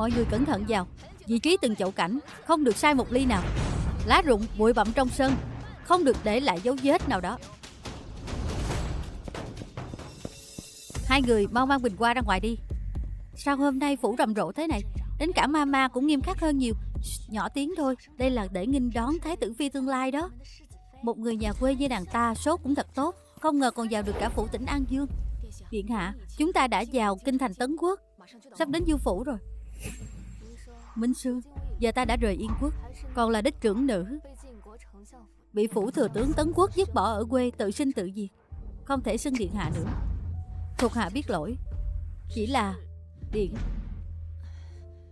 Mọi người cẩn thận vào. Vị trí từng chậu cảnh không được sai một ly nào. Lá rụng, bụi bặm trong sân không được để lại dấu vết nào đó. Hai người mau mang bình hoa ra ngoài đi. Sao hôm nay phủ rầm rộ thế này? Đến cả mama cũng nghiêm khắc hơn nhiều. Nhỏ tiếng thôi. Đây là để nghênh đón thái tử phi tương lai đó. Một người nhà quê như nàng ta sốt cũng thật tốt. Không ngờ còn vào được cả phủ tỉnh An Dương. Điện hạ, chúng ta đã vào kinh thành Tấn Quốc, sắp đến Dương phủ rồi. Minh Sư, giờ ta đã rời Yên Quốc, còn là đích trưởng nữ, bị phủ thừa tướng Tấn Quốc dứt bỏ ở quê, tự sinh tự diệt, không thể xưng điện hạ nữa. Thuộc hạ biết lỗi. Chỉ là điện,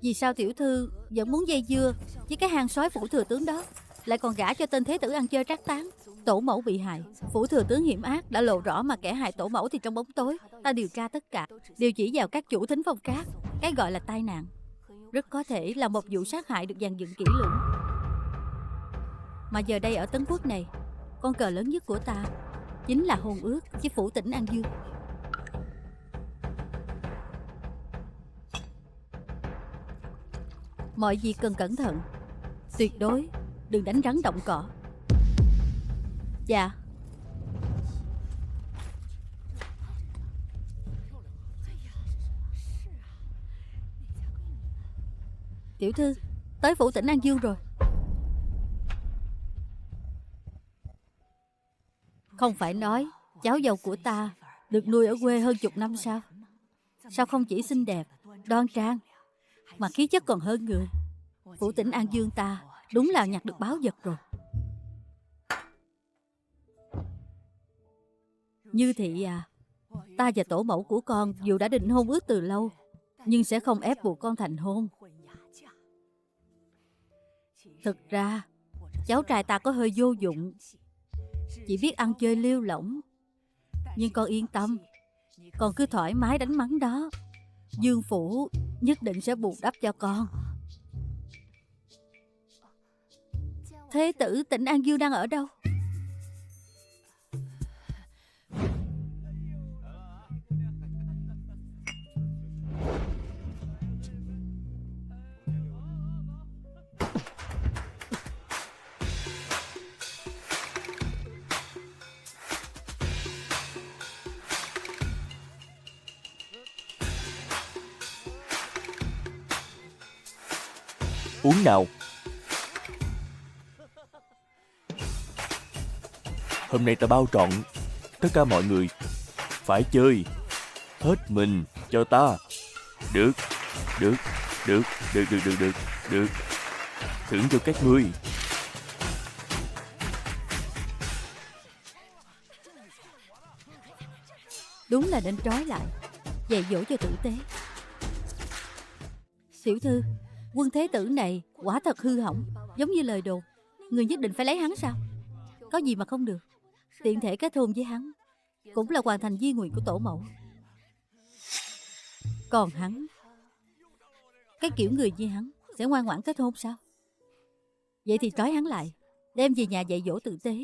vì sao tiểu thư vẫn muốn dây dưa với cái hang sói phủ thừa tướng đó, lại còn gả cho tên thế tử ăn chơi trác táng? Tổ mẫu bị hại, phủ thừa tướng hiểm ác đã lộ rõ, mà kẻ hại tổ mẫu thì trong bóng tối. Ta điều tra tất cả, đều chỉ vào các chủ thính phong cát. Cái gọi là tai nạn rất có thể là một vụ sát hại được dàn dựng kỹ lưỡng. Mà giờ đây ở Tấn Quốc này, con cờ lớn nhất của ta chính là hôn ước với phủ tỉnh An Dương. Mọi việc cần cẩn thận, tuyệt đối đừng đánh rắn động cỏ. Dạ. Tiểu thư, tới phủ tỉnh An Dương rồi. Không phải nói cháu dâu của ta được nuôi ở quê hơn chục năm sao? Sao không chỉ xinh đẹp, đoan trang, mà khí chất còn hơn người. Phủ tỉnh An Dương ta đúng là nhặt được báu vật rồi. Như thị à, ta và tổ mẫu của con dù đã định hôn ước từ lâu, nhưng sẽ không ép buộc con thành hôn. Thực ra cháu trai ta có hơi vô dụng, chỉ biết ăn chơi lêu lỏng. Nhưng con yên tâm, con cứ thoải mái đánh mắng đó. Dương phủ nhất định sẽ bù đắp cho con. Thế tử tỉnh An Dương đang ở đâu? Uống nào. Hôm nay ta bao trọn tất cả mọi người phải chơi hết mình cho ta. Được, được, được, được, được, được, được, được. Thưởng cho các ngươi. Đúng là nên trói lại, dạy dỗ cho tử tế. Tiểu thư, quân thế tử này quả thật hư hỏng, giống như lời đồn. Người nhất định phải lấy hắn sao? Có gì mà không được. Tiện thể kết hôn với hắn cũng là hoàn thành di nguyện của tổ mẫu. Còn hắn, cái kiểu người như hắn sẽ ngoan ngoãn kết hôn sao? Vậy thì trói hắn lại, đem về nhà dạy dỗ tử tế.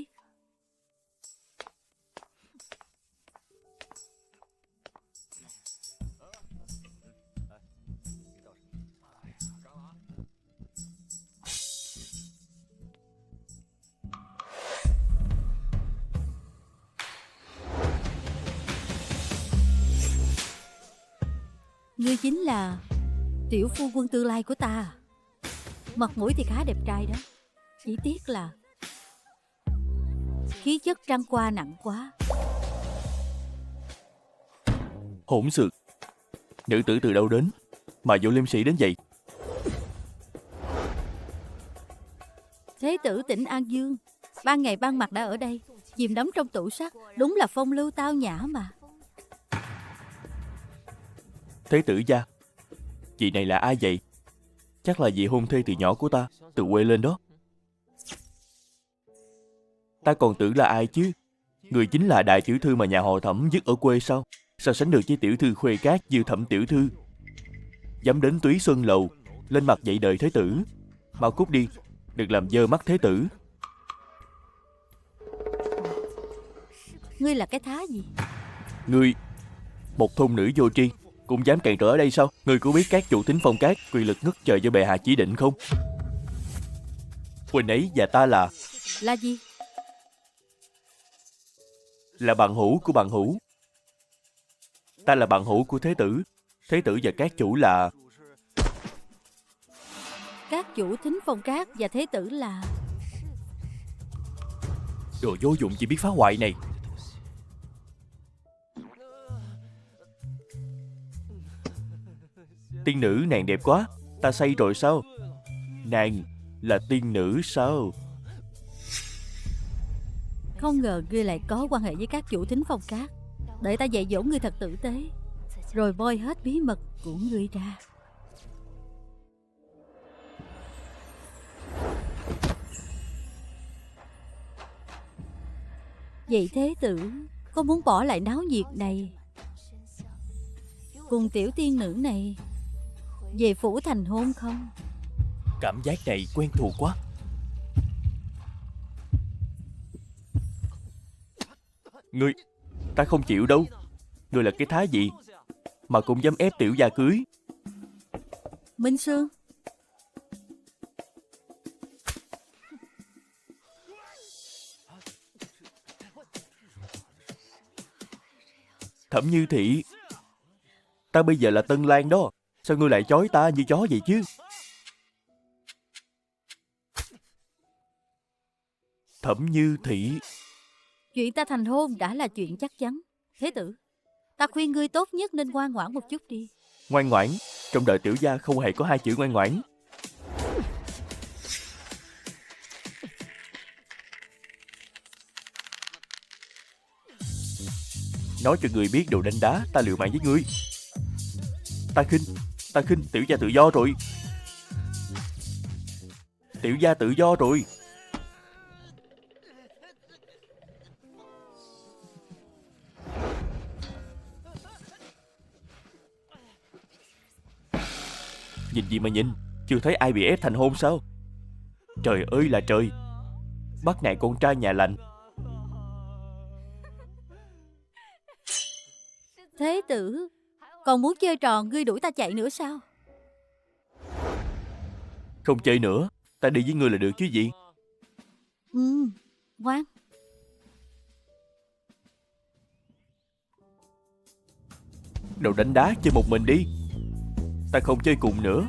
Ngươi chính là tiểu phu quân tương lai của ta. Mặt mũi thì khá đẹp trai đó, chỉ tiếc là khí chất trăng qua nặng quá. Hỗn xược. Nữ tử từ đâu đến mà dụ liêm sĩ đến vậy? Thế tử tỉnh An Dương ban ngày ban mặt đã ở đây, chìm đắm trong tủ sắt. Đúng là phong lưu tao nhã mà. Thế tử gia, chị này là ai vậy? Chắc là vị hôn thê từ nhỏ của ta, từ quê lên đó. Ta còn tưởng là ai chứ. Người chính là đại tiểu thư mà nhà họ Thẩm dứt ở quê sao? Sao sánh được với tiểu thư khuê cát như Thẩm tiểu thư? Dám đến Túy Xuân lầu, lên mặt dạy đời thế tử. Mau cút đi, đừng làm dơ mắt thế tử. Ngươi là cái thá gì? Ngươi, một thôn nữ vô tri, Cũng dám cản trở ở đây sao? Ngươi có biết các chủ thính phong cát quyền lực ngất trời do bệ hạ chỉ định không? Huynh ấy và ta Là gì? là bạn hữu của bạn hữu. Ta là bạn hữu của thế tử. Thế tử và các chủ là... Các chủ thính phong cát và thế tử là... Đồ vô dụng chỉ biết phá hoại này. Tiên nữ nàng đẹp quá. Ta say rồi sao? Nàng là tiên nữ sao? Không ngờ ngươi lại có quan hệ với các chủ thính phong cát. Để ta dạy dỗ ngươi thật tử tế, rồi moi hết bí mật của ngươi ra. Vậy thế tử có muốn bỏ lại náo nhiệt này, cùng tiểu tiên nữ này về phủ thành hôn không? Cảm giác này quen thuộc quá. Ngươi... Ta không chịu đâu. Ngươi là cái thá gì mà cũng dám ép tiểu gia cưới? Minh Sương, Thẩm Như Thị, ta bây giờ là Tân Lang đó. Sao ngươi lại chói ta như chó vậy chứ? Thẩm Như Thị. chuyện ta thành hôn đã là chuyện chắc chắn. Thế tử, ta khuyên ngươi tốt nhất nên ngoan ngoãn một chút đi. Ngoan ngoãn? Trong đời tiểu gia không hề có hai chữ ngoan ngoãn. Nói cho người biết đồ đánh đá, ta liều mạng với ngươi. Ta khinh, tiểu gia tự do rồi. Tiểu gia tự do rồi. Nhìn gì mà nhìn, chưa thấy ai bị ép thành hôn sao? Trời ơi là trời. Bắt nạt con trai nhà lành. Thế tử, còn muốn chơi trò ngươi đuổi ta chạy nữa sao? Không chơi nữa, ta đi với ngươi là được chứ gì. Ngoan. Đồ đánh đá chơi một mình đi. Ta không chơi cùng nữa.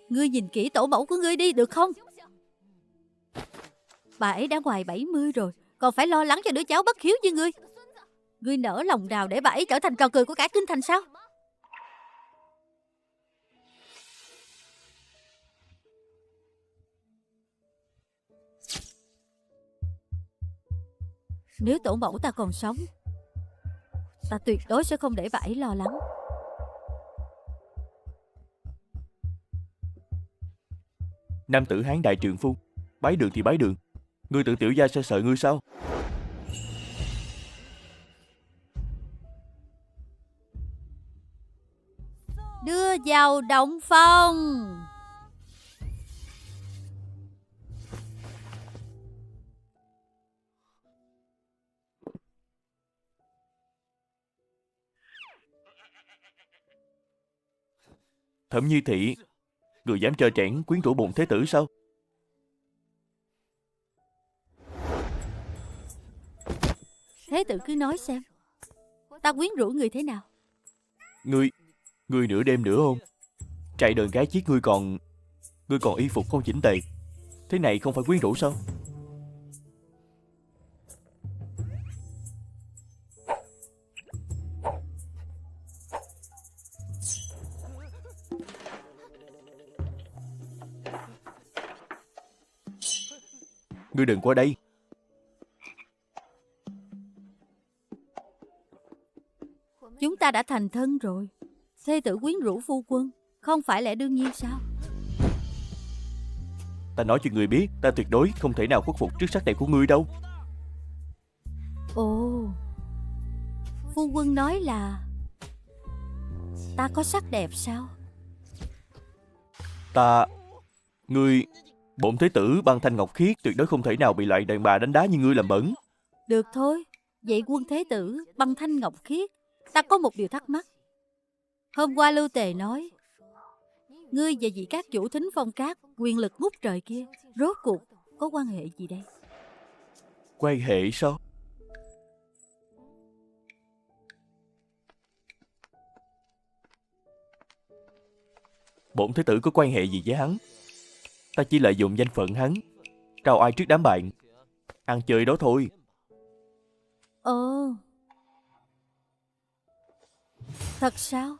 Ngươi nhìn kỹ tổ mẫu của ngươi đi được không? Bà ấy đã ngoài 70 rồi, còn phải lo lắng cho đứa cháu bất hiếu như ngươi. Ngươi nỡ lòng nào để bà ấy trở thành trò cười của cả kinh thành sao? Nếu tổ mẫu ta còn sống, ta tuyệt đối sẽ không để bà ấy lo lắng. Nam tử hán đại trượng phu, bái đường thì bái đường. Ngươi tưởng tiểu gia sẽ sợ ngươi sao? Đưa vào động phòng. Thẩm Như Thị, người dám trơ trẽn quyến rũ bổn thế tử sao? Thế tử cứ nói xem, ta quyến rũ người thế nào? Ngươi nửa đêm nửa hôm chạy đờn gái chiếc, ngươi còn y phục không chỉnh tề, thế này không phải quyến rũ sao? Ngươi đừng qua đây. Chúng ta đã thành thân rồi. Thê tử quyến rũ phu quân không phải lẽ đương nhiên sao? Ta nói cho người biết, ta tuyệt đối không thể nào khuất phục trước sắc đẹp của ngươi đâu. Ồ, phu quân nói là ta có sắc đẹp sao? Ngươi, bổn thế tử băng thanh ngọc khiết, tuyệt đối không thể nào bị loại đàn bà đánh đá như ngươi làm bẩn. Được thôi, vậy quân thế tử băng thanh ngọc khiết, ta có một điều thắc mắc. Hôm qua Lưu Tề nói ngươi và vị các chủ Thính Phong Cát quyền lực ngút trời kia rốt cuộc có quan hệ gì đây? Quan hệ sao? Bổn thế tử có quan hệ gì với hắn? Ta chỉ lợi dụng danh phận hắn, trao oai trước đám bạn, ăn chơi đó thôi. Ồ, thật sao?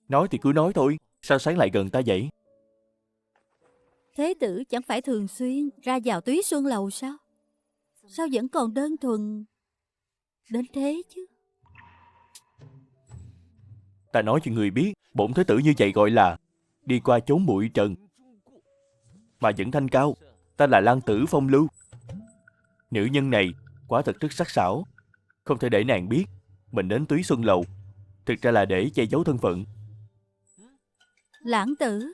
Nói thì cứ nói thôi, sao sáng lại gần ta vậy? Thế tử chẳng phải thường xuyên ra vào Túy Xuân Lầu sao? Sao vẫn còn đơn thuần đến thế chứ? Ta nói cho người biết, bổn thế tử như vậy gọi là đi qua chốn bụi trần mà vẫn thanh cao. Ta là Lang Tử Phong Lưu. Nữ nhân này quả thật rất sắc sảo, không thể để nàng biết mình đến Túy Xuân Lầu. Thực ra là để che giấu thân phận. Lãng tử.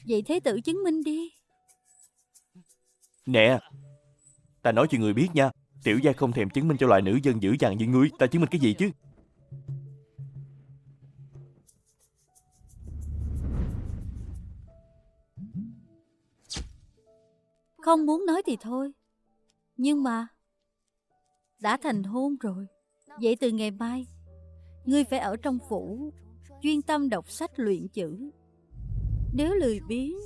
Vậy thế tử chứng minh đi. Nè, ta nói cho người biết nha, tiểu gia không thèm chứng minh cho loại nữ dân dữ dằn như ngươi. Ta chứng minh cái gì chứ? Không muốn nói thì thôi. Nhưng mà đã thành hôn rồi. Vậy từ ngày mai ngươi phải ở trong phủ chuyên tâm đọc sách luyện chữ. Nếu lười biếng,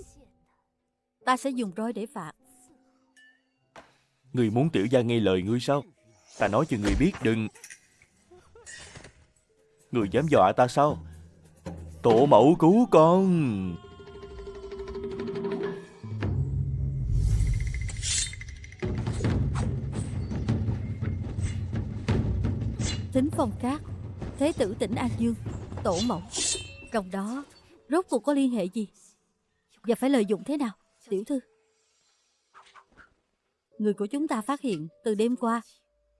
ta sẽ dùng roi để phạt. Ngươi muốn tiểu gia nghe lời ngươi sao? Ta nói cho người biết đừng. Người dám dọa ta sao? Tổ mẫu cứu con. Thính Phong Cát, thế tử tỉnh An Dương, tổ mẫu, trong đó rốt cuộc có liên hệ gì? Và phải lợi dụng thế nào, tiểu thư? Người của chúng ta phát hiện từ đêm qua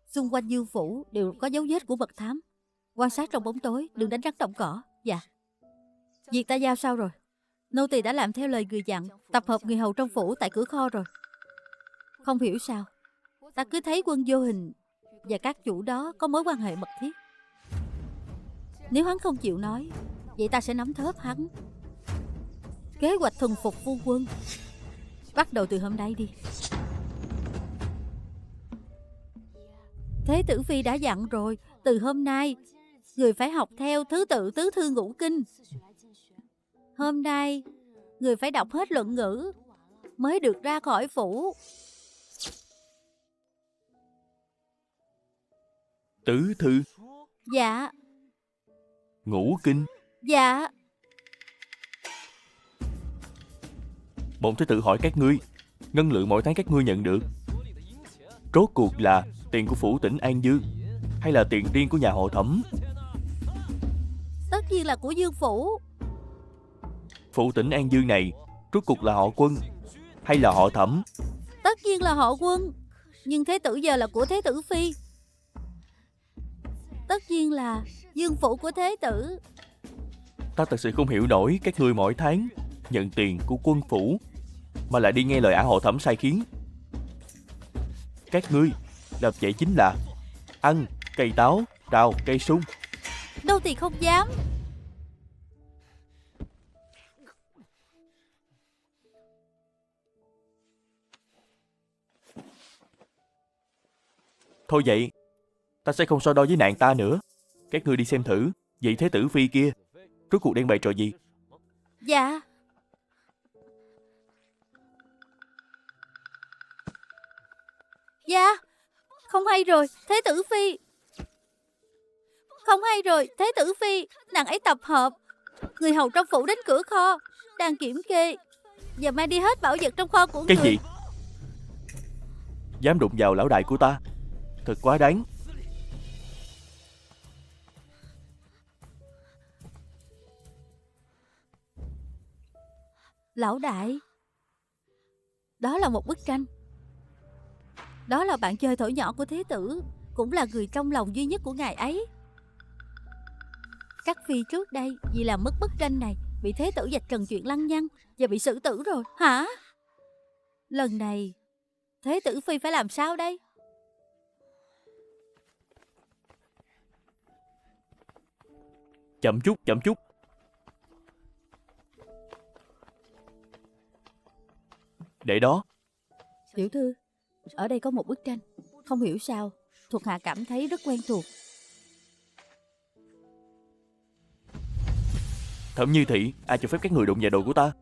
xung quanh Dương phủ đều có dấu vết của mật thám. Quan sát trong bóng tối, đừng đánh rắn động cỏ. Dạ. Việc ta giao sao rồi? Nô tỳ đã làm theo lời người dặn, tập hợp người hầu trong phủ tại cửa kho rồi. Không hiểu sao ta cứ thấy Quân Vô Hình và các chủ đó có mối quan hệ mật thiết. Nếu hắn không chịu nói, vậy ta sẽ nắm thớp hắn. Kế hoạch thuần phục phu quân bắt đầu từ hôm nay đi. Thế tử phi đã dặn rồi, từ hôm nay người phải học theo thứ tự tứ thư ngũ kinh. Hôm nay người phải đọc hết luận ngữ mới được ra khỏi phủ. Tứ thư, Dạ. ngũ kinh. Dạ. Bổn thế tử hỏi các ngươi, ngân lượng mỗi tháng các ngươi nhận được rốt cuộc là tiền của phủ tỉnh An Dương hay là tiền riêng của nhà họ Thẩm? Tất nhiên là của Dương phủ. Phủ tỉnh An Dương này rốt cuộc là họ Quân hay là họ Thẩm? Tất nhiên là họ Quân. Nhưng thế tử giờ là của thế tử phi. Tất nhiên là Dương phủ của thế tử. Ta thật sự không hiểu nổi các ngươi mỗi tháng nhận tiền của quân phủ mà lại đi nghe lời ả họ Thẩm sai khiến. Các ngươi làm vậy chính là ăn cây táo, rào cây sung. Đâu thì không dám. Thôi vậy, ta sẽ không so đo với nàng ta nữa. Các ngươi đi xem thử vị thế tử phi kia rốt cuộc đang bày trò gì. Dạ. Dạ. Không hay rồi, thế tử phi. Không hay rồi, thế tử phi. Nàng ấy tập hợp người hầu trong phủ đến cửa kho, đang kiểm kê và mang đi hết bảo vật trong kho của Cái người. gì? Dám đụng vào lão đại của ta, thật quá đáng. Lão đại, đó là một bức tranh. Đó là bạn chơi thổi nhỏ của Thế tử, cũng là người trong lòng duy nhất của ngài ấy. Chắc Phi trước đây vì làm mất bức tranh này bị Thế tử vạch trần chuyện lăng nhăng và bị xử tử rồi. Hả? Lần này Thế tử Phi phải làm sao đây? Chậm chút, chậm chút. Để đó. Tiểu thư, ở đây có một bức tranh. Không hiểu sao thuộc hạ cảm thấy rất quen thuộc. Thẩm Như Thị, ai cho phép các người đụng vào đồ của ta?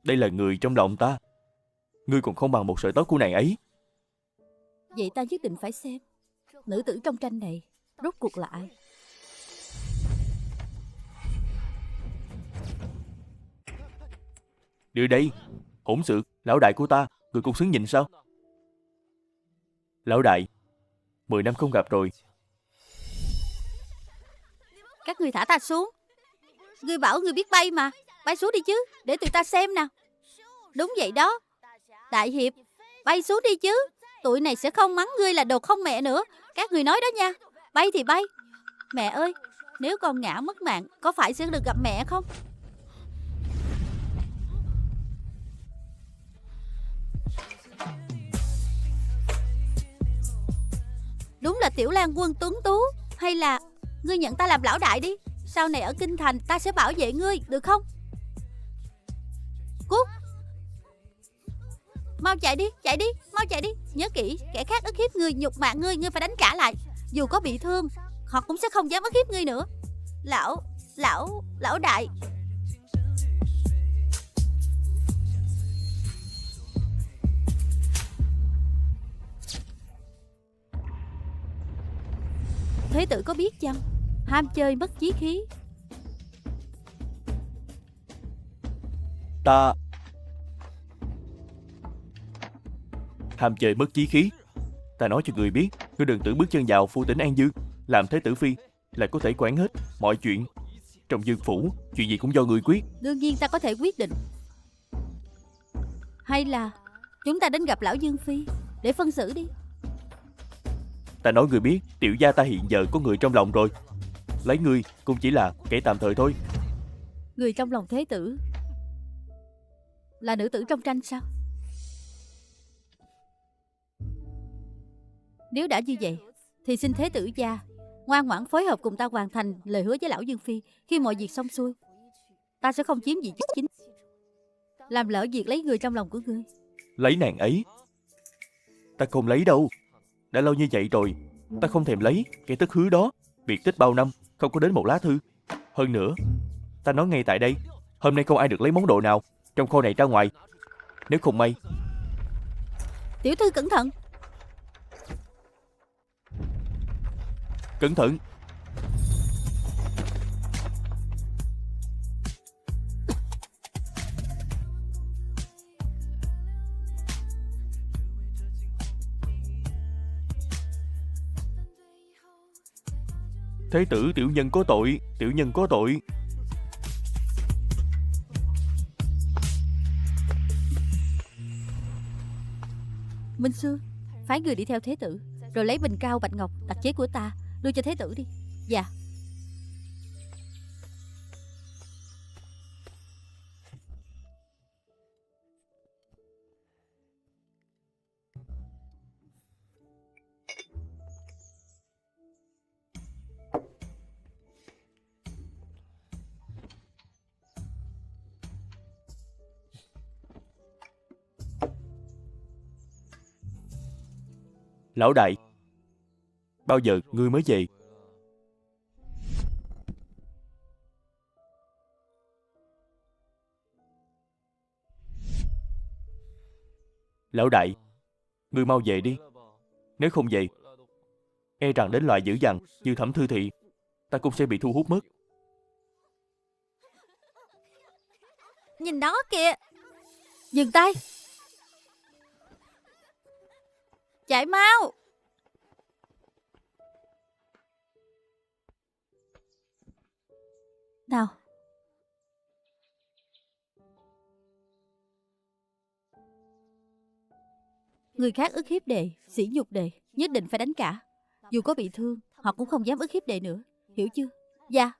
Đây là người trong lòng ta. Ngươi còn không bằng một sợi tóc của nàng ấy. Vậy ta nhất định phải xem nữ tử trong tranh này rốt cuộc là ai. Đưa đây. Hỗn xược, lão đại của ta, người cũng xứng nhìn sao? Lão đại, 10 năm không gặp rồi. Các người thả ta xuống. Ngươi bảo ngươi biết bay mà. Bay xuống đi chứ, để tụi ta xem nào. Đúng vậy đó. Đại hiệp, bay xuống đi chứ. Tụi này sẽ không mắng ngươi là đồ không mẹ nữa. Các người nói đó nha. Bay thì bay. Mẹ ơi, nếu con ngã mất mạng, có phải sẽ được gặp mẹ không? Đúng là Tiểu Lang Quân tuấn tú. Hay là ngươi nhận ta làm lão đại đi. Sau này ở kinh thành ta sẽ bảo vệ ngươi, được không? Cút. Mau chạy đi, mau chạy đi. Nhớ kỹ, kẻ khác ức hiếp ngươi, nhục mạ ngươi, ngươi phải đánh trả lại. Dù có bị thương, họ cũng sẽ không dám ức hiếp ngươi nữa. Lão đại. Thế tử có biết chăng? Ham chơi mất chí khí. Ta ham chơi mất chí khí. Ta nói cho người biết, ngươi đừng tưởng bước chân vào Phu Tỉnh An Dương, làm Thế tử Phi là có thể quản hết mọi chuyện. Trong Dương phủ, chuyện gì cũng do người quyết. Đương nhiên ta có thể quyết định. Hay là chúng ta đến gặp lão Dương Phi để phân xử đi. Ta nói người biết, tiểu gia ta hiện giờ có người trong lòng rồi. Lấy ngươi cũng chỉ là kẻ tạm thời thôi. Người trong lòng Thế tử là nữ tử trong tranh sao? Nếu đã như vậy thì xin Thế tử gia ngoan ngoãn phối hợp cùng ta hoàn thành lời hứa với lão Dương Phi. Khi mọi việc xong xuôi, ta sẽ không chiếm gì chức chính, làm lỡ việc lấy người trong lòng của ngươi. Lấy nàng ấy? Ta không lấy đâu. Đã lâu như vậy rồi, ta không thèm lấy kẻ tức hứa đó. Biệt tích bao năm, không có đến một lá thư. Hơn nữa, ta nói ngay tại đây, hôm nay không ai được lấy món đồ nào trong kho này ra ngoài. Nếu không may. Tiểu thư cẩn thận. Cẩn thận. Thế tử, tiểu nhân có tội, tiểu nhân có tội. Minh Xưa, phái người đi theo Thế tử, rồi lấy bình cao bạch ngọc đặc chế của ta đưa cho Thế tử đi. Dạ. Lão đại, bao giờ ngươi mới về? Lão đại, ngươi mau về đi. Nếu không về, e rằng đến loại dữ dằn như Thẩm Thư Thị, ta cũng sẽ bị thu hút mất. Nhìn đó kìa. Dừng tay. Chạy mau. Nào. Người khác ức hiếp đệ, sỉ nhục đệ, nhất định phải đánh cả. Dù có bị thương, họ cũng không dám ức hiếp đệ nữa. Hiểu chưa? Dạ.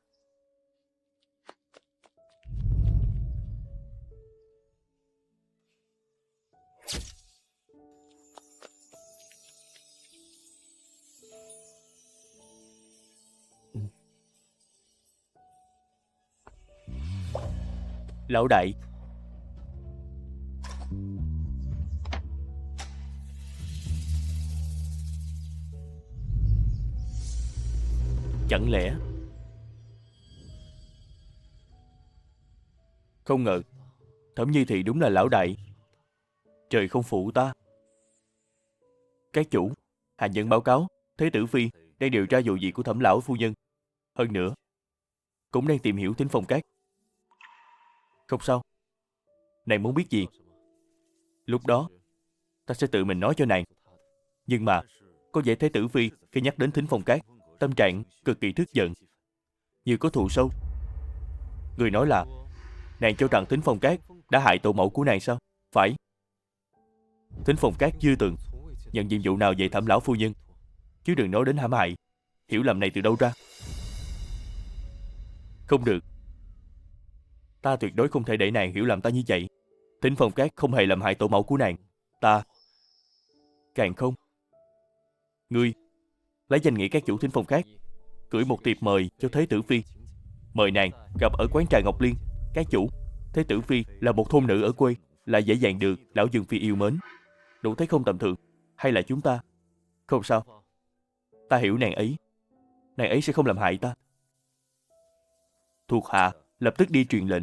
Lão đại, chẳng lẽ... Không ngờ Thẩm Như Thị đúng là lão đại. Trời không phụ ta. Các chủ, hạ nhân báo cáo Thế tử phi đang điều tra vụ việc của Thẩm lão phu nhân. Hơn nữa cũng đang tìm hiểu Thính Phong Các. Không sao. Nàng muốn biết gì, lúc đó ta sẽ tự mình nói cho nàng. Nhưng mà có vẻ Thế tử phi khi nhắc đến Thính Phong Các, tâm trạng cực kỳ tức giận, như có thù sâu. Người nói là nàng cho rằng Thính Phong Các đã hại tổ mẫu của nàng sao? Phải. Thính Phong Các chưa từng nhận nhiệm vụ nào về Thẩm lão phu nhân, chứ đừng nói đến hãm hại. Hiểu lầm này từ đâu ra? Không được. Ta tuyệt đối không thể để nàng hiểu lầm ta như vậy. Thính Phong Các không hề làm hại tổ mẫu của nàng. Ta càng không. Ngươi lấy danh nghĩa các chủ Thính Phong Các gửi một thiệp mời cho Thế tử phi, mời nàng gặp ở quán trà Ngọc Liên. Các chủ, Thế tử phi là một thôn nữ ở quê, lại dễ dàng được lão Dương phi yêu mến, đủ thấy không tầm thường. Hay là chúng ta... Không sao, ta hiểu nàng ấy sẽ không làm hại ta. Thuộc hạ lập tức đi truyền lệnh.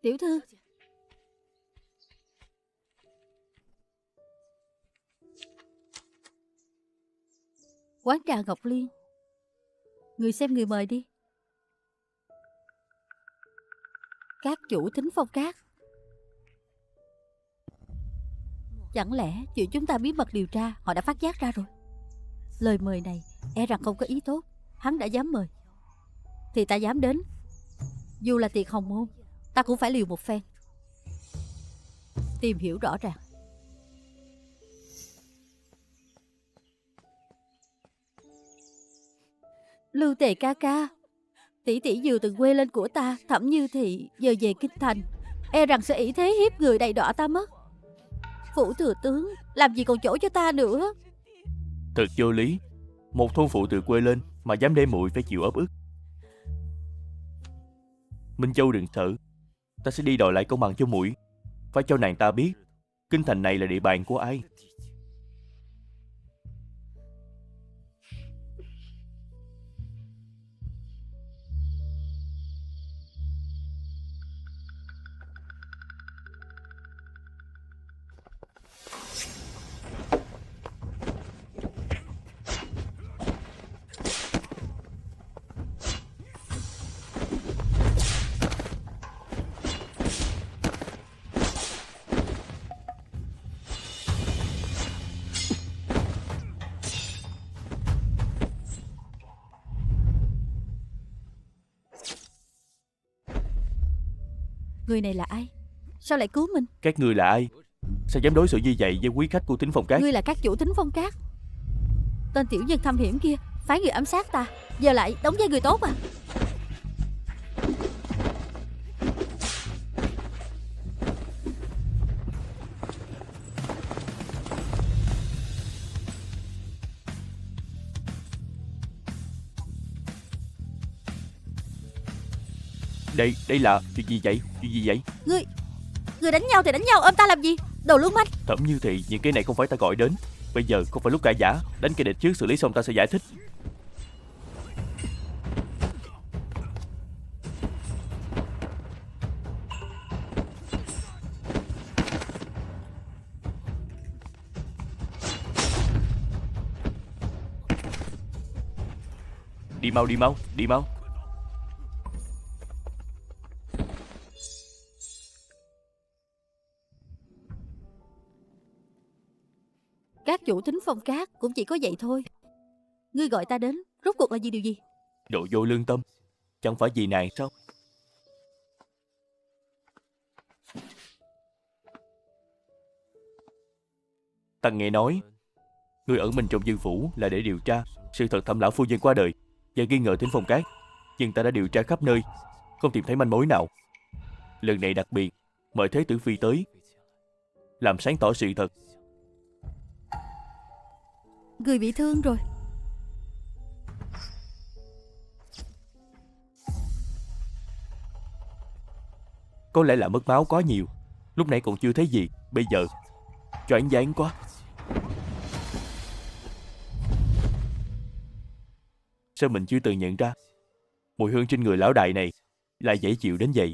Tiểu thư. Quán trà Ngọc Liên. Người xem người mời đi. Các chủ Thính Phong Các. Chẳng lẽ chuyện chúng ta bí mật điều tra họ đã phát giác ra rồi? Lời mời này e rằng không có ý tốt. Hắn đã dám mời thì ta dám đến. Dù là tiệc hồng môn, ta cũng phải liều một phen, tìm hiểu rõ ràng. Lưu Tề ca ca, tỷ tỷ vừa từng quê lên của ta, Thẩm Như Thị giờ về kinh thành, e rằng sẽ ỷ thế hiếp người đầy đọa ta mất. Phủ thừa tướng làm gì còn chỗ cho ta nữa. Thật vô lý. Một thôn phụ từ quê lên mà dám để muội phải chịu áp ức. Minh Châu đừng sợ, ta sẽ đi đòi lại công bằng cho muội. Phải cho nàng ta biết kinh thành này là địa bàn của ai. Người này là ai? Sao lại cứu mình? Các ngươi là ai? Sao dám đối xử như vậy với quý khách của Thính Phong Các? Ngươi là các chủ Thính Phong Các. Tên tiểu nhân thâm hiểm kia phái người ám sát ta, giờ lại đóng vai người tốt à? Đây là chuyện gì vậy? Chuyện gì vậy? Người đánh nhau thì đánh nhau, ôm ta làm gì? Đồ lưu manh. Thẩm Như Thị, những cái này không phải ta gọi đến. Bây giờ không phải lúc cãi giả. Đánh kẻ địch trước, xử lý xong ta sẽ giải thích. Đi mau, đi mau, đi mau. Các chủ Thính Phong Cát cũng chỉ có vậy thôi. Ngươi gọi ta đến, rốt cuộc là vì điều gì? Đồ vô lương tâm. Chẳng phải vì nàng sao? Ta nghe nói ngươi ẩn mình trong Dương phủ là để điều tra sự thật Thẩm lão phu nhân qua đời và nghi ngờ Thính Phong Cát, nhưng ta đã điều tra khắp nơi, không tìm thấy manh mối nào. Lần này đặc biệt mời Thế tử phi tới, làm sáng tỏ sự thật. Người bị thương rồi. Có lẽ là mất máu quá nhiều, lúc nãy còn chưa thấy gì, bây giờ choáng váng quá. Sao mình chưa từng nhận ra mùi hương trên người lão đại này lại dễ chịu đến vậy?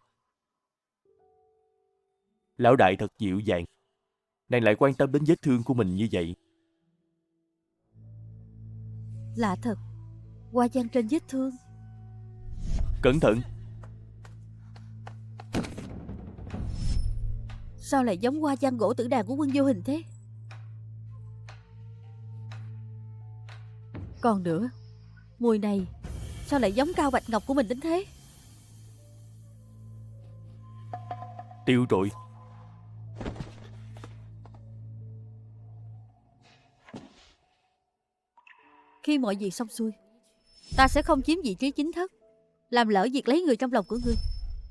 Lão đại thật dịu dàng, nàng lại quan tâm đến vết thương của mình như vậy. Lạ thật, hoa văn trên vết thương. Cẩn thận! Sao lại giống hoa văn gỗ tử đàn của Quân Vô Hình thế? Còn nữa, mùi này sao lại giống Cao Bạch Ngọc của mình đến thế? Tiêu rồi. Khi mọi việc xong xuôi, ta sẽ không chiếm vị trí chính thất, làm lỡ việc lấy người trong lòng của ngươi.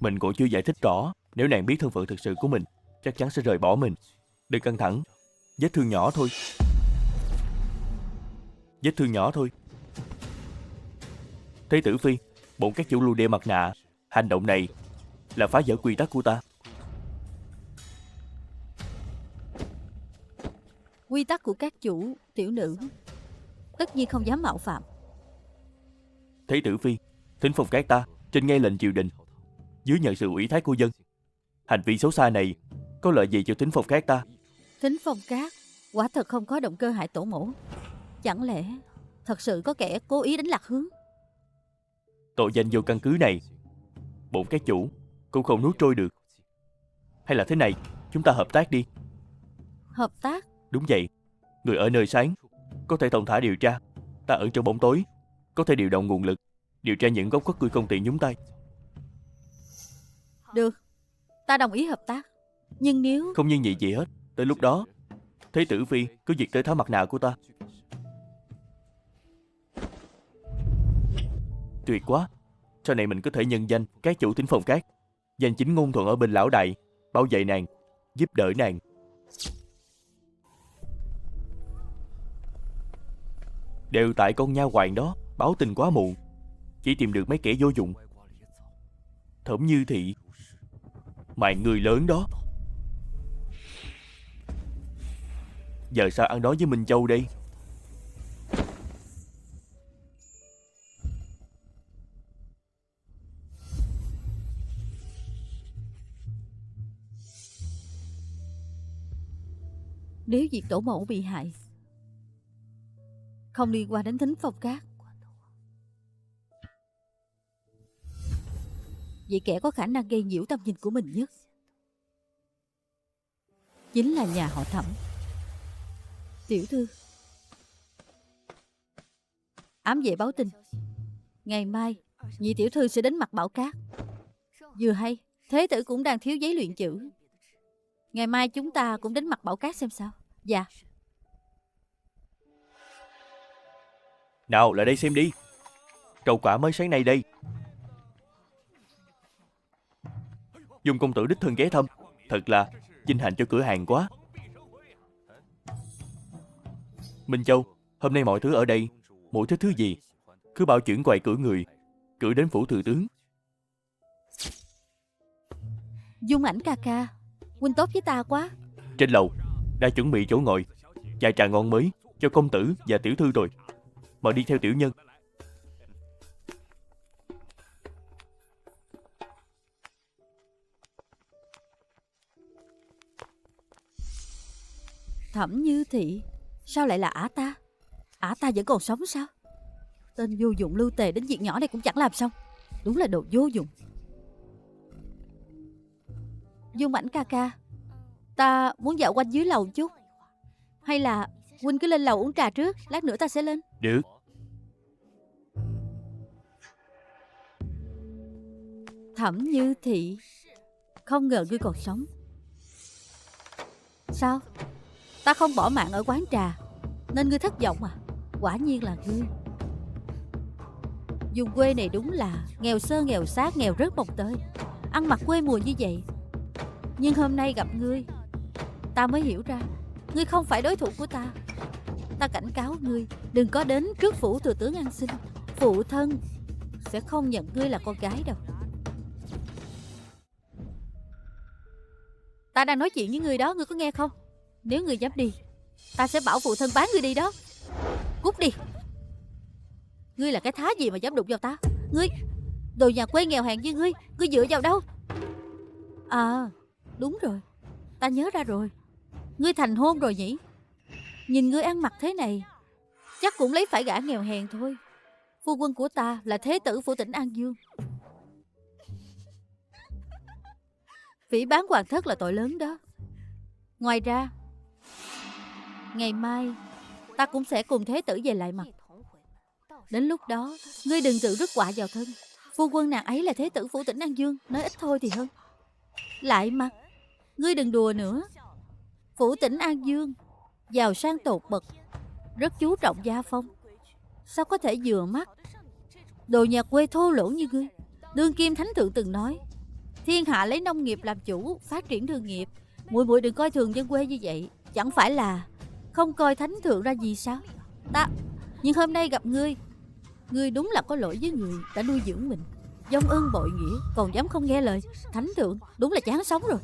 Mình còn chưa giải thích rõ, nếu nàng biết thân phận thực sự của mình, chắc chắn sẽ rời bỏ mình. Đừng căng thẳng, vết thương nhỏ thôi. Vết thương nhỏ thôi. Thế tử phi, bọn các chủ lưu đeo mặt nạ, hành động này là phá vỡ quy tắc của ta. Quy tắc của các chủ tiểu nữ tất nhiên không dám mạo phạm. Thế tử phi, Thính Phong Cát ta trên nghe lệnh triều đình, dưới nhận sự ủy thác của dân. Hành vi xấu xa này có lợi gì cho Thính Phong Cát ta? Thính Phong Cát quả thật không có động cơ hại tổ mẫu. Chẳng lẽ thật sự có kẻ cố ý đánh lạc hướng? Tội danh vô căn cứ này, bọn các chủ cũng không nuốt trôi được. Hay là thế này, chúng ta hợp tác đi. Hợp tác? Đúng vậy, người ở nơi sáng có thể thông thả điều tra, ta ở trong bóng tối có thể điều động nguồn lực điều tra những góc khuất người không tiện nhúng tay. Được, ta đồng ý hợp tác. Nhưng nếu... Không nhưng gì hết. Tới lúc đó, Thế tử phi cứ việc tới tháo mặt nạ của ta. Tuyệt quá. Sau này mình có thể nhân danh các chủ Thính Phong Cát, danh chính ngôn thuận ở bên lão đại, bảo vệ nàng, giúp đỡ nàng. Đều tại con nha hoàn đó báo tin quá muộn, chỉ tìm được mấy kẻ vô dụng. Thẩm Như Thị, mạng người lớn đó. Giờ sao ăn nói với Minh Châu đây? Nếu việc tổ mẫu bị hại không liên quan đến Thính Phong Cát, vậy kẻ có khả năng gây nhiễu tâm nhìn của mình nhất chính là nhà họ Thẩm. Tiểu thư, ám vệ báo tin ngày mai nhị tiểu thư sẽ đến Mặt Bảo Cát. Vừa hay Thế tử cũng đang thiếu giấy luyện chữ, ngày mai chúng ta cũng đến Mặt Bảo Cát xem sao. Dạ. Nào lại đây xem đi, trầu quả mới sáng nay đây. Dung công tử đích thân ghé thăm, thật là vinh hạnh cho cửa hàng quá. Minh Châu, hôm nay mọi thứ ở đây, muội thích thứ gì cứ bảo chuyển quầy cử người cử đến phủ thừa tướng. Dung Ảnh ca ca, huynh tốt với ta quá. Trên lầu đã chuẩn bị chỗ ngồi, chai trà ngon mới cho công tử và tiểu thư rồi, mời đi theo tiểu nhân. Thẩm Như Thị, sao lại là ả ta? Ả ta vẫn còn sống sao? Tên vô dụng lưu tề đến việc nhỏ này cũng chẳng làm xong. Đúng là đồ vô dụng. Dung Ảnh ca ca, ta muốn dạo quanh dưới lầu chút. Hay là Huynh cứ lên lầu uống trà trước, lát nữa ta sẽ lên. Được. Thẩm Như Thị, không ngờ ngươi còn sống. Sao? Ta không bỏ mạng ở quán trà nên ngươi thất vọng à? Quả nhiên là ngươi. Vùng quê này đúng là nghèo sơ nghèo xác, nghèo rớt mồng tơi, ăn mặc quê mùa như vậy. Nhưng hôm nay gặp ngươi, ta mới hiểu ra ngươi không phải đối thủ của ta. Ta cảnh cáo ngươi đừng có đến trước phủ thừa tướng ăn xin. Phụ thân sẽ không nhận ngươi là con gái đâu. Ta đang nói chuyện với ngươi đó, ngươi có nghe không? Nếu ngươi dám đi, ta sẽ bảo phụ thân bán ngươi đi đó. Cút đi. Ngươi là cái thá gì mà dám đụng vào ta? Ngươi, đồ nhà quê nghèo hèn như ngươi dựa vào đâu? À, đúng rồi, ta nhớ ra rồi. Ngươi thành hôn rồi nhỉ? Nhìn ngươi ăn mặc thế này, chắc cũng lấy phải gã nghèo hèn thôi. Phu quân của ta là thế tử phủ tỉnh An Dương. Phỉ báng hoàng thất là tội lớn đó. Ngoài ra, ngày mai ta cũng sẽ cùng thế tử về lại mặt. Đến lúc đó, ngươi đừng tự rước họa vào thân. Phu quân nàng ấy là thế tử phủ tỉnh An Dương, nói ít thôi thì hơn. Lại mặt, ngươi đừng đùa nữa. Phủ tỉnh An Dương giàu sang tột bậc, rất chú trọng gia phong. Sao có thể vừa mắt đồ nhà quê thô lỗ như ngươi? Đương kim thánh thượng từng nói, thiên hạ lấy nông nghiệp làm chủ, phát triển thương nghiệp. Muội muội đừng coi thường dân quê như vậy. Chẳng phải là không coi thánh thượng ra gì sao? Nhưng hôm nay gặp ngươi, ngươi đúng là có lỗi với người đã nuôi dưỡng mình. Vong ơn bội nghĩa, còn dám không nghe lời thánh thượng, đúng là chán sống rồi.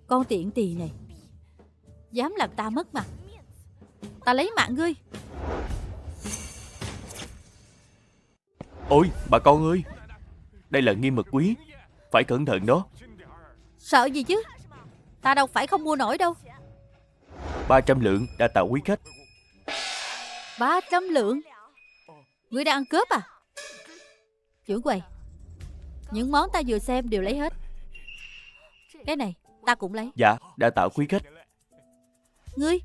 Con tiện tỳ này, dám làm ta mất mặt, ta lấy mạng ngươi. Ôi, bà con ơi, đây là Nghiêm Mật Quý, phải cẩn thận đó. Sợ gì chứ, ta đâu phải không mua nổi đâu. 300 lượng đa tạ quý khách. 300 lượng? Ngươi đang ăn cướp à? Trưởng quầy, những món ta vừa xem đều lấy hết. Cái này ta cũng lấy. Dạ, đa tạ quý khách. Ngươi,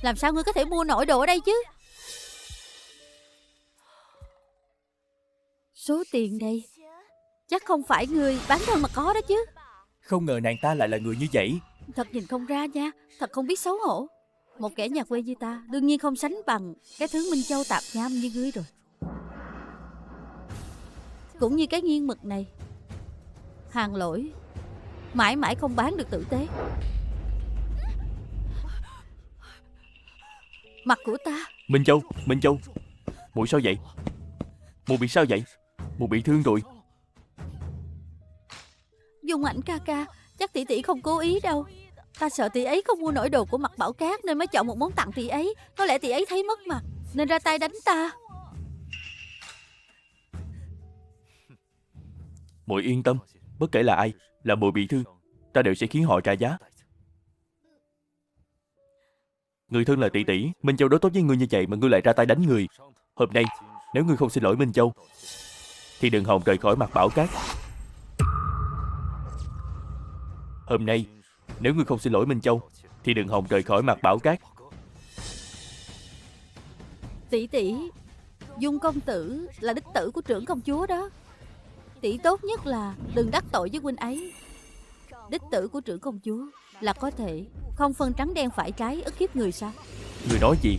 làm sao ngươi có thể mua nổi đồ ở đây chứ? Số tiền này chắc không phải ngươi bán thân mà có đó chứ. Không ngờ nàng ta lại là người như vậy. Thật nhìn không ra nha, thật không biết xấu hổ. Một kẻ nhà quê như ta đương nhiên không sánh bằng cái thứ Minh Châu tạp nham như ngươi rồi. Cũng như cái nghiêng mực này, hàng lỗi mãi mãi không bán được tử tế. Mặt của ta. Minh Châu, muội sao vậy? Muội bị sao vậy? Muội bị thương rồi. Dung Ảnh ca ca, chắc tỷ tỷ không cố ý đâu. Ta sợ tỷ ấy không mua nổi đồ của Mặt Bảo Cát nên mới chọn một món tặng tỷ ấy. Có lẽ tỷ ấy thấy mất mặt nên ra tay đánh ta. Muội yên tâm, bất kể là ai, là muội bị thương, ta đều sẽ khiến họ trả giá. Người thân là tỷ tỷ, Minh Châu đối tốt với ngươi như vậy mà ngươi lại ra tay đánh người. Hôm nay, nếu ngươi không xin lỗi Minh Châu, thì đừng hòng rời khỏi Mặt Bảo Cát. Hôm nay, nếu ngươi không xin lỗi Minh Châu, thì đừng hòng rời khỏi Mặt Bảo Cát. Tỷ tỷ, Dung công tử là đích tử của trưởng công chúa đó. Tỷ tốt nhất là đừng đắc tội với huynh ấy. Đích tử của trưởng công chúa là có thể không phân trắng đen phải trái, ức hiếp người sao? Ngươi nói gì?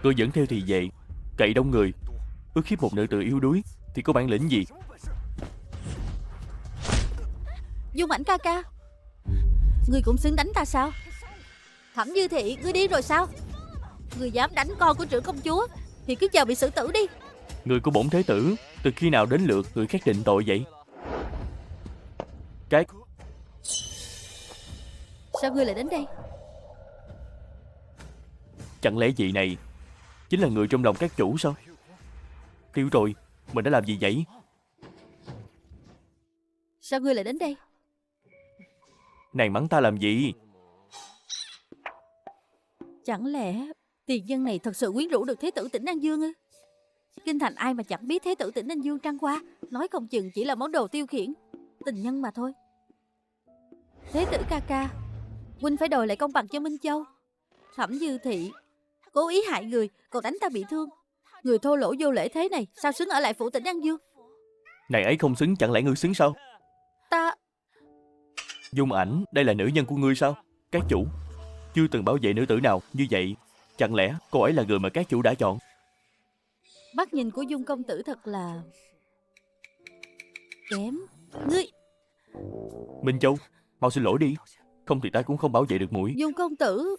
Ngươi dẫn theo thì về, cậy đông người, ức hiếp một nữ tử yếu đuối, thì có bản lĩnh gì? Dung Ảnh ca ca, ngươi cũng xứng đánh ta sao? Thẩm Như Thị, ngươi đi rồi sao? Ngươi dám đánh con của trưởng công chúa thì cứ chờ bị xử tử đi. Người của bổn thế tử, từ khi nào đến lượt người khác định tội vậy? Cái... Sao ngươi lại đến đây? Chẳng lẽ vị này chính là người trong lòng các chủ sao? Tiêu rồi, mình đã làm gì vậy? Sao ngươi lại đến đây? Nàng mắng ta làm gì? Chẳng lẽ tiền nhân này thật sự quyến rũ được thế tử tỉnh An Dương ư? Kinh thành ai mà chẳng biết thế tử tỉnh An Dương trăng qua, nói không chừng chỉ là món đồ tiêu khiển, tình nhân mà thôi. Thế tử ca ca, huynh phải đòi lại công bằng cho Minh Châu. Thẩm Dư Thị cố ý hại người, còn đánh ta bị thương. Người thô lỗ vô lễ thế này sao xứng ở lại phủ tỉnh An Dương? Này ấy không xứng, chẳng lẽ ngươi xứng sao? Ta... Dung Ảnh, đây là nữ nhân của ngươi sao? Các chủ chưa từng bảo vệ nữ tử nào như vậy. Chẳng lẽ cô ấy là người mà các chủ đã chọn? Mắt nhìn của Dung công tử thật là kém. Ngươi... Minh Châu, mau xin lỗi đi. Không thì ta cũng không bảo vệ được muội. Dung công tử,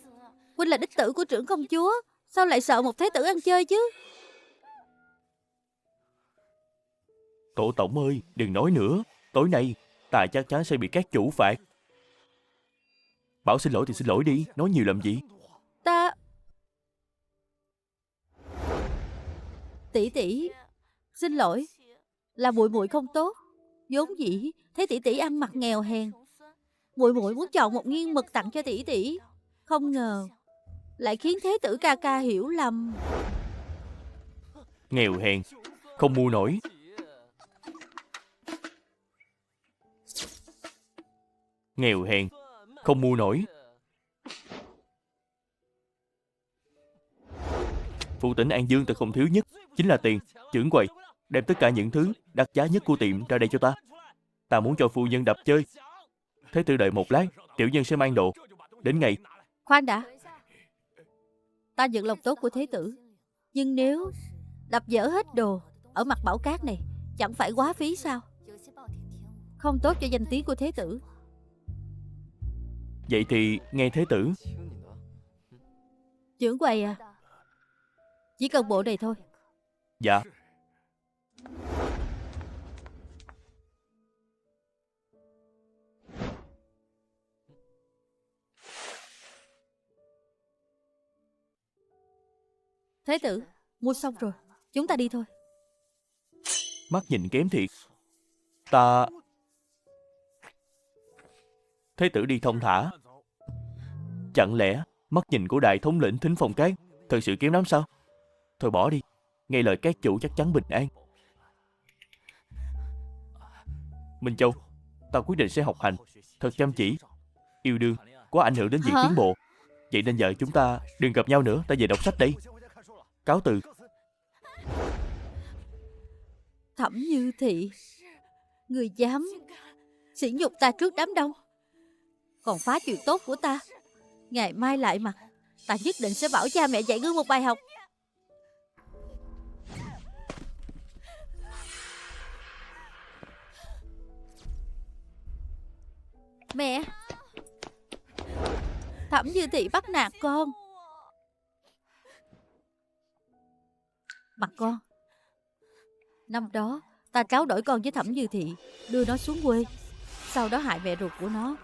huynh là đích tử của trưởng công chúa, sao lại sợ một thế tử ăn chơi chứ? Tổ tổng ơi, đừng nói nữa. Tối nay ta chắc chắn sẽ bị các chủ phạt. Bảo xin lỗi thì xin lỗi đi, nói nhiều làm gì? Ta... Tỷ tỷ, xin lỗi, là muội muội không tốt. Vốn dĩ thấy tỷ tỷ ăn mặc nghèo hèn, muội muội muốn chọn một nghiêng mực tặng cho tỷ tỷ, không ngờ lại khiến thế tử ca ca hiểu lầm. Nghèo hèn, không mua nổi. Nghèo hèn, không mua nổi. Phủ tỉnh An Dương ta không thiếu nhất chính là tiền. Trưởng quầy, đem tất cả những thứ đắt giá nhất của tiệm ra đây cho ta. Ta muốn cho phu nhân đập chơi. Thế tử đợi một lát, tiểu nhân sẽ mang đồ. Đến ngày. Khoan đã, ta nhận lòng tốt của thế tử, nhưng nếu đập dở hết đồ ở mặt Bảo Cát này, chẳng phải quá phí sao? Không tốt cho danh tiếng của thế tử. Vậy thì nghe thế tử. Trưởng quầy à, chỉ cần bộ này thôi. Dạ. Thế tử, mua xong rồi, chúng ta đi thôi. Mắt nhìn kém thiệt. Ta... Thế tử đi thông thả. Chẳng lẽ mắt nhìn của đại thống lĩnh Thính Phong Cát thật sự kém lắm sao? Thôi bỏ đi, nghe lời các chủ chắc chắn bình an. Minh Châu, ta quyết định sẽ học hành thật chăm chỉ. Yêu đương có ảnh hưởng đến việc tiến bộ. Vậy nên giờ chúng ta đừng gặp nhau nữa. Ta về đọc sách đây. Cáo từ. Thẩm Như Thị, người dám sỉ nhục ta trước đám đông, còn phá chuyện tốt của ta. Ngày mai lại mặt, ta nhất định sẽ bảo cha mẹ dạy ngươi một bài học. Mẹ, Thẩm Như Thị bắt nạt con. Mặt con, năm đó ta tráo đổi con với Thẩm Như Thị, đưa nó xuống quê, sau đó hại mẹ ruột của nó.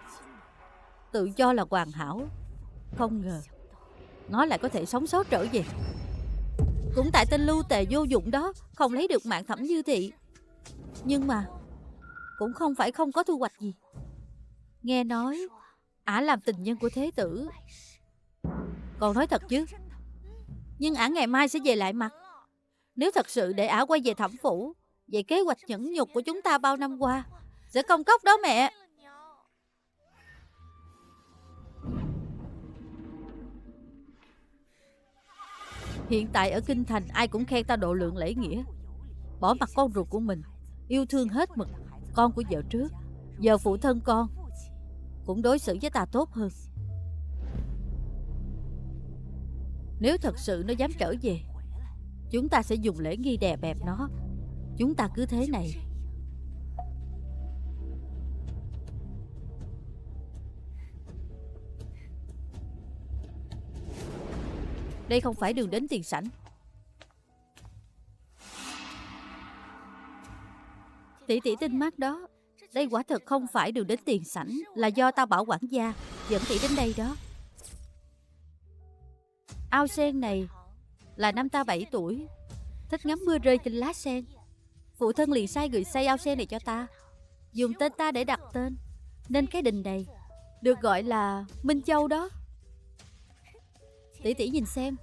Tự cho là hoàn hảo, không ngờ nó lại có thể sống sót trở về. Cũng tại tên lưu tề vô dụng đó không lấy được mạng Thẩm Như Thị. Nhưng mà cũng không phải không có thu hoạch gì. Nghe nói ả làm tình nhân của thế tử. Còn nói thật chứ, nhưng ả ngày mai sẽ về lại mặt. Nếu thật sự để ả quay về Thẩm phủ, vậy kế hoạch nhẫn nhục của chúng ta bao năm qua sẽ công cốc đó mẹ. Hiện tại ở kinh thành ai cũng khen ta độ lượng lễ nghĩa, bỏ mặt con ruột của mình, yêu thương hết mực. Con của vợ trước, giờ phụ thân con cũng đối xử với ta tốt hơn. Nếu thật sự nó dám trở về, chúng ta sẽ dùng lễ nghi đè bẹp nó. Chúng ta cứ thế này. Đây không phải đường đến tiền sảnh. Tỷ tỷ tinh mắt đó, đây quả thật không phải đường đến tiền sảnh, là do ta bảo quản gia dẫn tỷ đến đây đó. Ao sen này là năm ta 7 tuổi, thích ngắm mưa rơi trên lá sen. Phụ thân liền sai người xây ao sen này cho ta, dùng tên ta để đặt tên, nên cái đình này được gọi là Minh Châu đó. Tỷ tỷ nhìn xem,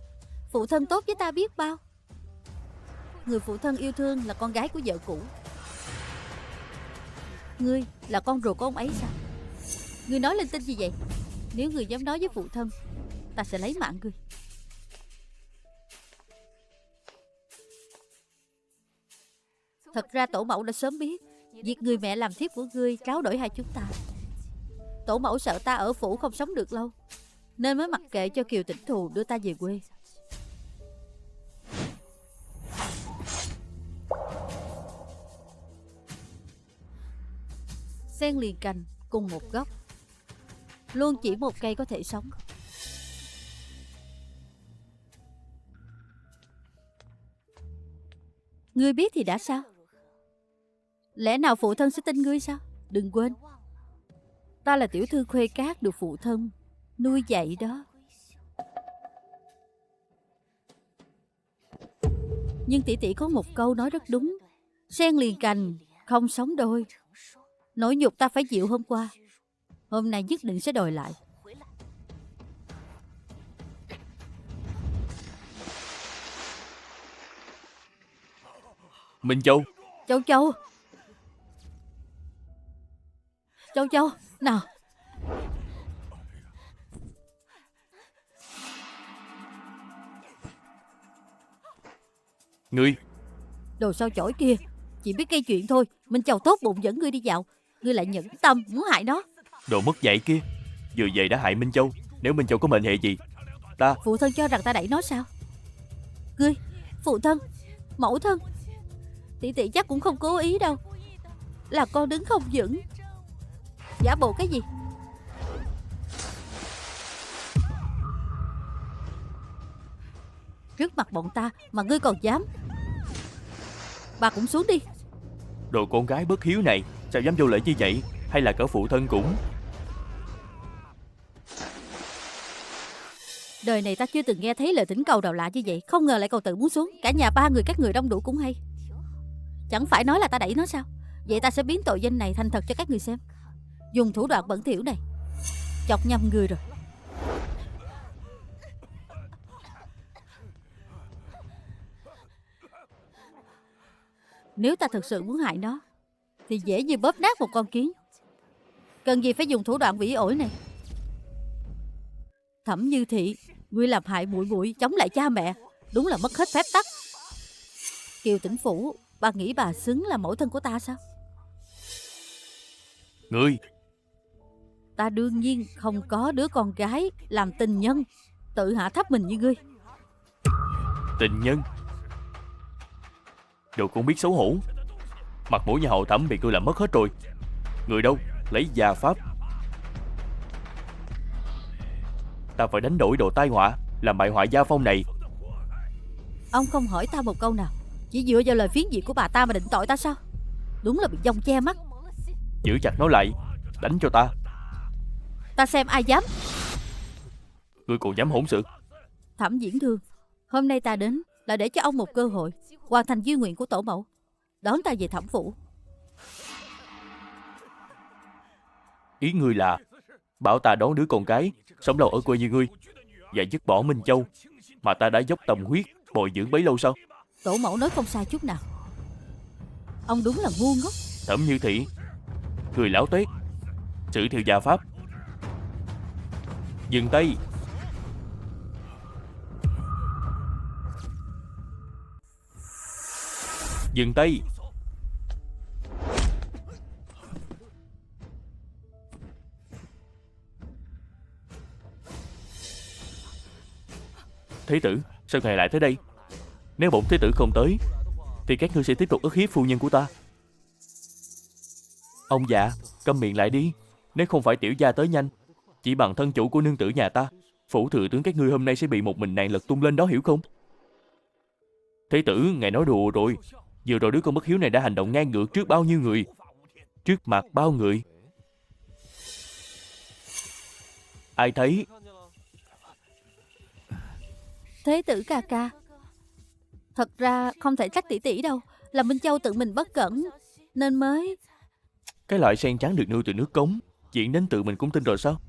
phụ thân tốt với ta biết bao. Người phụ thân yêu thương là con gái của vợ cũ. Ngươi là con ruột của ông ấy sao? Ngươi nói linh tinh gì vậy? Nếu người dám nói với phụ thân, ta sẽ lấy mạng ngươi. Thật ra tổ mẫu đã sớm biết việc người mẹ làm thiếp của ngươi tráo đổi hai chúng ta. Tổ mẫu sợ ta ở phủ không sống được lâu, nên mới mặc kệ cho Kiều Tĩnh Thù đưa ta về quê. Sen liền cành cùng một gốc, luôn chỉ một cây có thể sống. Ngươi biết thì đã sao? Lẽ nào phụ thân sẽ tin ngươi sao? Đừng quên, ta là tiểu thư Khuê Cát được phụ thân nuôi dạy đó. Nhưng tỷ tỷ có một câu nói rất đúng: sen liền cành không sống đôi. Nỗi nhục ta phải chịu hôm qua, hôm nay nhất định sẽ đòi lại. Minh Châu. Châu Châu, Châu Châu, nào. Ngươi. Đồ sao chổi kia, chỉ biết gây chuyện thôi. Minh Châu tốt bụng dẫn ngươi đi dạo, ngươi lại nhẫn tâm muốn hại nó. Đồ mất dạy kia, vừa vậy đã hại Minh Châu. Nếu Minh Châu có mệnh hệ gì, ta... Phụ thân cho rằng ta đẩy nó sao? Ngươi, phụ thân, mẫu thân, tỷ tỷ chắc cũng không cố ý đâu. Là con đứng không vững. Giả bộ cái gì? Trước mặt bọn ta mà ngươi còn dám? Bà cũng xuống đi. Đồ con gái bất hiếu này, sao dám vô lễ như vậy? Hay là cỡ phụ thân cũng... Đời này ta chưa từng nghe thấy lời thỉnh cầu nào lạ như vậy. Không ngờ lại còn tự muốn xuống. Cả nhà ba người các người đông đủ cũng hay. Chẳng phải nói là ta đẩy nó sao? Vậy ta sẽ biến tội danh này thành thật cho các người xem. Dùng thủ đoạn bẩn thỉu này chọc nhầm người rồi. Nếu ta thực sự muốn hại nó thì dễ như bóp nát một con kiến. Cần gì phải dùng thủ đoạn bỉ ổi này. Thẩm Như Thị, ngươi làm hại muội muội, chống lại cha mẹ, đúng là mất hết phép tắc. Kiều Tĩnh Phủ, bà nghĩ bà xứng là mẫu thân của ta sao? Ngươi. Ta đương nhiên không có đứa con gái làm tình nhân tự hạ thấp mình như ngươi. Tình nhân? Đồ cũng biết xấu hổ. Mặt mũi nhà hậu Thẩm bị ngươi làm mất hết rồi. Người đâu? Lấy gia pháp. Ta phải đánh đổi đồ tai họa, làm bại hoại gia phong này. Ông không hỏi ta một câu nào, chỉ dựa vào lời phiến diện của bà ta mà định tội ta sao? Đúng là bị dông che mắt. Giữ chặt nó lại, đánh cho ta. Ta xem ai dám. Ngươi còn dám hỗn sự? Thẩm Diễn Thương, hôm nay ta đến là để cho ông một cơ hội hoàn thành di nguyện của tổ mẫu, đón ta về Thẩm phủ. Ý ngươi là bảo ta đón đứa con gái sống lâu ở quê như ngươi và dứt bỏ Minh Châu mà ta đã dốc tâm huyết bồi dưỡng bấy lâu sao? Tổ mẫu nói không sai chút nào. Ông đúng là ngu ngốc. Thẩm Như Thị, cười lão tuét, xử theo gia pháp. Dừng tay. Dừng tay. Thế tử, sao ngài lại tới đây? Nếu bổn thế tử không tới thì các ngươi sẽ tiếp tục ức hiếp phu nhân của ta. Ông già, câm miệng lại đi. Nếu không phải tiểu gia tới nhanh, chỉ bằng thân chủ của nương tử nhà ta, phủ thừa tướng các ngươi hôm nay sẽ bị một mình nàng lật tung lên đó, hiểu không? Thế tử, ngài nói đùa rồi. Vừa rồi đứa con bất hiếu này đã hành động ngang ngược trước bao nhiêu người, trước mặt bao người. Ai thấy? Thế tử ca ca, thật ra không thể trách tỷ tỷ đâu, là Minh Châu tự mình bất cẩn nên mới... Cái loại sen trắng được nuôi từ nước cống, chuyện đến tự mình cũng tin rồi sao?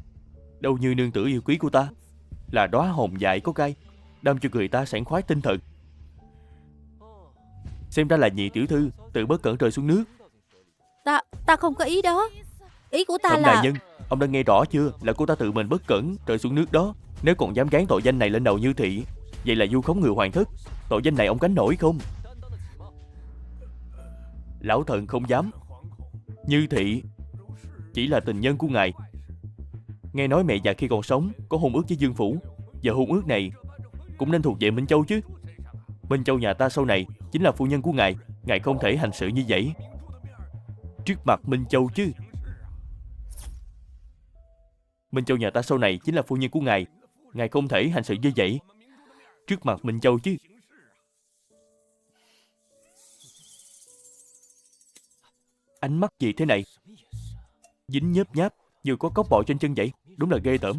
Đâu như nương tử yêu quý của ta là đóa hồng dại có gai, đâm cho người ta sảng khoái tinh thần. Xem ra là nhị tiểu thư tự bất cẩn rơi xuống nước. Ta không có ý đó. Ý của ta Thẩm là... đại nhân, ông đã nghe rõ chưa? Là cô ta tự mình bất cẩn rơi xuống nước đó. Nếu còn dám gán tội danh này lên đầu Như Thị, vậy là vu khống người hoàng thất. Tội danh này ông gánh nổi không? Lão thần không dám. Như Thị chỉ là tình nhân của ngài. Nghe nói mẹ già khi còn sống có hôn ước với Dương Phủ. Giờ hôn ước này cũng nên thuộc về Minh Châu chứ. Minh Châu nhà ta sau này chính là phu nhân của ngài. Ngài không thể hành xử như vậy trước mặt Minh Châu chứ. Minh Châu nhà ta sau này chính là phu nhân của ngài. Ngài không thể hành xử như vậy trước mặt Minh Châu chứ. Ánh mắt gì thế này? Dính nhớp nháp như có cóc bọ trên chân vậy. Đúng là ghê tởm.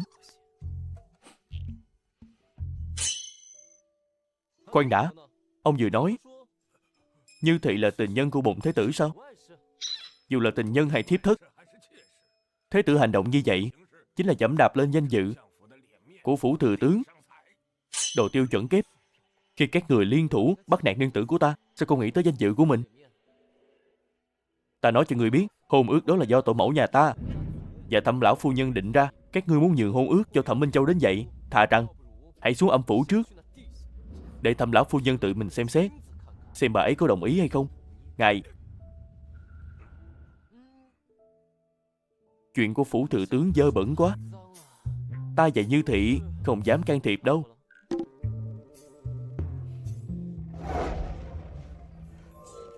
Khoan đã, ông vừa nói Như Thị là tình nhân của bổn thế tử sao? Dù là tình nhân hay thiếp thất, thế tử hành động như vậy chính là giẫm đạp lên danh dự của phủ thừa tướng. Đồ tiêu chuẩn kép. Khi các người liên thủ bắt nạt nương tử của ta, sao không nghĩ tới danh dự của mình? Ta nói cho người biết, hôn ước đó là do tổ mẫu nhà ta và Thẩm lão phu nhân định ra. Các ngươi muốn nhường hôn ước cho Thẩm Minh Châu đến vậy, thà rằng hãy xuống âm phủ trước, để Thẩm lão phu nhân tự mình xem xét, xem bà ấy có đồng ý hay không. Ngài... Chuyện của phủ thừa tướng dơ bẩn quá. Ta và Như Thị không dám can thiệp đâu.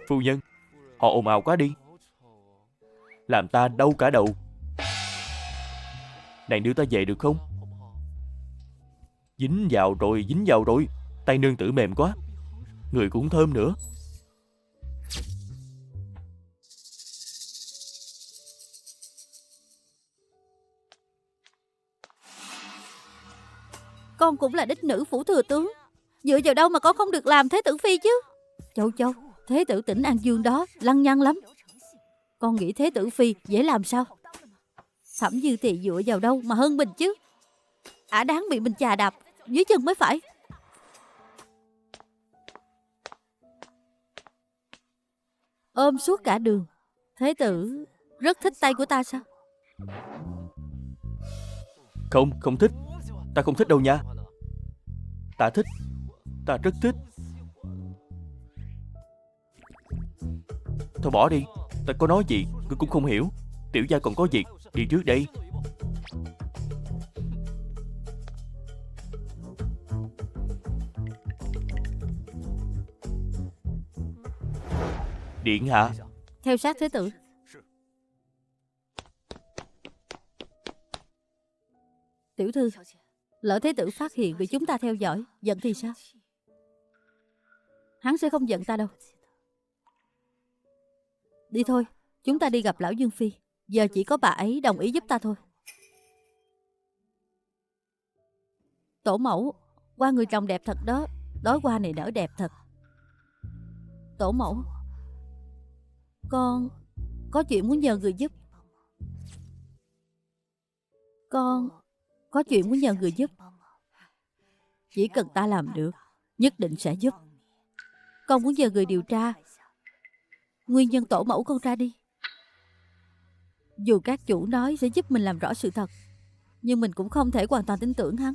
Phu nhân, họ ồn ào quá đi, làm ta đau cả đầu. Nàng đưa ta về được không? Dính vào rồi, dính vào rồi. Tay nương tử mềm quá, người cũng thơm nữa. Con cũng là đích nữ phủ thừa tướng, dựa vào đâu mà con không được làm thế tử phi chứ? Châu Châu, thế tử tỉnh An Dương đó lăng nhăng lắm. Con nghĩ thế tử phi dễ làm sao? Thẩm Như Thị dựa vào đâu mà hơn mình chứ? Ả đáng bị mình chà đạp dưới chân mới phải. Ôm suốt cả đường. Thế tử rất thích tay của ta sao? Không, không thích. Ta không thích đâu nha. Ta thích. Ta rất thích. Thôi bỏ đi. Ta có nói gì ngươi cũng không hiểu. Tiểu gia còn có việc, đi trước đây. Điện hạ. Theo sát thế tử. Tiểu thư, lỡ thế tử phát hiện bị chúng ta theo dõi, giận thì sao? Hắn sẽ không giận ta đâu. Đi thôi, chúng ta đi gặp lão Dương Phi. Giờ chỉ có bà ấy đồng ý giúp ta thôi. Tổ mẫu, hoa người trồng đẹp thật đó. Đóa hoa này nở đẹp thật. Tổ mẫu, con có chuyện muốn nhờ người giúp. Con có chuyện muốn nhờ người giúp. Chỉ cần ta làm được, nhất định sẽ giúp. Con muốn nhờ người điều tra nguyên nhân tổ mẫu con ra đi. Dù các chủ nói sẽ giúp mình làm rõ sự thật, nhưng mình cũng không thể hoàn toàn tin tưởng hắn.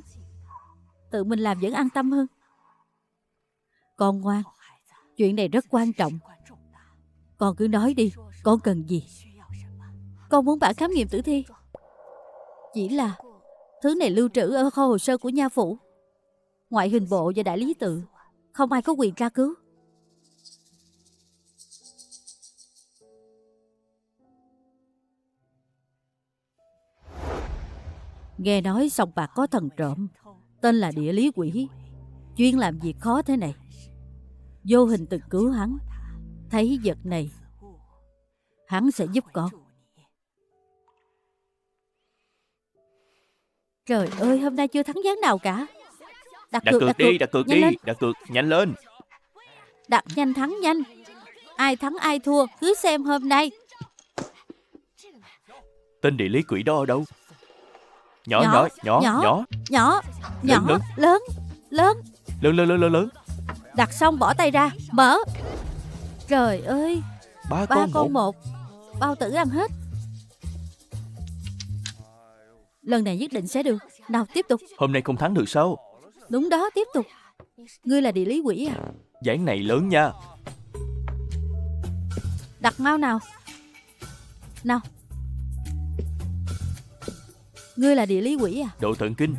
Tự mình làm vẫn an tâm hơn. Con ngoan, chuyện này rất quan trọng. Con cứ nói đi, con cần gì? Con muốn bản khám nghiệm tử thi. Chỉ là thứ này lưu trữ ở kho hồ sơ của nha phủ. Ngoại hình bộ và đại lý tự không ai có quyền tra cứu. Nghe nói sòng bạc có thần trộm tên là địa lý quỷ, chuyên làm việc khó thế này. Vô hình từng cứu hắn. Thấy vật này, hắn sẽ giúp con. Trời ơi, hôm nay chưa thắng ván nào cả. Đặt cược đi, đặt cược đi, đặt cược, nhanh lên. Đặt nhanh thắng nhanh. Ai thắng ai thua cứ xem hôm nay. Tên địa lý quỷ đó ở đâu? Nhỏ. Lớn. Đặt xong bỏ tay ra, mở. Trời ơi, ba con một. Bao tử ăn hết. Lần này nhất định sẽ được. Nào tiếp tục. Hôm nay không thắng được sao? Đúng đó, tiếp tục. Ngươi là địa lý quỷ à? Ván này lớn nha. Đặt mau nào. Nào. Ngươi là địa lý quỷ à? Độ thần kinh.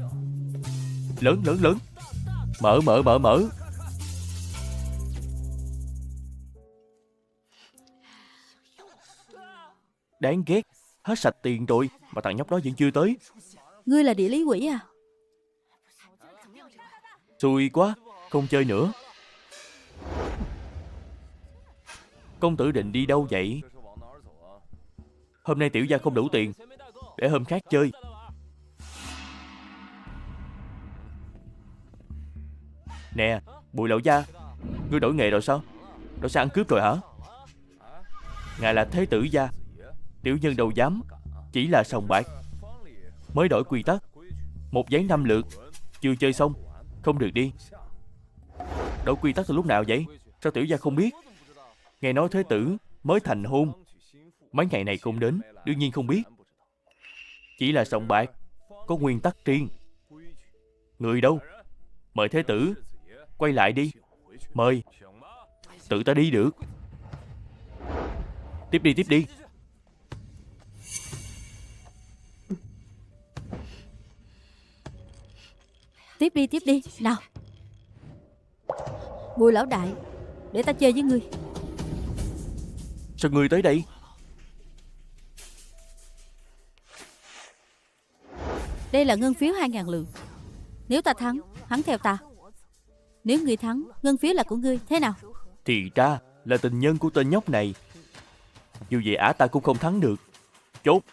Lớn lớn lớn. Mở mở mở mở. Đáng ghét. Hết sạch tiền rồi mà thằng nhóc đó vẫn chưa tới. Ngươi là địa lý quỷ à? Xui quá. Không chơi nữa. Công tử định đi đâu vậy? Hôm nay tiểu gia không đủ tiền, để hôm khác chơi. Nè, Bùi lão gia, ngươi đổi nghề rồi sao? Đổi sang ăn cướp rồi hả? Ngài là thế tử gia, tiểu nhân đâu dám. Chỉ là sòng bạc. Mới đổi quy tắc. Một ván 5 lượt. Chưa chơi xong không được đi. Đổi quy tắc từ lúc nào vậy? Sao tiểu gia không biết? Nghe nói thế tử mới thành hôn, mấy ngày này cũng đến, đương nhiên không biết. Chỉ là sòng bạc, có nguyên tắc riêng. Người đâu? Mời thế tử quay lại đi. Mời. Tự ta đi được. Tiếp đi, tiếp đi. Tiếp đi, tiếp đi. Nào. Bùi lão đại, để ta chơi với ngươi. Sao ngươi tới đây? Đây là ngân phiếu 2.000 lượng. Nếu ta thắng, hắn theo ta. Nếu ngươi thắng, ngân phiếu là của ngươi. Thế nào? Thì ra là tình nhân của tên nhóc này. Dù vậy ả ta cũng không thắng được. Chốt.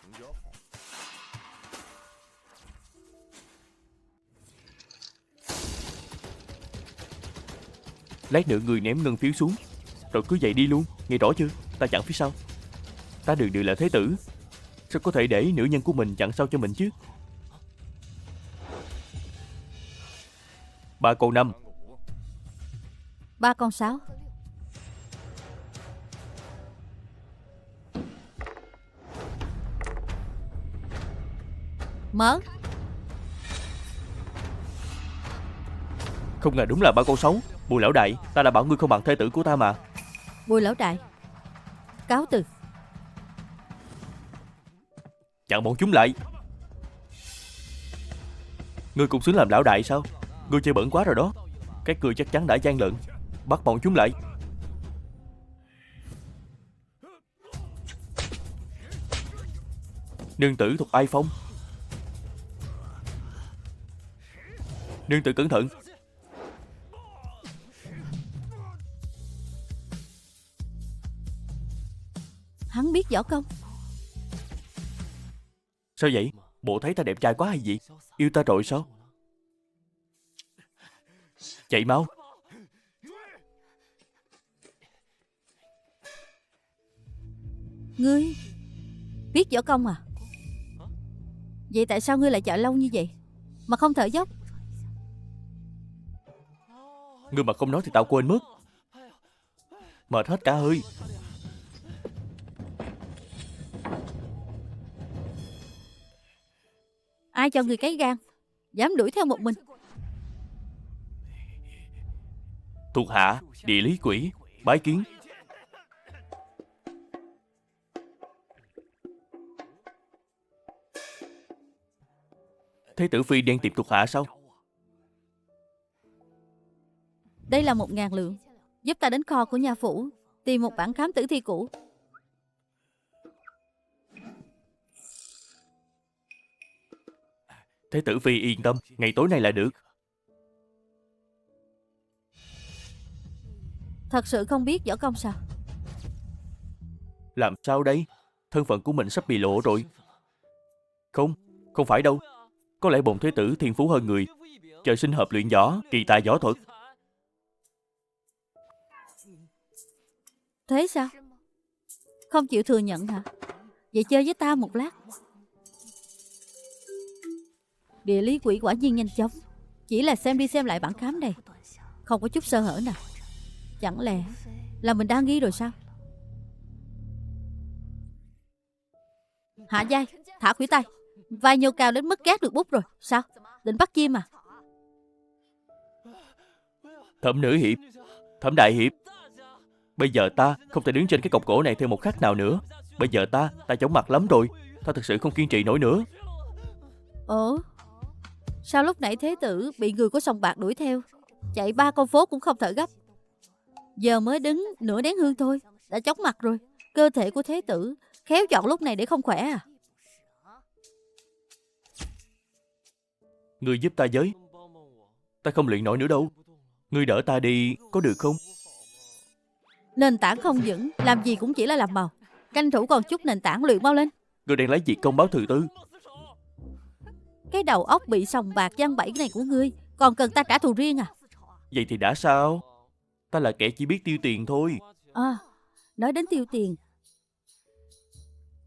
Lát nữa người ném ngân phiếu xuống, rồi cứ vậy đi luôn. Nghe rõ chưa? Ta chặn phía sau. Ta đường đường là thế tử, sao có thể để nữ nhân của mình chặn sau cho mình chứ? 3 con 5. 3 con 6. Mở. Không ngờ đúng là 3 con 6. Bùi lão đại, ta đã bảo ngươi không bằng thế tử của ta mà. Bùi lão đại, cáo từ. Chặn bọn chúng lại. Ngươi cũng xứng làm lão đại sao? Ngươi chơi bẩn quá rồi đó. Các ngươi chắc chắn đã gian lận. Bắt bọn chúng lại. Nương tử thuộc ai phong? Nương tử cẩn thận. Hắn biết võ công. Sao vậy? Bộ thấy ta đẹp trai quá hay gì? Yêu ta rồi sao? Chạy mau. Ngươi biết võ công à? Vậy tại sao ngươi lại chạy lâu như vậy mà không thở dốc? Ngươi mà không nói thì tao quên mất. Mệt hết cả hơi. Ai cho ngươi cái gan dám đuổi theo một mình? Thuộc hạ địa lý quỷ bái kiến. Thế tử phi đang tìm thuộc hạ sao? Đây là 1.000 lượng. Giúp ta đến kho của nhà phủ tìm một bản khám tử thi cũ. Thế tử phi yên tâm, ngày tối nay là được. Thật sự không biết võ công sao? Làm sao đây? Thân phận của mình sắp bị lộ rồi. Không, không phải đâu. Có lẽ bổn thế tử thiên phú hơn người, trời sinh hợp luyện võ, kỳ tài võ thuật. Thế sao? Không chịu thừa nhận hả? Vậy chơi với ta một lát. Địa lý quỷ quả nhiên nhanh chóng. Chỉ là xem đi xem lại bản khám này, không có chút sơ hở nào. Chẳng lẽ là mình đang nghi rồi sao? Hạ giai, thả khủy tay. Vai nhô cao đến mức gác được bút rồi. Sao? Định bắt chim à? Thẩm nữ hiệp, Thẩm đại hiệp, bây giờ ta không thể đứng trên cái cọc gỗ này thêm một khắc nào nữa. Bây giờ ta chóng mặt lắm rồi. Ta thực sự không kiên trì nổi nữa. Ủa? Sao lúc nãy Thế Tử bị người của sòng bạc đuổi theo, chạy 3 con phố cũng không thở gấp, giờ mới đứng nửa nén hương thôi đã chóng mặt rồi. Cơ thể của Thế Tử khéo chọn lúc này để không khỏe à? Ngươi giúp ta với. Ta không luyện nổi nữa đâu. Ngươi đỡ ta đi có được không? Nền tảng không vững, làm gì cũng chỉ là làm màu. Tranh thủ còn chút nền tảng, luyện mau lên. Ngươi đang lấy việc công báo thù tư. Cái đầu óc bị sòng bạc giăng bẫy này của ngươi còn cần ta trả thù riêng à? Vậy thì đã sao? Ta là kẻ chỉ biết tiêu tiền thôi. À, nói đến tiêu tiền,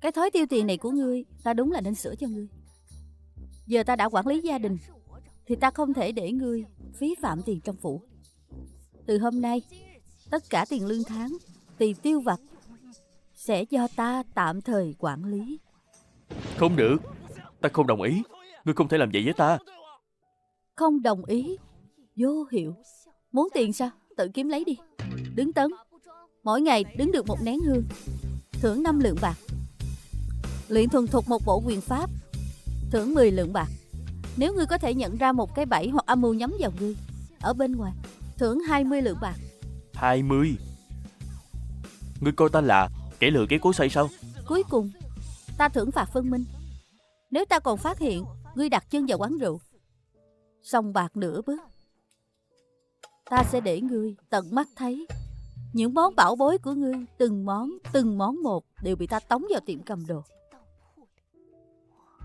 cái thói tiêu tiền này của ngươi ta đúng là nên sửa cho ngươi. Giờ ta đã quản lý gia đình thì ta không thể để ngươi phí phạm tiền trong phủ. Từ hôm nay, tất cả tiền lương tháng, tiền tiêu vặt sẽ do ta tạm thời quản lý. Không được. Ta không đồng ý. Ngươi không thể làm vậy với ta. Không đồng ý? Vô hiệu. Muốn tiền sao? Tự kiếm lấy đi. Đứng tấn, mỗi ngày đứng được 1 nén hương, thưởng 5 lượng bạc. Luyện thuần thục một bộ quyền pháp, thưởng 10 lượng bạc. Nếu ngươi có thể nhận ra một cái bẫy hoặc âm mưu nhắm vào ngươi ở bên ngoài, thưởng 20 lượng bạc. 20? Ngươi coi ta là kẻ lừa cái cố say sao? Cuối cùng, ta thưởng phạt phân minh. Nếu ta còn phát hiện ngươi đặt chân vào quán rượu, sòng bạc nửa bước, ta sẽ để ngươi tận mắt thấy những món bảo bối của ngươi từng món một đều bị ta tống vào tiệm cầm đồ.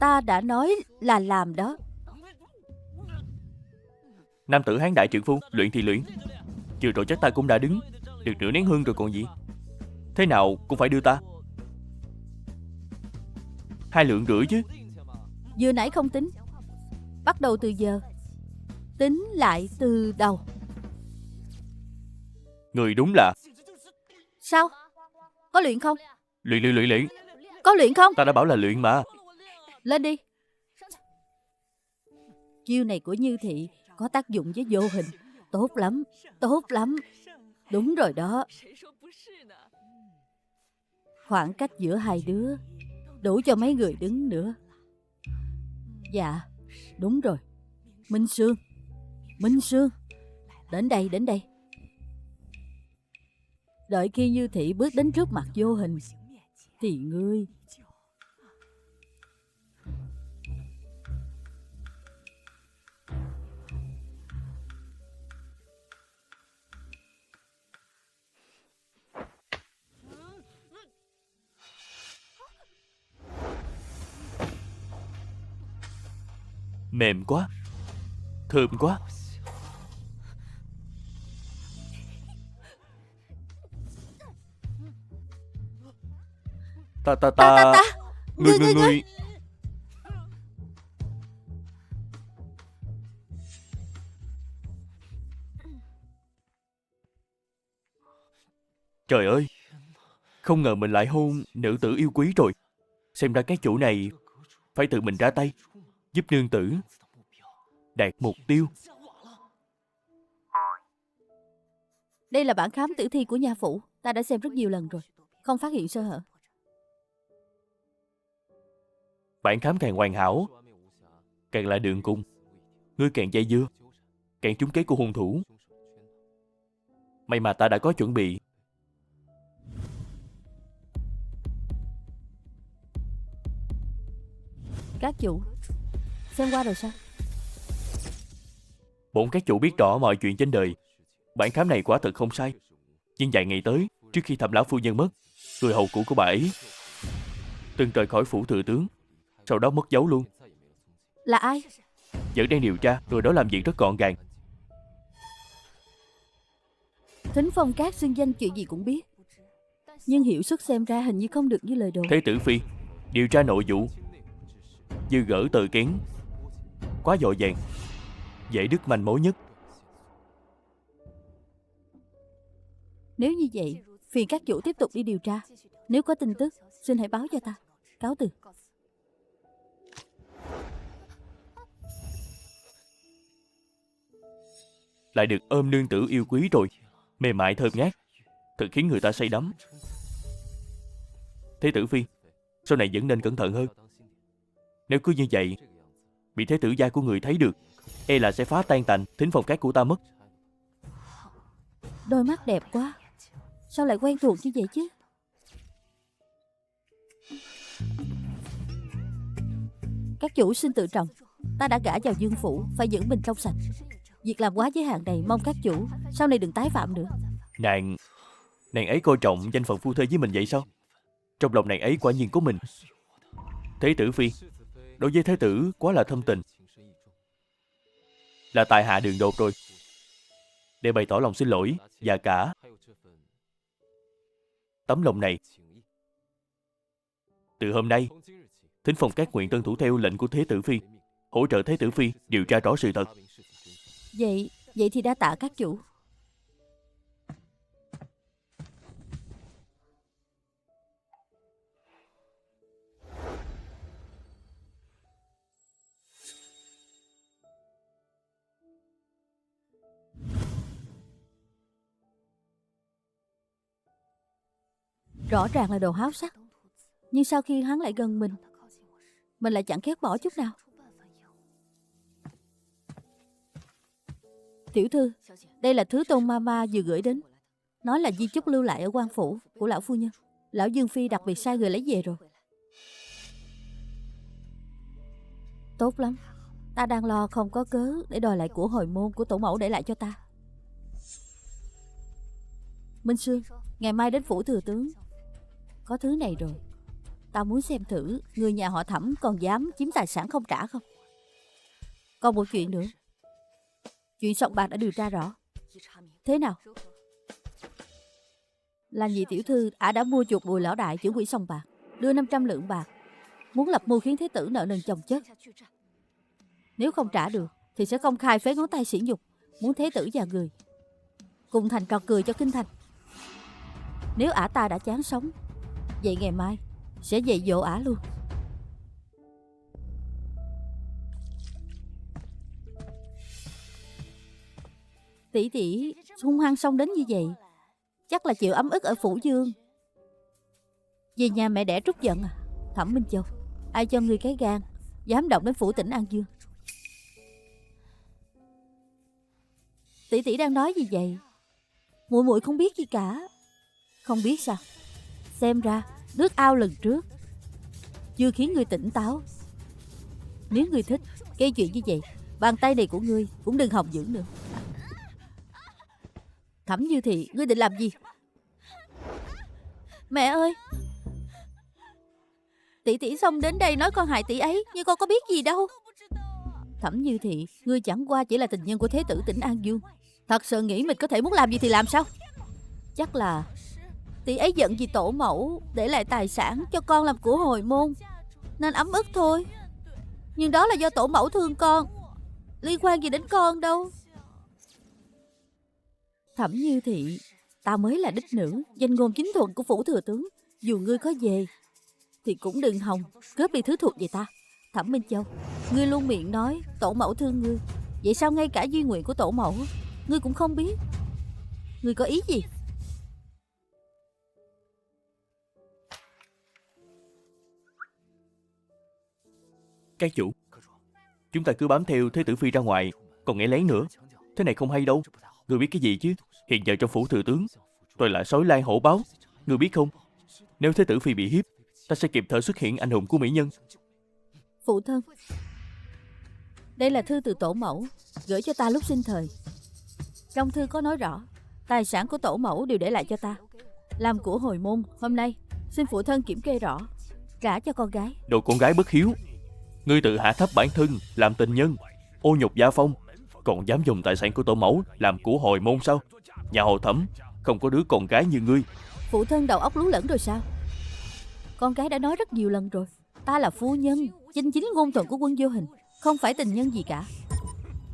Ta đã nói là làm đó. Nam tử hán đại trượng phu, luyện thì luyện. Vừa rồi chắc ta cũng đã đứng được nửa nén hương rồi còn gì. Thế nào cũng phải đưa ta 2,5 lượng chứ. Vừa nãy không tính, bắt đầu từ giờ tính lại từ đầu. Người đúng là Sao? Có luyện không? luyện. Có luyện không? Ta đã bảo là luyện mà. Lên đi. Chiêu này của Như Thị có tác dụng với vô hình. Tốt lắm, tốt lắm. Đúng rồi đó. Khoảng cách giữa hai đứa đủ cho mấy người đứng nữa. Dạ, đúng rồi. Minh Sương, đến đây. Đợi khi Như Thị bước đến trước mặt vô hình thì ngươi mềm quá, thơm quá. Ta. Ngươi. Trời ơi, không ngờ mình lại hôn nữ tử yêu quý rồi. Xem ra cái chủ này phải tự mình ra tay, giúp nương tử đạt mục tiêu. Đây là bản khám tử thi của nha phủ. Ta đã xem rất nhiều lần rồi, không phát hiện sơ hở. Bản khám càng hoàn hảo, càng là đường cùng. Ngươi càng dây dưa, càng trúng kế của hung thủ. May mà ta đã có chuẩn bị. Các chủ xem qua rồi sao? Bổn các chủ biết rõ mọi chuyện trên đời. Bản khám này quả thật không sai. Nhưng vài ngày tới, trước khi Thẩm lão phu nhân mất, người hầu cũ của bà ấy từng rời khỏi phủ thừa tướng, sau đó mất dấu luôn. Là ai? Vẫn đang điều tra, người đó làm việc rất gọn gàng. Thính Phong Cát xưng danh chuyện gì cũng biết, nhưng hiệu suất xem ra hình như không được như lời đồn. Thế tử phi điều tra nội vụ như gỡ tờ kén, quá vội vàng, dễ đứt manh mối nhất. Nếu như vậy, phiền các chủ tiếp tục đi điều tra. Nếu có tin tức, xin hãy báo cho ta. Cáo từ. lại được ôm nương tử yêu quý rồi, mềm mại thơm ngát, thật khiến người ta say đắm. Thế tử phi, sau này vẫn nên cẩn thận hơn. Nếu cứ như vậy, bị thế tử gia của người thấy được, e là sẽ phá tan tành thính phòng cát của ta mất. Đôi mắt đẹp quá, sao lại quen thuộc như vậy chứ? Các chủ xin tự trọng, ta đã gả vào dương phủ, phải giữ mình trong sạch. Việc làm quá giới hạn này mong các chủ sau này đừng tái phạm nữa. Nàng ấy coi trọng danh phận phu thê với mình vậy sao? Trong lòng nàng ấy quả nhiên có mình. Thế tử phi, đối với thế tử quá là thâm tình, là tại hạ đường đột rồi. Để bày tỏ lòng xin lỗi và cả tấm lòng này, từ hôm nay thính phòng các nguyện tuân thủ theo lệnh của thế tử phi, hỗ trợ thế tử phi điều tra rõ sự thật. Vậy thì đa tạ các chủ. Rõ ràng là đồ háo sắc, nhưng sau khi hắn lại gần mình lại chẳng ghét bỏ chút nào. Tiểu thư, đây là thứ Tôn Mama vừa gửi đến, nói là di chúc lưu lại ở quan phủ của lão phu nhân. Lão Dương Phi đặc biệt sai người lấy về rồi. Tốt lắm, ta đang lo không có cớ để đòi lại của hồi môn của tổ mẫu để lại cho ta. Minh Sương, ngày mai đến phủ thừa tướng. Có thứ này rồi, ta muốn xem thử người nhà họ Thẩm còn dám chiếm tài sản không trả không. Còn một chuyện nữa, chuyện sòng bạc đã điều tra rõ. Thế nào? Là nhị tiểu thư đã mua chuộc Bùi lão đại trưởng quỹ sòng bạc, đưa 500 lượng bạc, muốn lập mưu khiến thế tử nợ nần chồng chất. Nếu không trả được thì sẽ công khai phế ngón tay sỉ nhục, muốn thế tử và người cùng thành trò cười cho kinh thành. Nếu ta đã chán sống, vậy ngày mai sẽ dạy dỗ luôn. Tỷ tỷ hung hăng xông đến như vậy, chắc là chịu ấm ức ở Phủ Dương. Về nhà mẹ đẻ trút giận à? Thẩm Minh Châu, ai cho ngươi cái gan dám động đến phủ tỉnh An Dương? Tỷ tỷ đang nói gì vậy? Muội muội không biết gì cả. Không biết sao? Xem ra nước ao lần trước chưa khiến ngươi tỉnh táo. Nếu ngươi thích gây chuyện như vậy, bàn tay này của ngươi cũng đừng hòng dưỡng nữa. Thẩm Như Thị, ngươi định làm gì? Mẹ ơi! Tỷ tỷ xông đến đây nói con hại tỷ ấy, nhưng con có biết gì đâu. Thẩm Như Thị, ngươi chẳng qua chỉ là tình nhân của thế tử tỉnh An Dương. Thật sự nghĩ mình có thể muốn làm gì thì làm sao? Chắc là tỷ ấy giận vì tổ mẫu để lại tài sản cho con làm của hồi môn nên ấm ức thôi. Nhưng đó là do tổ mẫu thương con, liên quan gì đến con đâu. Thẩm Như Thị, ta mới là đích nữ, danh ngôn chính thuận của phủ thừa tướng. Dù ngươi có về thì cũng đừng hòng cướp đi thứ thuộc về ta. Thẩm Minh Châu, ngươi luôn miệng nói tổ mẫu thương ngươi, vậy sao ngay cả duy nguyện của tổ mẫu ngươi cũng không biết? Ngươi có ý gì? Các chủ, chúng ta cứ bám theo thế tử phi ra ngoài, còn nghe lén nữa. Thế này không hay đâu. Ngươi biết cái gì chứ? Hiện giờ trong phủ thừa tướng tôi là sói lai hổ báo. Ngươi biết không? Nếu thế tử phi bị hiếp, ta sẽ kịp thời xuất hiện anh hùng của mỹ nhân. Phụ thân, đây là thư từ tổ mẫu gửi cho ta lúc sinh thời. Trong thư có nói rõ tài sản của tổ mẫu đều để lại cho ta làm của hồi môn. Hôm nay xin phụ thân kiểm kê rõ, trả cho con gái. Đồ con gái bất hiếu! Ngươi tự hạ thấp bản thân làm tình nhân, ô nhục gia phong, còn dám dùng tài sản của tổ mẫu làm của hồi môn sao? Nhà họ Thẩm không có đứa con gái như ngươi. Phụ thân đầu óc lú lẫn rồi sao? Con gái đã nói rất nhiều lần rồi, ta là phu nhân, danh chính ngôn thuận của Quân Vô Hình, không phải tình nhân gì cả.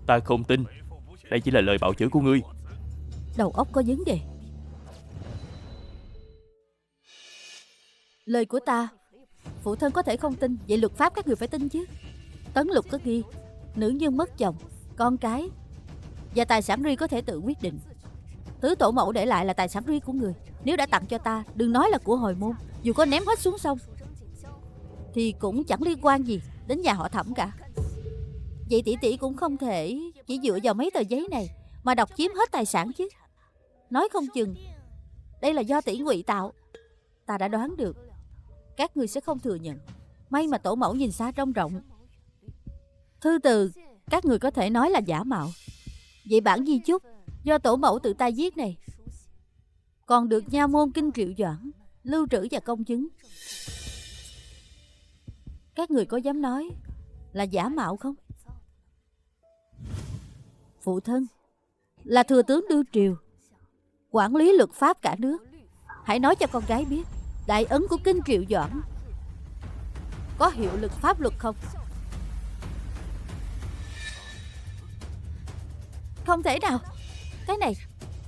Ta không tin. Đây chỉ là lời bạo chữa của ngươi. Đầu óc có vấn đề. Lời của ta phụ thân có thể không tin, vậy luật pháp các người phải tin chứ. Tấn Lục có ghi, nữ nhân mất chồng, con cái Và tài sản riêng có thể tự quyết định. Thứ tổ mẫu để lại là tài sản riêng của người. Nếu đã tặng cho ta, đừng nói là của hồi môn, dù có ném hết xuống sông thì cũng chẳng liên quan gì đến nhà họ Thẩm cả. Vậy tỷ tỷ cũng không thể chỉ dựa vào mấy tờ giấy này mà độc chiếm hết tài sản chứ. Nói không chừng đây là do tỷ ngụy tạo. Ta đã đoán được các người sẽ không thừa nhận. May mà tổ mẫu nhìn xa trông rộng. Thư từ các người có thể nói là giả mạo. Vậy bản di chúc do tổ mẫu tự tay viết này còn được nha môn Kinh Triệu Doãn lưu trữ và công chứng. Các người có dám nói là giả mạo không? Phụ thân là thừa tướng đương triều, quản lý luật pháp cả nước. Hãy nói cho con gái biết đại ấn của Kinh Triệu Doãn có hiệu lực pháp luật không? Không thể nào.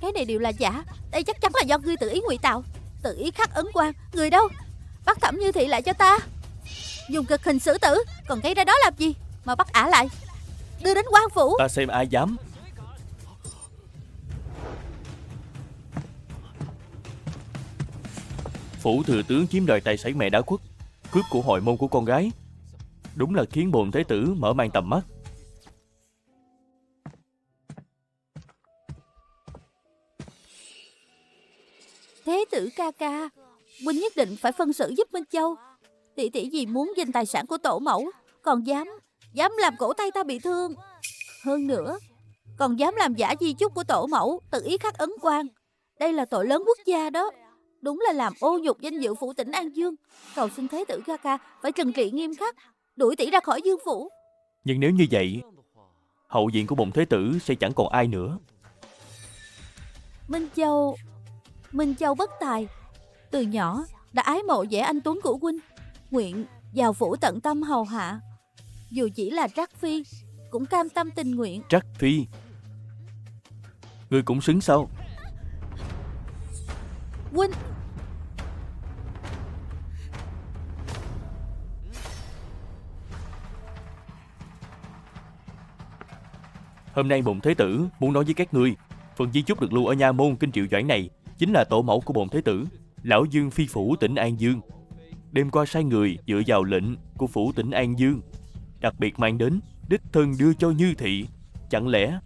Cái này đều là giả. Đây chắc chắn là do ngươi tự ý ngụy tạo, tự ý khắc ấn quan. Người đâu? Bắt Thẩm Như Thị lại cho ta. Dùng cực hình xử tử, còn gây ra đó làm gì mà bắt ả lại, đưa đến quan phủ. Ta xem ai dám. Phủ thừa tướng chiếm đoạt tài sản mẹ đã khuất, cướp của hồi môn của con gái, đúng là khiến bồn thế tử mở mang tầm mắt. Thế tử ca ca, huynh nhất định phải phân xử giúp Minh Châu. Tỷ tỷ vì muốn giành tài sản của tổ mẫu, còn dám làm cổ tay ta bị thương. Hơn nữa, còn dám làm giả di chúc của tổ mẫu, tự ý khắc ấn quan. Đây là tội lớn quốc gia đó. Đúng là làm ô nhục danh dự phủ tỉnh An Dương. Cầu xin thế tử ca ca phải trừng trị nghiêm khắc, đuổi tỷ ra khỏi Dương phủ. Nhưng nếu như vậy, hậu viện của bồn thế tử sẽ chẳng còn ai nữa. Minh Châu bất tài, từ nhỏ đã ái mộ vẻ anh tuấn của huynh, nguyện vào phủ tận tâm hầu hạ. Dù chỉ là trắc phi cũng cam tâm tình nguyện. Trắc phi? Ngươi cũng xứng sao? Huynh, hôm nay bồn thế tử muốn nói với các ngươi, phần di chúc được lưu ở nha môn Kinh Triệu Doãn này chính là tổ mẫu của bồn thế tử, lão Dương phi phủ tỉnh An Dương. Đêm qua sai người dựa vào lệnh của phủ tỉnh An Dương, đặc biệt mang đến, đích thân đưa cho Như Thị. Chẳng lẽ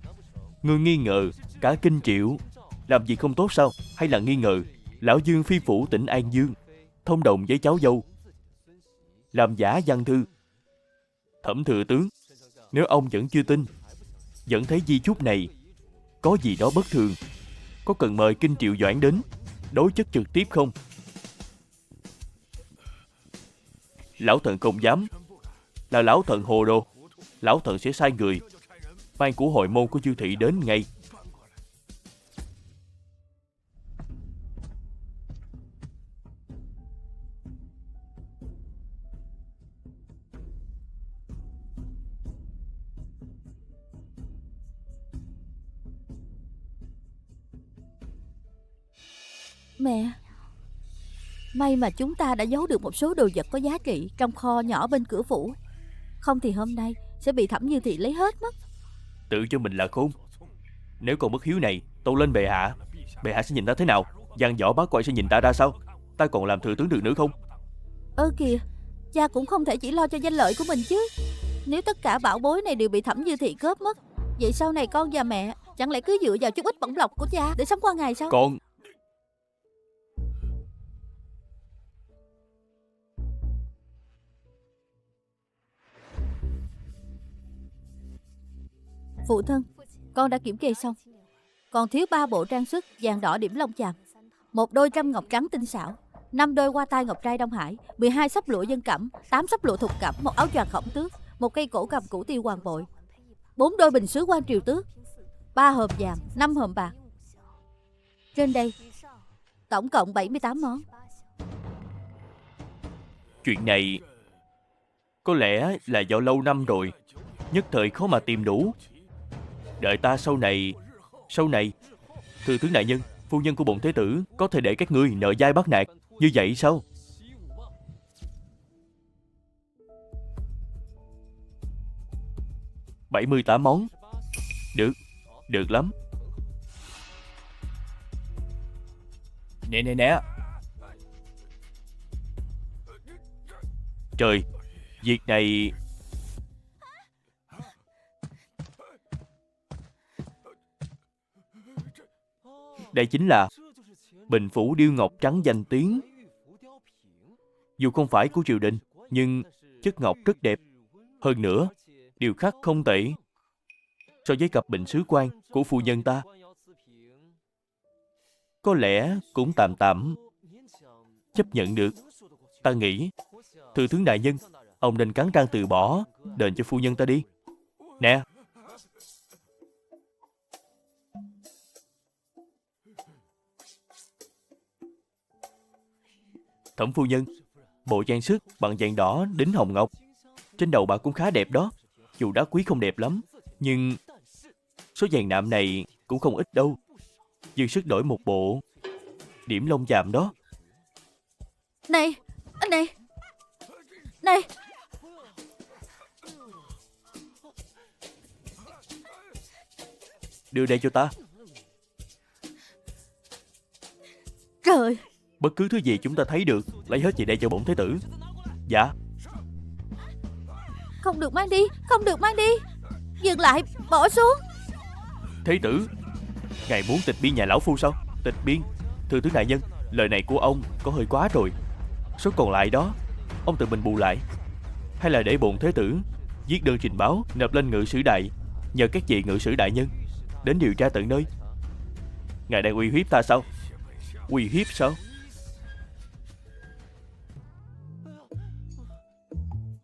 ngươi nghi ngờ cả Kinh Triệu làm gì không tốt sao? Hay là nghi ngờ lão Dương phi phủ tỉnh An Dương thông đồng với cháu dâu, làm giả văn thư? Thẩm thừa tướng, nếu ông vẫn chưa tin, vẫn thấy di chúc này có gì đó bất thường, có cần mời Kinh Triệu Doãn đến đối chất trực tiếp không? Lão thần không dám. Là lão thần hồ đồ. Lão thần sẽ sai người mang của hội môn của Như Thị đến ngay. mẹ, may mà chúng ta đã giấu được một số đồ vật có giá trị trong kho nhỏ bên cửa phủ. Không thì hôm nay sẽ bị Thẩm Như Thị lấy hết mất. Tự cho mình là khôn. Nếu còn bất hiếu này tâu lên bệ hạ, bệ hạ sẽ nhìn ta thế nào? Giang võ bá quan sẽ nhìn ta ra sao? Ta còn làm thừa tướng được nữa không? Kìa, cha cũng không thể chỉ lo cho danh lợi của mình chứ. Nếu tất cả bảo bối này đều bị Thẩm Như Thị cướp mất, vậy sau này con và mẹ chẳng lẽ cứ dựa vào chút ít bổng lộc của cha để sống qua ngày sao? Con... Phụ thân, con đã kiểm kê xong. Còn thiếu 3 bộ trang sức vàng đỏ điểm lông chàm, 1 đôi trâm ngọc trắng tinh xảo, 5 đôi hoa tai ngọc trai Đông Hải, 12 xấp lụa dân cẩm, 8 xấp lụa thục cẩm, 1 áo choàng khổng tước, 1 cây cổ cầm củ tiêu hoàng bội, 4 đôi bình sứ quan triều tước, 3 hòm vàng, 5 hòm bạc. Trên đây tổng cộng 78 món. Chuyện này có lẽ là do lâu năm rồi, nhất thời khó mà tìm đủ. Đợi ta sau này, thừa tướng đại nhân, phu nhân của bổn thế tử có thể để các ngươi nợ dai bắt nạt như vậy sao? ...78 món. Được, Được lắm. Nè. Trời, việc này... Đây chính là Bình Phủ Điêu Ngọc Trắng danh tiếng. Dù không phải của triều đình, nhưng chất ngọc rất đẹp. Hơn nữa, điều khắc không tệ. So với cặp bình sứ quan của phu nhân ta, có lẽ cũng tạm tạm chấp nhận được. Ta nghĩ, thừa tướng đại nhân, ông nên cắn răng từ bỏ, đền cho phu nhân ta đi. Nè. Thẩm phu nhân, bộ trang sức bằng vàng đỏ đính hồng ngọc. Trên đầu bà cũng khá đẹp đó. Dù đá quý không đẹp lắm, nhưng số vàng nạm này cũng không ít đâu. Dư sức đổi một bộ điểm lông chàm đó. Này, này. Đưa đây cho ta. Trời, Bất cứ thứ gì chúng ta thấy được, lấy hết về đây cho bổn thế tử. Dạ. không được mang đi. Dừng lại, bỏ xuống. Thế tử, ngài muốn tịch biên nhà lão phu sao? Tịch biên? Thưa tướng đại nhân, lời này của ông có hơi quá rồi. Số còn lại đó, ông tự mình bù lại. Hay là để bổn thế tử viết đơn trình báo, nộp lên ngự sử đại, nhờ các vị ngự sử đại nhân đến điều tra tận nơi. Ngài đang uy hiếp ta sao? Uy hiếp sao?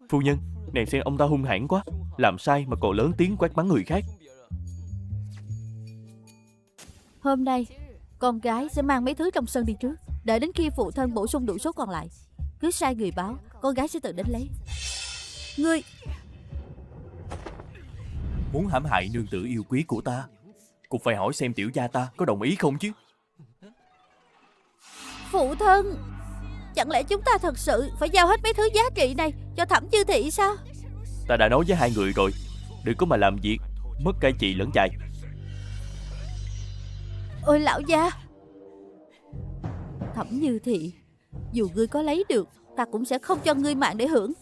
Phu nhân, nàng xem ông ta hung hãn quá, làm sai mà còn lớn tiếng quát mắng người khác. Hôm nay, con gái sẽ mang mấy thứ trong sân đi trước. Đợi đến khi phụ thân bổ sung đủ số còn lại, cứ sai người báo, con gái sẽ tự đến lấy. Ngươi... Muốn hãm hại nương tử yêu quý của ta, cũng phải hỏi xem tiểu gia ta có đồng ý không chứ. Phụ thân, chẳng lẽ chúng ta thật sự phải giao hết mấy thứ giá trị này cho Thẩm Chư Thị sao? Ta đã nói với hai người rồi, đừng có mà làm việc mất cả chị lẫn chài. Ôi lão gia, Thẩm Như Thị, dù ngươi có lấy được, ta cũng sẽ không cho ngươi mạng để hưởng.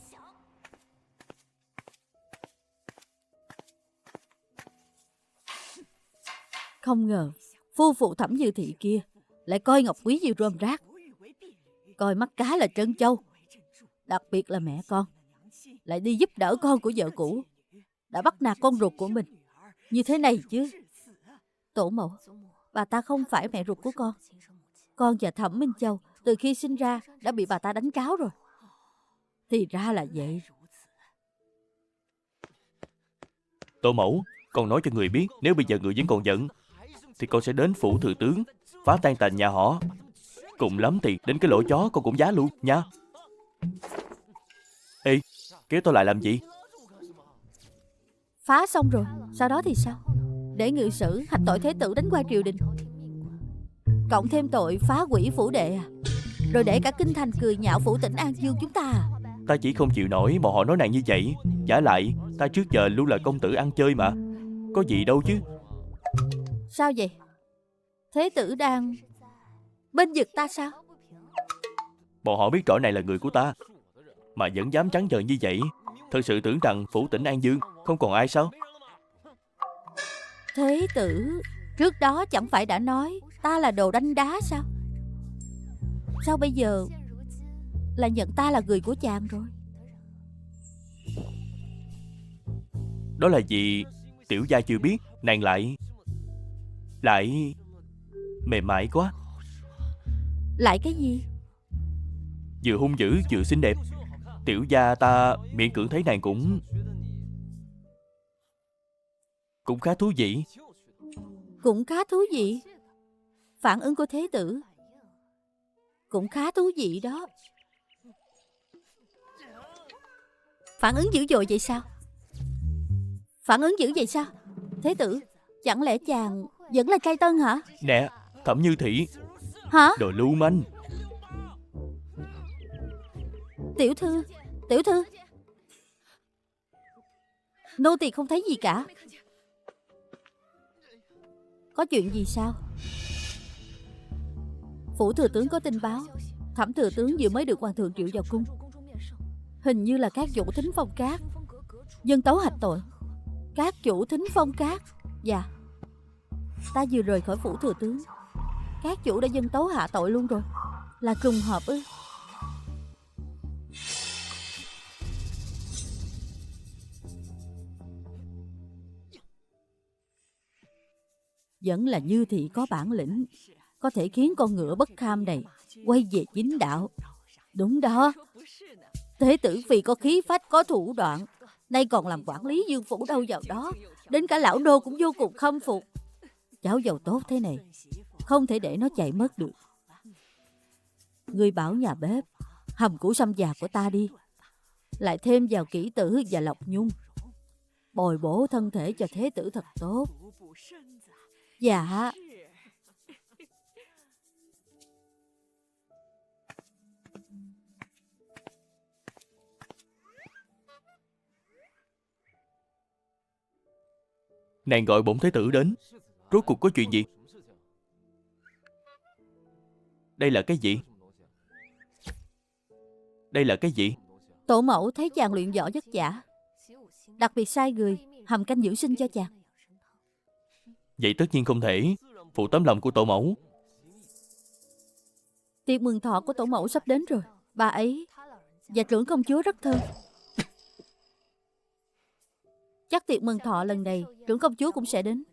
Không ngờ phu phụ Thẩm Như Thị kia lại coi ngọc quý như rơm rác, coi mắt cá là trân châu. Đặc biệt là mẹ con lại đi giúp đỡ con của vợ cũ, đã bắt nạt con ruột của mình như thế này chứ. Tổ mẫu, bà ta không phải mẹ ruột của con. Con và Thẩm Minh Châu từ khi sinh ra đã bị bà ta đánh tráo rồi. Thì ra là vậy. Tổ mẫu, con nói cho người biết, nếu bây giờ người vẫn còn giận thì con sẽ đến phủ thừa tướng phá tan tành nhà họ. Cùng lắm thì đến cái lỗ chó con cũng giá luôn nha. Ê, kéo tôi lại làm gì? Phá xong rồi, sau đó thì sao? Để ngự sử hạch tội thế tử đánh qua triều đình, cộng thêm tội phá hủy phủ đệ à? Rồi để cả kinh thành cười nhạo phủ tỉnh An Dương chúng ta à? Ta chỉ không chịu nổi bọn họ nói nàng như vậy. Giả lại, ta trước giờ luôn là công tử ăn chơi mà. Có gì đâu chứ. Sao vậy? Thế tử đang bên vực ta sao? Bọn họ biết rõ này là người của ta, mà vẫn dám trắng trợn như vậy. Thật sự tưởng rằng phủ tỉnh An Dương không còn ai sao? Thế tử trước đó chẳng phải đã nói ta là đồ đanh đá sao? Sao bây giờ là nhận ta là người của chàng rồi? Đó là vì tiểu gia chưa biết, nàng lại mềm mại quá. Lại cái gì? Vừa hung dữ vừa xinh đẹp. Tiểu gia ta miễn cưỡng thấy nàng cũng khá thú vị. Cũng khá thú vị. Phản ứng của thế tử cũng khá thú vị đó. Phản ứng dữ dội vậy sao? Phản ứng dữ vậy sao? Thế tử, chẳng lẽ chàng vẫn là trai tân hả? Nè, Thẩm Như Thị, Hả? đồ lưu manh. Tiểu thư, nô tỳ không thấy gì cả. Có chuyện gì sao? Phủ thừa tướng có tin báo Thẩm thừa tướng vừa mới được hoàng thượng triệu vào cung. Hình như là các chủ thính phong cát dân tấu hạch tội. Các chủ thính phong cát? Dạ. Ta vừa rời khỏi phủ thừa tướng, các chủ đã dân tấu hạ tội luôn rồi. Là trùng hợp ư? Vẫn là Như thị có bản lĩnh, có thể khiến con ngựa bất kham này quay về chính đạo. Đúng đó, Thế tử phi có khí phách, có thủ đoạn, nay còn làm quản lý dương phủ đâu vào đó. Đến cả lão đô cũng vô cùng khâm phục. Cháu giàu tốt thế này, không thể để nó chạy mất được. Ngươi bảo nhà bếp hầm củ sâm già của ta đi, lại thêm vào kỹ tử và lộc nhung, bồi bổ thân thể cho thế tử thật tốt. Dạ. Nàng gọi bổn thế tử đến, rốt cuộc có chuyện gì? Đây là cái gì? Đây là cái gì? Tổ mẫu thấy chàng luyện võ vất vả, đặc biệt sai người hầm canh dưỡng sinh cho chàng. Vậy tất nhiên không thể phụ tấm lòng của tổ mẫu. Tiệc mừng thọ của tổ mẫu sắp đến rồi. Bà ấy và trưởng công chúa rất thân. Chắc tiệc mừng thọ lần này trưởng công chúa cũng sẽ đến.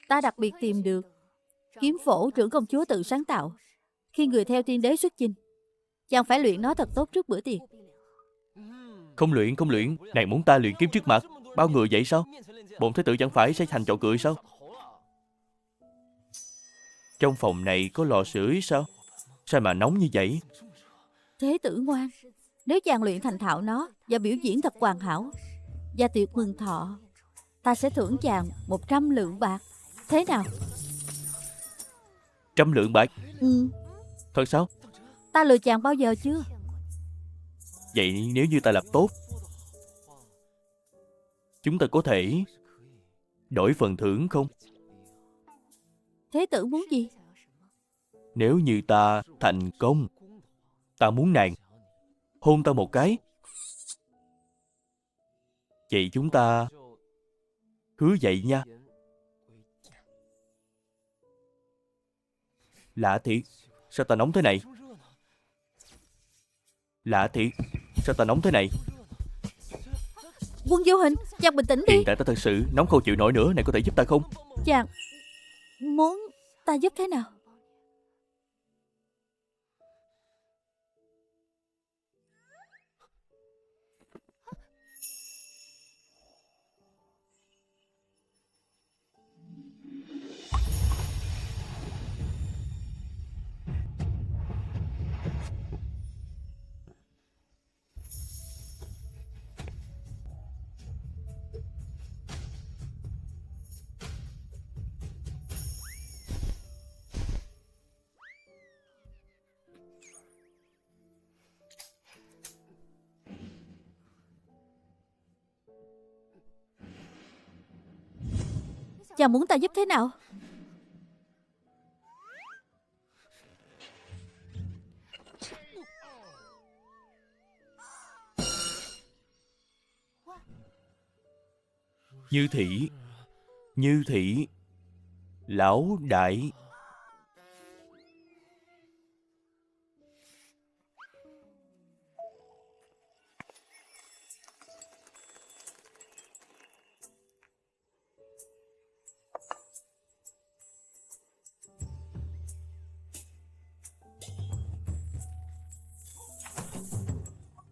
Ta đặc biệt tìm được kiếm phổ trưởng công chúa tự sáng tạo, khi người theo tiên đế xuất chinh. Chàng phải luyện nó thật tốt trước bữa tiệc. Không luyện, không luyện. Nàng muốn ta luyện kiếm trước mặt bao người vậy sao? Bổn thế tử chẳng phải sẽ thành chậu cười sao? Trong phòng này có lò sưởi sao? Sao mà nóng như vậy? Thế tử ngoan, nếu chàng luyện thành thạo nó và biểu diễn thật hoàn hảo, và tiệc mừng thọ, ta sẽ thưởng chàng 100 lượng bạc. Thế nào? 100 lượng bạc? Ừ. Thật sao? Ta lừa chàng bao giờ chưa? Vậy nếu như ta làm tốt, chúng ta có thể đổi phần thưởng không? Thế tử muốn gì? Nếu như ta thành công, ta muốn nàng hôn ta một cái. Vậy chúng ta hứa vậy nha. Lạ thiệt, sao ta nóng thế này? Lạ thiệt, sao ta nóng thế này? Quân Vô Hình, chàng bình tĩnh đi. Hiện tại ta thật sự nóng không chịu nổi nữa. Này có thể giúp ta không? Chàng muốn ta giúp thế nào? Chàng muốn ta giúp thế nào? Như thị, như thị, lão đại.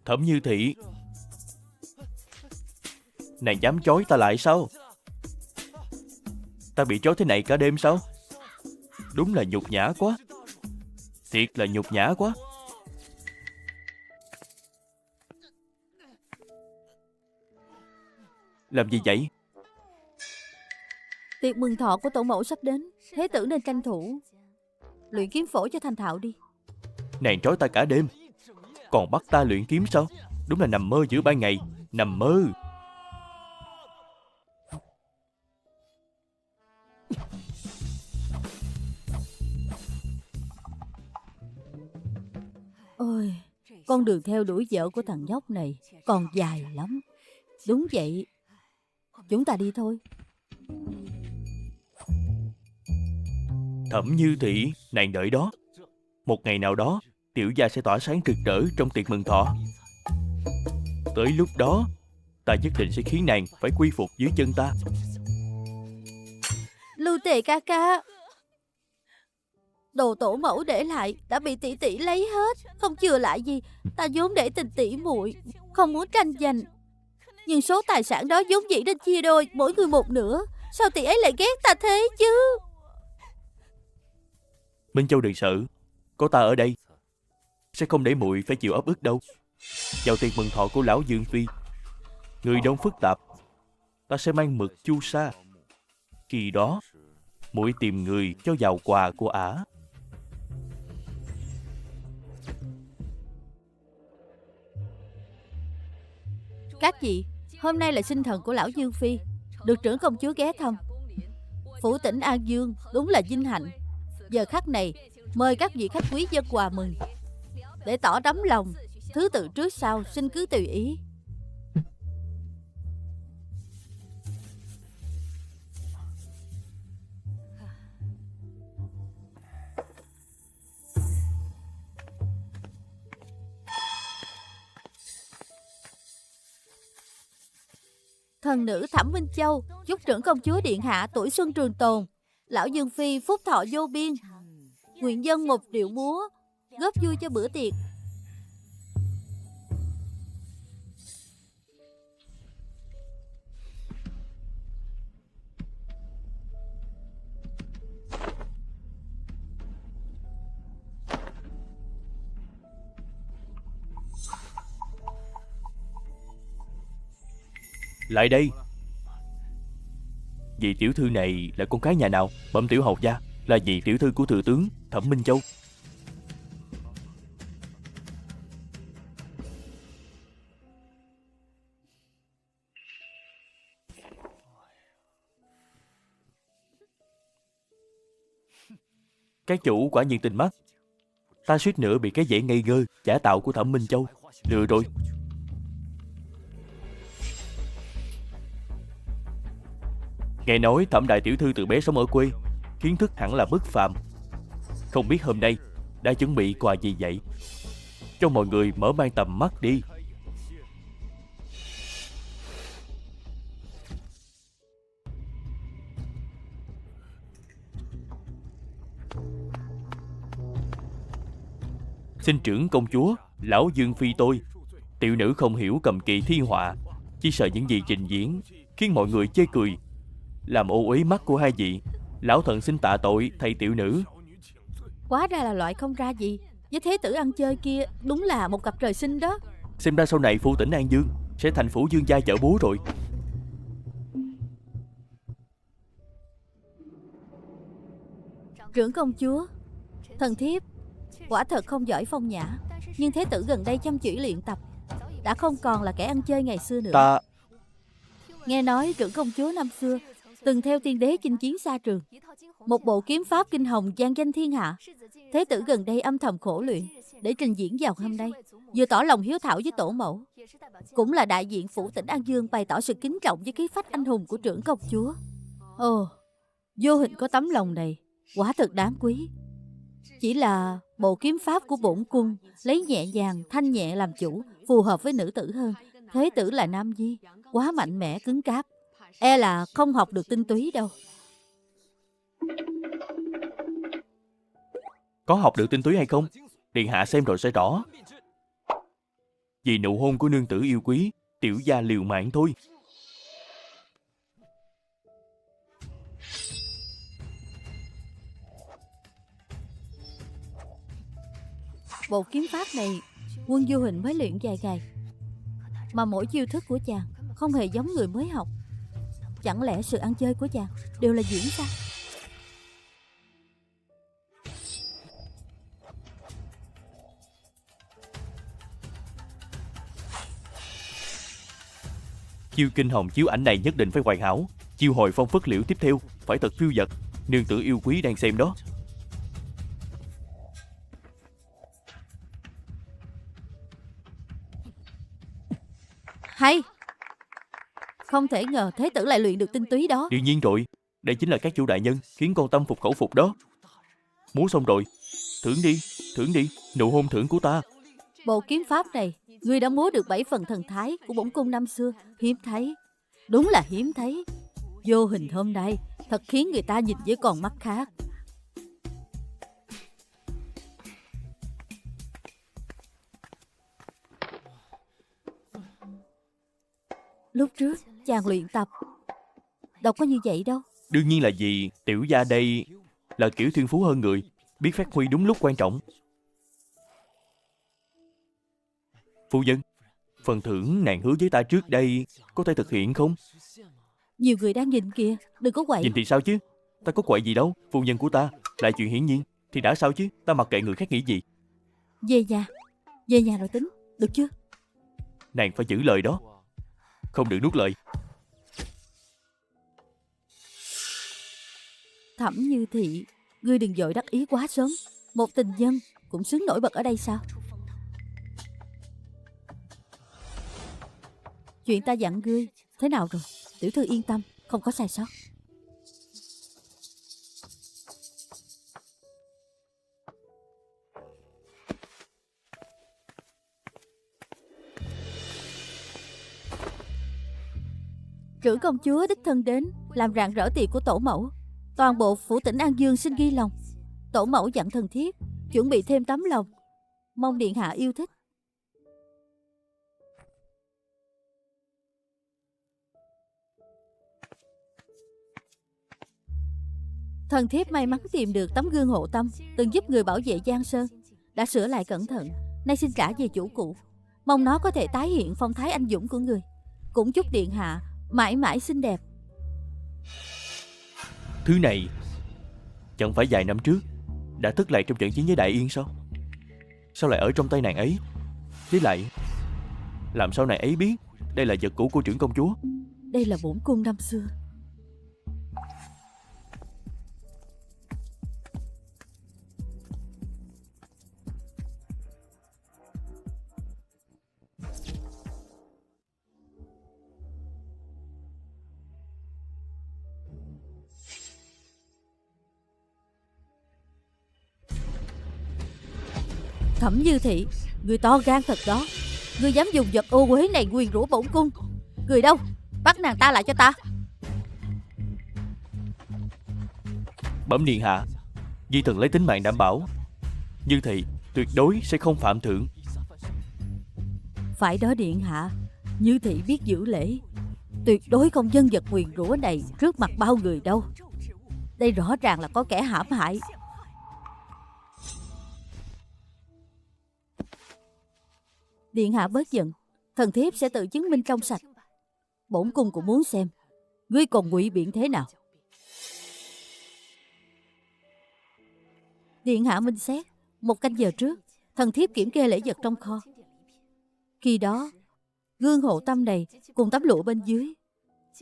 Thẩm Như thị, nàng dám chói ta lại sao? Ta bị chói thế này cả đêm sao? Đúng là nhục nhã quá. Thiệt là nhục nhã quá. Làm gì vậy? Tiệc mừng thọ của tổ mẫu sắp đến, thế tử nên tranh thủ luyện kiếm phổ cho thành thạo đi. Nàng trói ta cả đêm, còn bắt ta luyện kiếm sao? Đúng là nằm mơ giữa ban ngày. Nằm mơ. Ôi, con đường theo đuổi vợ của thằng nhóc này còn dài lắm. Đúng vậy, chúng ta đi thôi. Thẩm Như Thị, nàng đợi đó. Một ngày nào đó, tiểu gia sẽ tỏa sáng rực rỡ trong tiệc mừng thọ. Tới lúc đó, ta nhất định sẽ khiến nàng phải quy phục dưới chân ta. Lưu Tề ca ca, đồ tổ mẫu để lại đã bị tỷ tỷ lấy hết, không chừa lại gì. Ta vốn để tình tỷ muội, không muốn tranh giành, nhưng số tài sản đó vốn dĩ nên chia đôi, mỗi người một nửa. Sao tỷ ấy lại ghét ta thế chứ? Minh Châu đừng sợ, có ta ở đây, sẽ không để muội phải chịu áp ức đâu. Vào tiệc mừng thọ của lão Dương Phi, người đông phức tạp, ta sẽ mang mực chu sa. Khi đó, muội tìm người cho vào quà của ả. Các vị, hôm nay là sinh thần của lão Dương Phi, được trưởng công chúa ghé thăm. Phủ tỉnh An Dương đúng là vinh hạnh. Giờ khắc này, mời các vị khách quý dâng quà mừng. Để tỏ tấm lòng, thứ tự trước sau xin cứ tùy ý. Thần nữ Thẩm Minh Châu chúc trưởng công chúa điện hạ tuổi xuân trường tồn, lão Dương Phi phúc thọ vô biên. Nguyện dâng 1 triệu múa góp vui cho bữa tiệc. Lại đây. Vị tiểu thư này là con cái nhà nào? Bẩm tiểu hầu gia, là vị tiểu thư của thừa tướng Thẩm Minh Châu. Các chủ quả nhiên tinh mắt. Ta suýt nữa bị cái vẻ ngây ngơ giả tạo của Thẩm Minh Châu lừa rồi. Nghe nói Thẩm đại tiểu thư từ bé sống ở quê, kiến thức hẳn là bất phàm. Không biết hôm nay đã chuẩn bị quà gì vậy? Cho mọi người mở mang tầm mắt đi. Xin trưởng công chúa, lão Dương Phi tôi, tiểu nữ không hiểu cầm kỳ thi họa, chỉ sợ những gì trình diễn khiến mọi người chê cười, làm ô uế mắt của hai vị. Lão thần xin tạ tội thay tiểu nữ. Quá ra là loại không ra gì. Với thế tử ăn chơi kia đúng là một cặp trời sinh đó. Xem ra sau này phủ tỉnh An Dương sẽ thành phủ Dương gia chợ búa rồi. Trưởng công chúa, thần thiếp quả thật không giỏi phong nhã, nhưng thế tử gần đây chăm chỉ luyện tập, đã không còn là kẻ ăn chơi ngày xưa nữa. Ta... Nghe nói trưởng công chúa năm xưa từng theo tiên đế chinh chiến xa trường, một bộ kiếm pháp kinh hồng vang danh thiên hạ. Thế tử gần đây âm thầm khổ luyện để trình diễn vào hôm nay, vừa tỏ lòng hiếu thảo với tổ mẫu, cũng là đại diện phủ tỉnh An Dương bày tỏ sự kính trọng với khí phách anh hùng của trưởng công chúa. Ồ, vô hình có tấm lòng này quả thật đáng quý. Chỉ là bộ kiếm pháp của bổn cung lấy nhẹ nhàng thanh nhẹ làm chủ, phù hợp với nữ tử hơn. Thế tử là nam nhi, quá mạnh mẽ cứng cáp, e là không học được tinh túy đâu. Có học được tinh túy hay không, điện hạ xem rồi sẽ rõ. Vì nụ hôn của nương tử yêu quý, tiểu gia liều mạng thôi. Bộ kiếm pháp này Quân vô hình mới luyện vài ngày, mà mỗi chiêu thức của chàng không hề giống người mới học. Chẳng lẽ sự ăn chơi của chàng đều là diễn sao? Chiêu kinh hồng chiếu ảnh này nhất định phải hoàn hảo. Chiêu hồi phong phất liễu tiếp theo phải thật phiêu dật. Nương tử yêu quý đang xem đó. Hay. Không thể ngờ thế tử lại luyện được tinh túy đó. Đương nhiên rồi, đây chính là các chủ đại nhân khiến con tâm phục khẩu phục đó. Múa xong rồi, thưởng đi, nụ hôn thưởng của ta. Bộ kiếm pháp này, ngươi đã múa được 7 phần thần thái của bổn cung năm xưa. Hiếm thấy. Đúng là hiếm thấy. Vô hình hôm nay thật khiến người ta nhìn với con mắt khác. Lúc trước chàng luyện tập đâu có như vậy đâu. Đương nhiên là vì tiểu gia đây là kiểu thiên phú hơn người, biết phát huy đúng lúc quan trọng. Phu nhân, phần thưởng nàng hứa với ta trước đây có thể thực hiện không? Nhiều người đang nhìn kìa, đừng có quậy. Nhìn thì sao chứ, ta có quậy gì đâu. Phu nhân của ta là chuyện hiển nhiên, thì đã sao chứ, ta mặc kệ người khác nghĩ gì. Về nhà rồi tính, được chưa? Nàng phải giữ lời đó, không được nuốt lời. Thẩm Như Thị, ngươi đừng vội đắc ý quá sớm. Một tình nhân cũng xứng nổi bật ở đây sao? Chuyện ta dặn ngươi thế nào rồi? Tiểu thư yên tâm, không có sai sót. Trưởng công chúa đích thân đến làm rạng rỡ tiệc của tổ mẫu. Toàn bộ phủ tỉnh An Dương xin ghi lòng. Tổ mẫu dặn thần thiếp chuẩn bị thêm tấm lòng, mong điện hạ yêu thích. Thần thiếp may mắn tìm được tấm gương hộ tâm từng giúp người bảo vệ Giang Sơn, đã sửa lại cẩn thận, nay xin trả về chủ cũ. Mong nó có thể tái hiện phong thái anh dũng của người. Cũng chúc điện hạ mãi mãi xinh đẹp. Thứ này chẳng phải vài năm trước đã thất lạc trong trận chiến với Đại Yên sao? Sao lại ở trong tay nàng ấy? Với lại, làm sao nàng ấy biết đây là vật cũ của trưởng công chúa? Đây là bổn cung năm xưa. Thẩm Như Thị, người to gan thật đó. Người dám dùng vật ô uế này nguyền rủa bổn cung. Người đâu? Bắt nàng ta lại cho ta. Bẩm điện hạ, Di thần lấy tính mạng đảm bảo, Như Thị tuyệt đối sẽ không phạm thượng. Phải đó điện hạ, Như Thị biết giữ lễ, tuyệt đối không dâng vật nguyền rủa này trước mặt bao người đâu. Đây rõ ràng là có kẻ hãm hại. Điện hạ bớt giận, thần thiếp sẽ tự chứng minh trong sạch. Bổn cung cũng muốn xem ngươi còn ngụy biện thế nào. Điện hạ minh xét. 1 canh giờ trước, thần thiếp kiểm kê lễ vật trong kho. Khi đó, gương hộ tâm này cùng tấm lụa bên dưới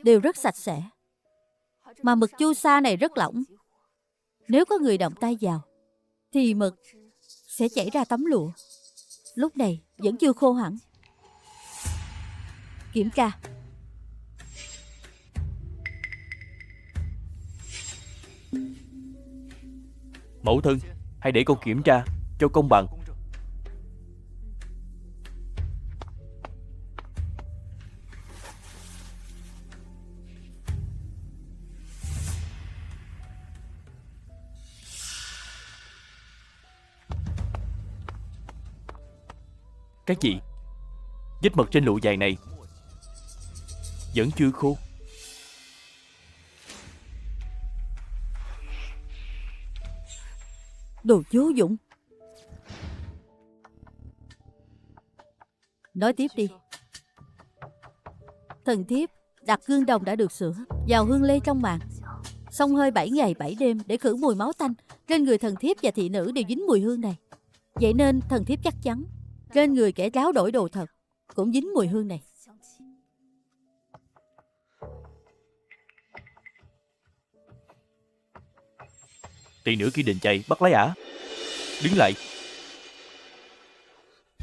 đều rất sạch sẽ, mà mực chu sa này rất lỏng. Nếu có người động tay vào thì mực sẽ chảy ra tấm lụa. Lúc này vẫn chưa khô hẳn. Kiểm tra. Mẫu thân, hãy để con kiểm tra cho công bằng. Cái gì? Vết mực trên lụa vàng này vẫn chưa khô. Đồ vô dụng. Nói tiếp đi. Thần thiếp đặt gương đồng đã được sửa vào hương lê trong màn, xông hơi 7 ngày 7 đêm để khử mùi máu tanh. Trên người thần thiếp và thị nữ đều dính mùi hương này. Vậy nên thần thiếp chắc chắn trên người kẻ tráo đổi đồ thật cũng dính mùi hương này. Tỷ nữ kia định chạy, bắt lấy ả. Đứng lại.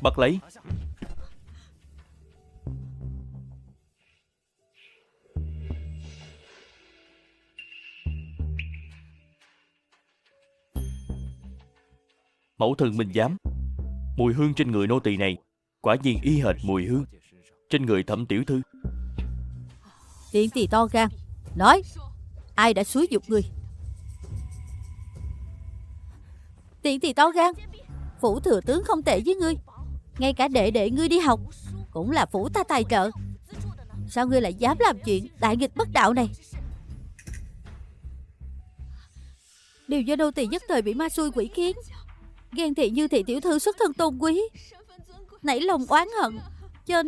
Bắt lấy. Mẫu thân minh giám, mùi hương trên người nô tỳ này quả nhiên y hệt mùi hương trên người Thẩm tiểu thư. Tiện tỳ to gan, nói ai đã xúi giục ngươi? Tiện tỳ to gan, phủ thừa tướng không tệ với ngươi, ngay cả đệ đệ ngươi đi học cũng là phủ ta tài trợ. Sao ngươi lại dám làm chuyện đại nghịch bất đạo này? Đều do nô tỳ nhất thời bị ma xui quỷ khiến, ghen tị Như thị tiểu thư xuất thân tôn quý, nảy lòng oán hận, cho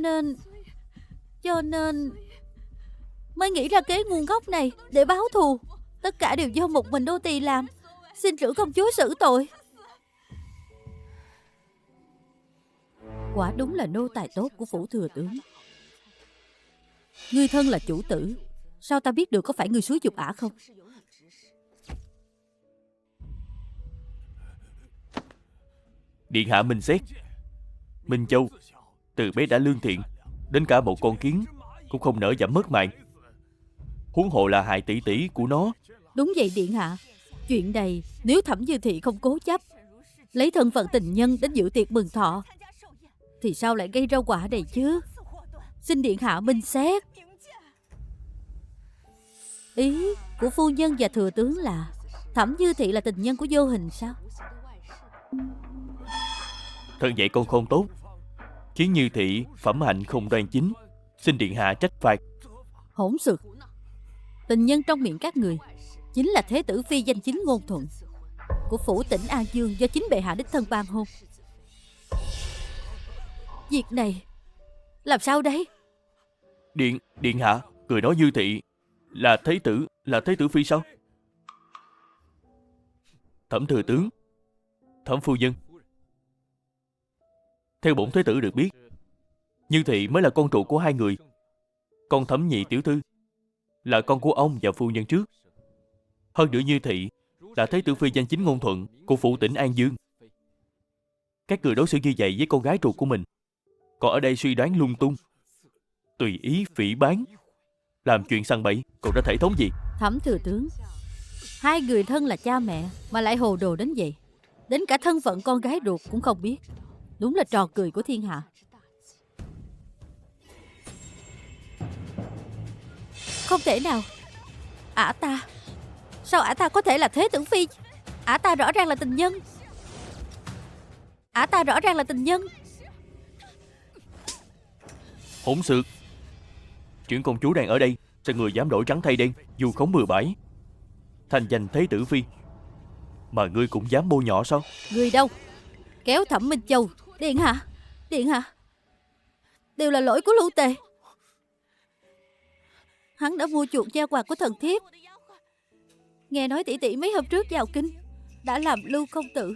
nên mới nghĩ ra kế ngu ngốc này để báo thù. Tất cả đều do một mình nô tỳ làm, xin trưởng công chúa xử tội. Quả đúng là nô tài tốt của phủ thừa tướng. Ngươi thân là chủ tử, sao ta biết được có phải ngươi xúi giục ả không? Điện hạ minh xét, Minh Châu từ bé đã lương thiện, đến cả một con kiến cũng không nỡ giảm mất mạng, huống hộ là hại tỷ tỷ của nó. Đúng vậy điện hạ. Chuyện này nếu Thẩm Như thị không cố chấp, lấy thân phận tình nhân đến dự tiệc mừng thọ, thì sao lại gây ra quả này chứ? Xin điện hạ minh xét. Ý của phu nhân và thừa tướng là Thẩm Như thị là tình nhân của Vô Hình sao? Thân dạy con không tốt, khiến Như thị phẩm hạnh không đoan chính, xin điện hạ trách phạt. Hỗn xược. Tình nhân trong miệng các người chính là thế tử phi danh chính ngôn thuận của phủ tỉnh An Dương do chính bệ hạ đích thân ban hôn. Việc này làm sao đây? Điện hạ, người nói Như thị là thế tử phi sao? Thẩm thừa tướng, Thẩm phu nhân, theo bổn thế tử được biết, Như thị mới là con trụ của hai người, còn Thẩm nhị tiểu thư là con của ông và phu nhân trước. Hơn nữa Như thị là thế tử phi danh chính ngôn thuận của phủ tỉnh An Dương. Các người đối xử như vậy với con gái ruột của mình, còn ở đây suy đoán lung tung, tùy ý phỉ báng, làm chuyện săn bậy, còn ra thể thống gì? Thẩm thừa tướng, hai người thân là cha mẹ mà lại hồ đồ đến vậy, đến cả thân phận con gái ruột cũng không biết. Đúng là trò cười của thiên hạ. Không thể nào. Sao ả ta có thể là thế tử phi? Ả ta rõ ràng là tình nhân. Hỗn xược. Chuyện công chúa đang ở đây, sao người dám đổi trắng thay đen, dù khống bừa bãi, thành danh thế tử phi, mà ngươi cũng dám bôi nhọ sao? Người đâu? Kéo Thẩm Minh Châu. Điện hạ, đều là lỗi của Lưu Tề. Hắn đã mua chuộc gia quà của thần thiếp. Nghe nói tỷ tỷ mấy hôm trước vào kinh đã làm Lưu công tử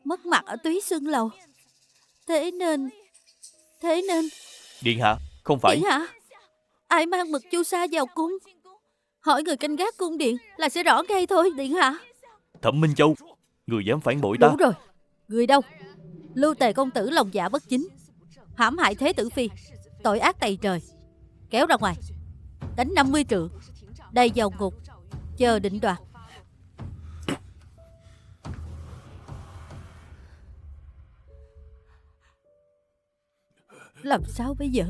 mất mặt ở Túy Xuân Lầu. Thế nên Điện hạ, không phải. Điện hạ, ai mang mực chu sa vào cung, hỏi người canh gác cung điện là sẽ rõ ngay thôi. Điện hạ. Thẩm Minh Châu, người dám phản bội ta? Đủ rồi. Người đâu? Lưu Tề công tử lòng dạ bất chính, hãm hại thế tử phi, tội ác tày trời. Kéo ra ngoài, đánh 50 trượng, đầy vào ngục, chờ định đoạt. Làm sao bây giờ?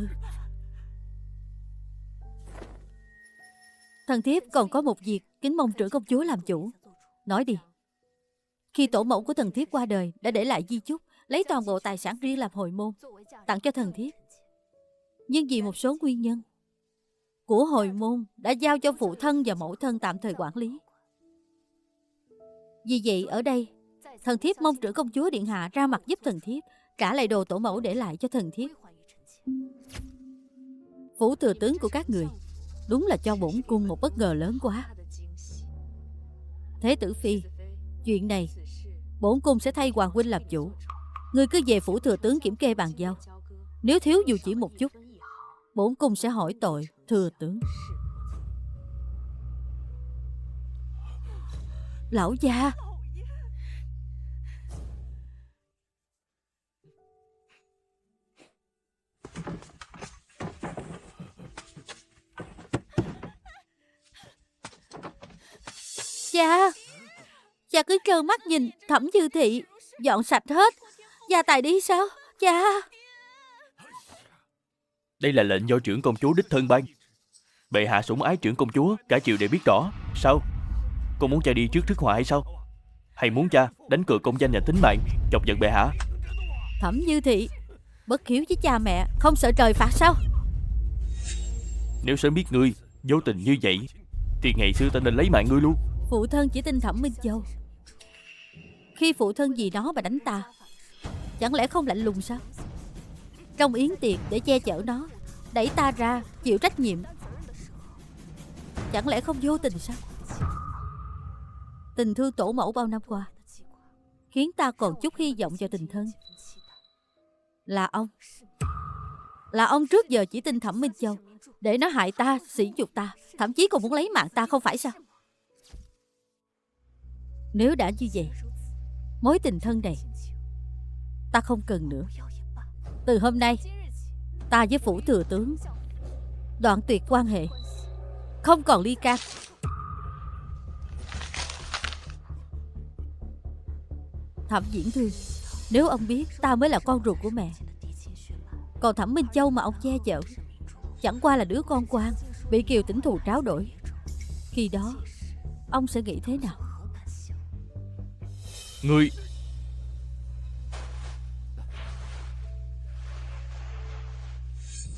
Thần thiếp còn có một việc kính mong trưởng công chúa làm chủ. Nói đi. Khi tổ mẫu của thần thiếp qua đời đã để lại di chúc, lấy toàn bộ tài sản riêng làm hồi môn, tặng cho thần thiếp. Nhưng vì một số nguyên nhân, của hồi môn đã giao cho phụ thân và mẫu thân tạm thời quản lý. Vì vậy ở đây, thần thiếp mong trưởng công chúa điện hạ ra mặt giúp thần thiếp trả lại đồ tổ mẫu để lại cho thần thiếp. Phủ thừa tướng của các người đúng là cho bổn cung một bất ngờ lớn quá. Thế tử phi, chuyện này bổn cung sẽ thay hoàng huynh làm chủ. Ngươi cứ về phủ thừa tướng kiểm kê bàn giao. Nếu thiếu dù chỉ một chút, bổn cung sẽ hỏi tội thừa tướng. Lão gia. Cha cứ trơ mắt nhìn Thẩm Như thị Dọn sạch hết. Gia tài đi sao? Cha. Đây là lệnh do trưởng công chúa đích thân ban. Bệ hạ sủng ái trưởng công chúa, cả triều đều biết rõ. Sao? Con muốn cha đi trước rước họa hay sao? Hay muốn cha đánh cược công danh và tính mạng, chọc giận bệ hạ? Thẩm Như Thị bất hiếu với cha mẹ, không sợ trời phạt sao? Nếu sớm biết ngươi vô tình như vậy thì ngày xưa ta nên lấy mạng ngươi luôn. Phụ thân chỉ tin Thẩm Minh Châu. Khi phụ thân vì nó mà đánh ta, chẳng lẽ không lạnh lùng sao? Trong yến tiệc để che chở nó, đẩy ta ra chịu trách nhiệm, chẳng lẽ không vô tình sao? Tình thương tổ mẫu bao năm qua khiến ta còn chút hy vọng vào tình thân. Là ông trước giờ chỉ tin Thẩm Minh Châu để nó hại ta, sỉ nhục ta, thậm chí còn muốn lấy mạng ta, không phải sao? Nếu đã như vậy, mối tình thân này ta không cần nữa. Từ hôm nay, ta với phủ thừa tướng đoạn tuyệt quan hệ, không còn ly can. Thẩm Diễn Thương, nếu ông biết ta mới là con ruột của mẹ, còn Thẩm Minh Châu mà ông che chở chẳng qua là đứa con quan bị Kiều Tĩnh Thù tráo đổi, khi đó ông sẽ nghĩ thế nào? Ngươi...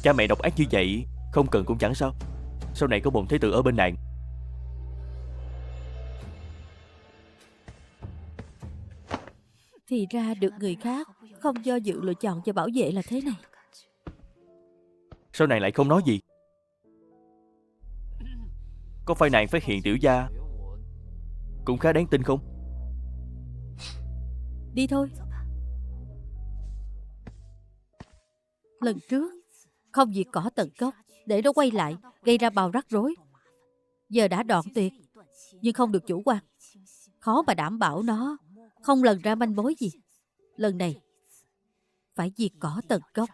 Cha mẹ độc ác như vậy không cần cũng chẳng sao. Sau này có bồn thế tử ở bên nàng. Thì ra được người khác không do dự lựa chọn cho bảo vệ là thế này. Sao nàng lại không nói gì? Có phải nàng phát hiện tiểu gia cũng khá đáng tin không? Đi thôi. Lần trước không diệt cỏ tận gốc để nó quay lại gây ra bao rắc rối, giờ đã đoạn tuyệt, nhưng không được chủ quan. Khó mà đảm bảo nó không lần ra manh mối gì. Lần này phải diệt cỏ tận gốc.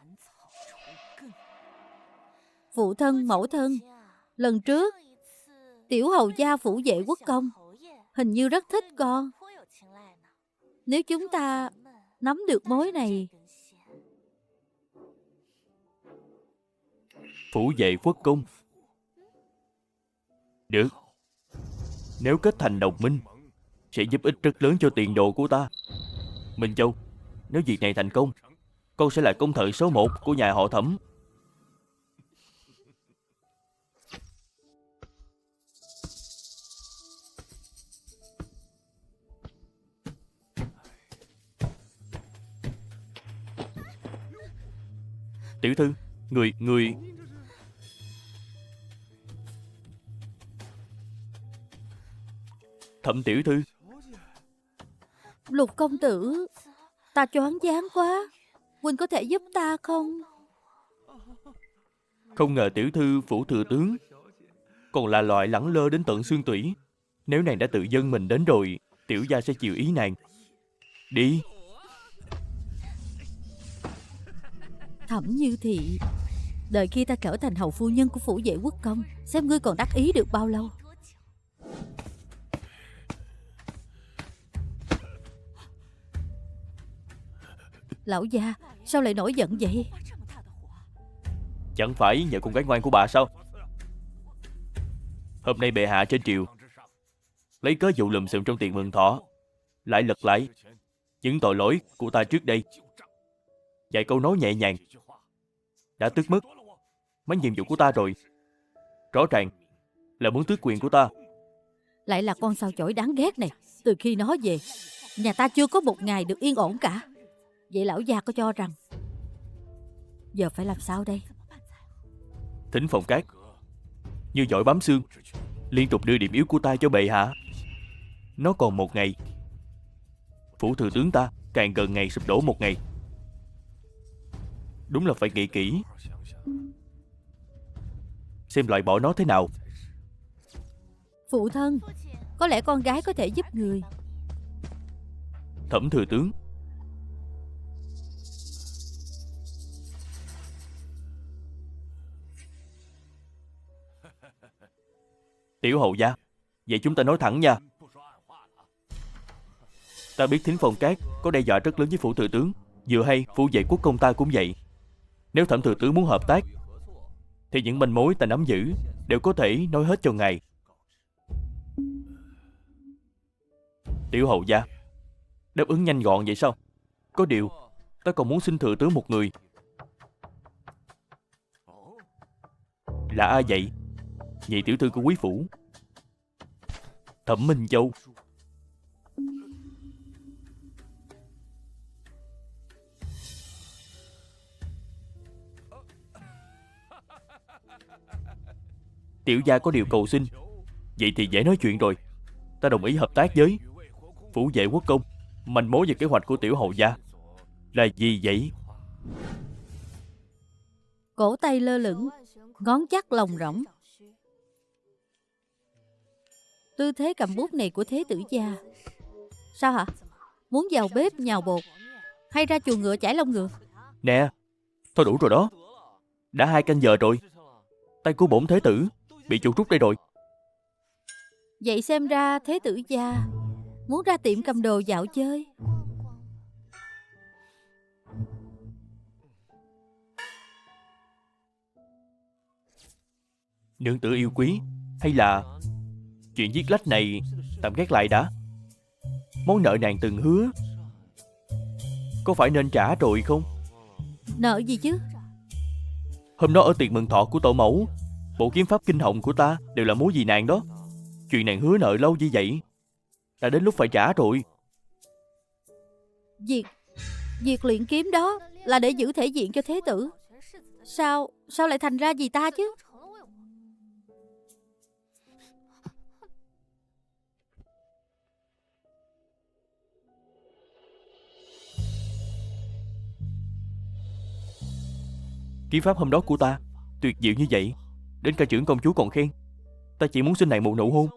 Phụ thân, mẫu thân, lần trước tiểu hầu gia phủ vệ quốc công hình như rất thích con. Nếu chúng ta nắm được mối này... Phủ vệ quốc công. Được. Nếu kết thành đồng minh sẽ giúp ích rất lớn cho tiền đồ của ta. Minh Châu, nếu việc này thành công, con sẽ là công thợ số 1 của nhà họ Thẩm. Tiểu thư, người... Thẩm tiểu thư. Lục công tử, ta choáng váng quá, huynh có thể giúp ta không? Không ngờ tiểu thư phủ thừa tướng còn là loại lẳng lơ đến tận xương tủy. Nếu nàng đã tự dâng mình đến rồi, tiểu gia sẽ chiều ý nàng. Đi. Thẩm Như Thị, đợi khi ta trở thành hầu phu nhân của phủ vệ quốc công, xem ngươi còn đắc ý được bao lâu. Lão gia, sao lại nổi giận vậy? Chẳng phải nhờ con gái ngoan của bà sao? Hôm nay bệ hạ trên triều lấy cớ vụ lùm xùm trong tiền mừng thọ, lại lật lại những tội lỗi của ta trước đây. Vài câu nói nhẹ nhàng đã tước mất mấy nhiệm vụ của ta rồi. Rõ ràng là muốn tước quyền của ta. Lại là con sao chổi đáng ghét này. Từ khi nó về, nhà ta chưa có một ngày được yên ổn cả. Vậy lão gia có cho rằng giờ phải làm sao đây? Thính Phong Cát như giỏi bám xương, liên tục đưa điểm yếu của ta cho bệ hạ. Nó còn một ngày, phủ thừa tướng ta càng gần ngày sụp đổ một ngày. Đúng là phải nghĩ kỹ, xem loại bỏ nó thế nào. Phụ thân, có lẽ con gái có thể giúp người. Thẩm thừa tướng, tiểu hầu gia, vậy chúng ta nói thẳng nha. Ta biết Thính Phong Cát có đe dọa rất lớn với phủ thừa tướng. Vừa hay phủ vệ quốc công ta cũng vậy. Nếu Thẩm thừa tướng muốn hợp tác thì những manh mối ta nắm giữ đều có thể nói hết cho ngài. Tiểu hầu gia đáp ứng nhanh gọn vậy sao? Có điều ta còn muốn xin thừa tướng một người. Là ai vậy? Nhị tiểu thư của quý phủ, Thẩm Minh Châu. Tiểu gia có điều cầu xin. Vậy thì dễ nói chuyện rồi. Ta đồng ý hợp tác với phủ vệ quốc công. Manh mối về kế hoạch của tiểu hầu gia là gì vậy? Cổ tay lơ lửng, ngón chắc lồng rỗng. Tư thế cầm bút này của thế tử gia. Sao hả? Muốn vào bếp nhào bột hay ra chuồng ngựa chải lông ngựa? Nè, thôi đủ rồi đó. Đã 2 canh giờ rồi. Tay của bổn thế tử bị chuột rút đây rồi. Vậy xem ra thế tử gia muốn ra tiệm cầm đồ dạo chơi. Nương tử yêu quý, hay là chuyện viết lách này tạm gác lại đã. Món nợ nàng từng hứa có phải nên trả rồi không? Nợ gì chứ? Hôm đó ở tiệc mừng thọ của tổ mẫu, bộ kiếm pháp kinh hồng của ta đều là múa vì nàng đó. Chuyện nàng hứa nợ lâu như vậy, đã đến lúc phải trả rồi. Việc luyện kiếm đó là để giữ thể diện cho thế tử. Sao lại thành ra vì ta chứ? Kiếm pháp hôm đó của ta tuyệt diệu như vậy, đến cả trưởng công chúa còn khen. Ta chỉ muốn xin nàng một nụ hôn.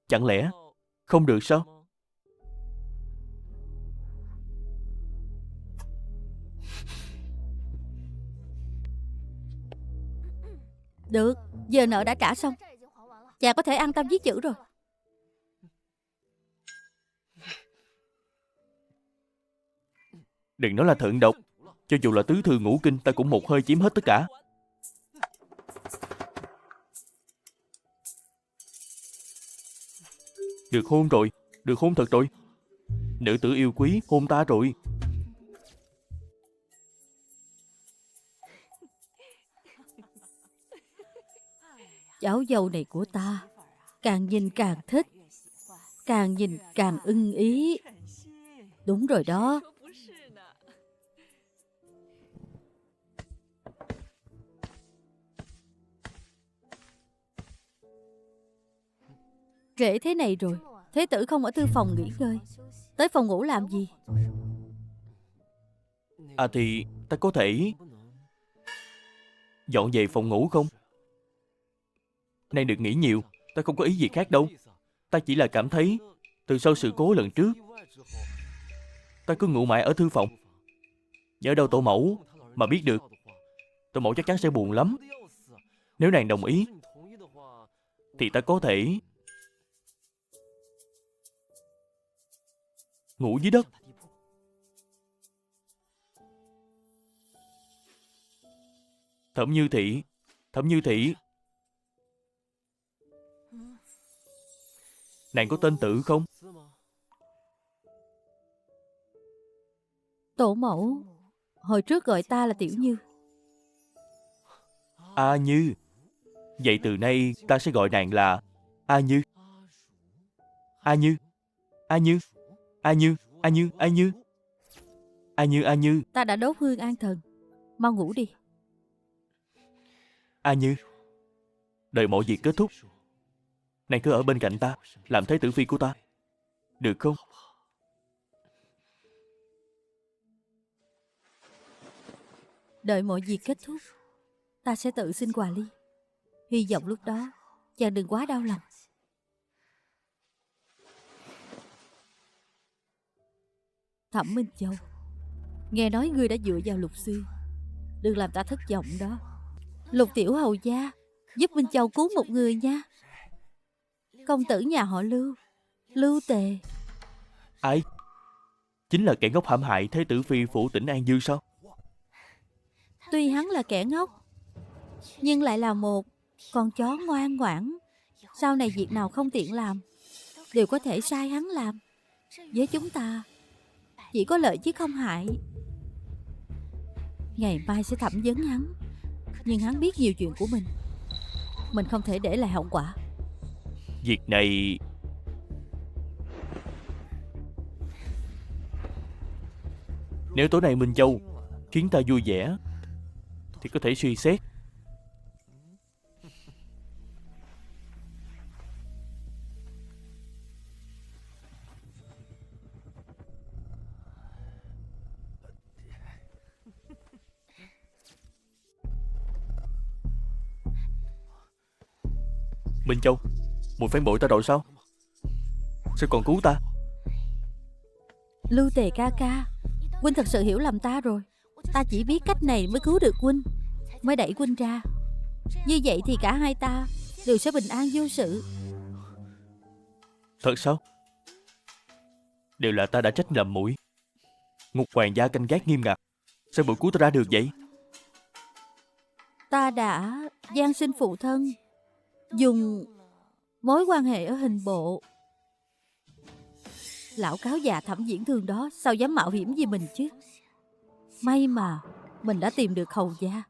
Chẳng lẽ không được sao? Được, giờ nợ đã trả xong, chàng có thể an tâm viết chữ rồi. Đừng nói là thượng độc, cho dù là tứ thư ngũ kinh ta cũng một hơi chiếm hết tất cả. Được hôn rồi, được hôn thật rồi. Nữ tử yêu quý hôn ta rồi. Cháu dâu này của ta càng nhìn càng thích, càng nhìn càng ưng ý. Đúng rồi đó. Trễ thế này rồi, thế tử không ở thư phòng nghỉ ngơi, tới phòng ngủ làm gì? À thì ta có thể dọn về phòng ngủ không? Nàng đừng nghĩ nhiều, ta không có ý gì khác đâu. Ta chỉ là cảm thấy từ sau sự cố lần trước, ta cứ ngủ mãi ở thư phòng. Nhớ đâu tổ mẫu mà biết được, tổ mẫu chắc chắn sẽ buồn lắm. Nếu nàng đồng ý thì ta có thể ngủ dưới đất. Thẩm Như Thị, Thẩm Như Thị, nàng có tên tự không? Tổ mẫu hồi trước gọi ta là Tiểu Như. A Như. Vậy từ nay ta sẽ gọi nàng là A Như. A Như, A Như, A Như, A Như, A Như, A Như, A Như. Ta đã đốt hương an thần, mau ngủ đi. A Như, đợi mọi việc kết thúc, nàng cứ ở bên cạnh ta, làm thế tử phi của ta, được không? Đợi mọi việc kết thúc, ta sẽ tự xin quà ly. Hy vọng lúc đó chàng đừng quá đau lòng. Thẩm Minh Châu, nghe nói ngươi đã dựa vào Lục Xuyên, đừng làm ta thất vọng đó. Lục tiểu hầu gia, giúp Minh Châu cứu một người nha. Công tử nhà họ Lưu, Lưu Tề. Ai? chính là kẻ ngốc hãm hại Thế tử phi phủ tỉnh An Dương sao? Tuy hắn là kẻ ngốc, nhưng lại là một con chó ngoan ngoãn. Sau này việc nào không tiện làm đều có thể sai hắn làm. Với chúng ta chỉ có lợi chứ không hại. Ngày mai sẽ thẩm vấn hắn, nhưng hắn biết nhiều chuyện của mình không thể để lại hậu quả. Việc này... Nếu tối nay Minh Châu khiến ta vui vẻ thì có thể suy xét. Minh Châu, muội phản bội ta rồi sao? Sao còn cứu ta? Lưu Tề ca ca, huynh thật sự hiểu lầm ta rồi. Ta chỉ biết cách này mới cứu được huynh, mới đẩy huynh ra. Như vậy thì cả hai ta đều sẽ bình an vô sự. Thật sao? Đều là ta đã trách lầm muội. Ngục hoàng gia canh gác nghiêm ngặt, sao muội cứu ta ra được vậy? Ta đã gian sinh phụ thân, dùng mối quan hệ ở hình bộ. Lão cáo già Thẩm Diễn Thương đó sao dám mạo hiểm vì mình chứ? May mà mình đã tìm được hầu gia.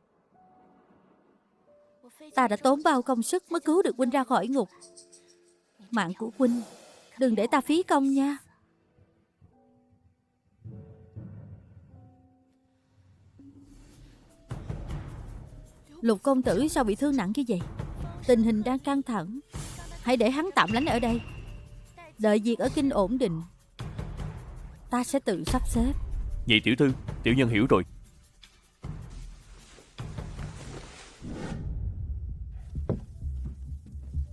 Ta đã tốn bao công sức mới cứu được huynh ra khỏi ngục. Mạng của huynh đừng để ta phí công nha. Lục công tử sao bị thương nặng như vậy? Tình hình đang căng thẳng, hãy để hắn tạm lánh ở đây. Đợi việc ở kinh ổn định, ta sẽ tự sắp xếp. Nhị tiểu thư, tiểu nhân hiểu rồi.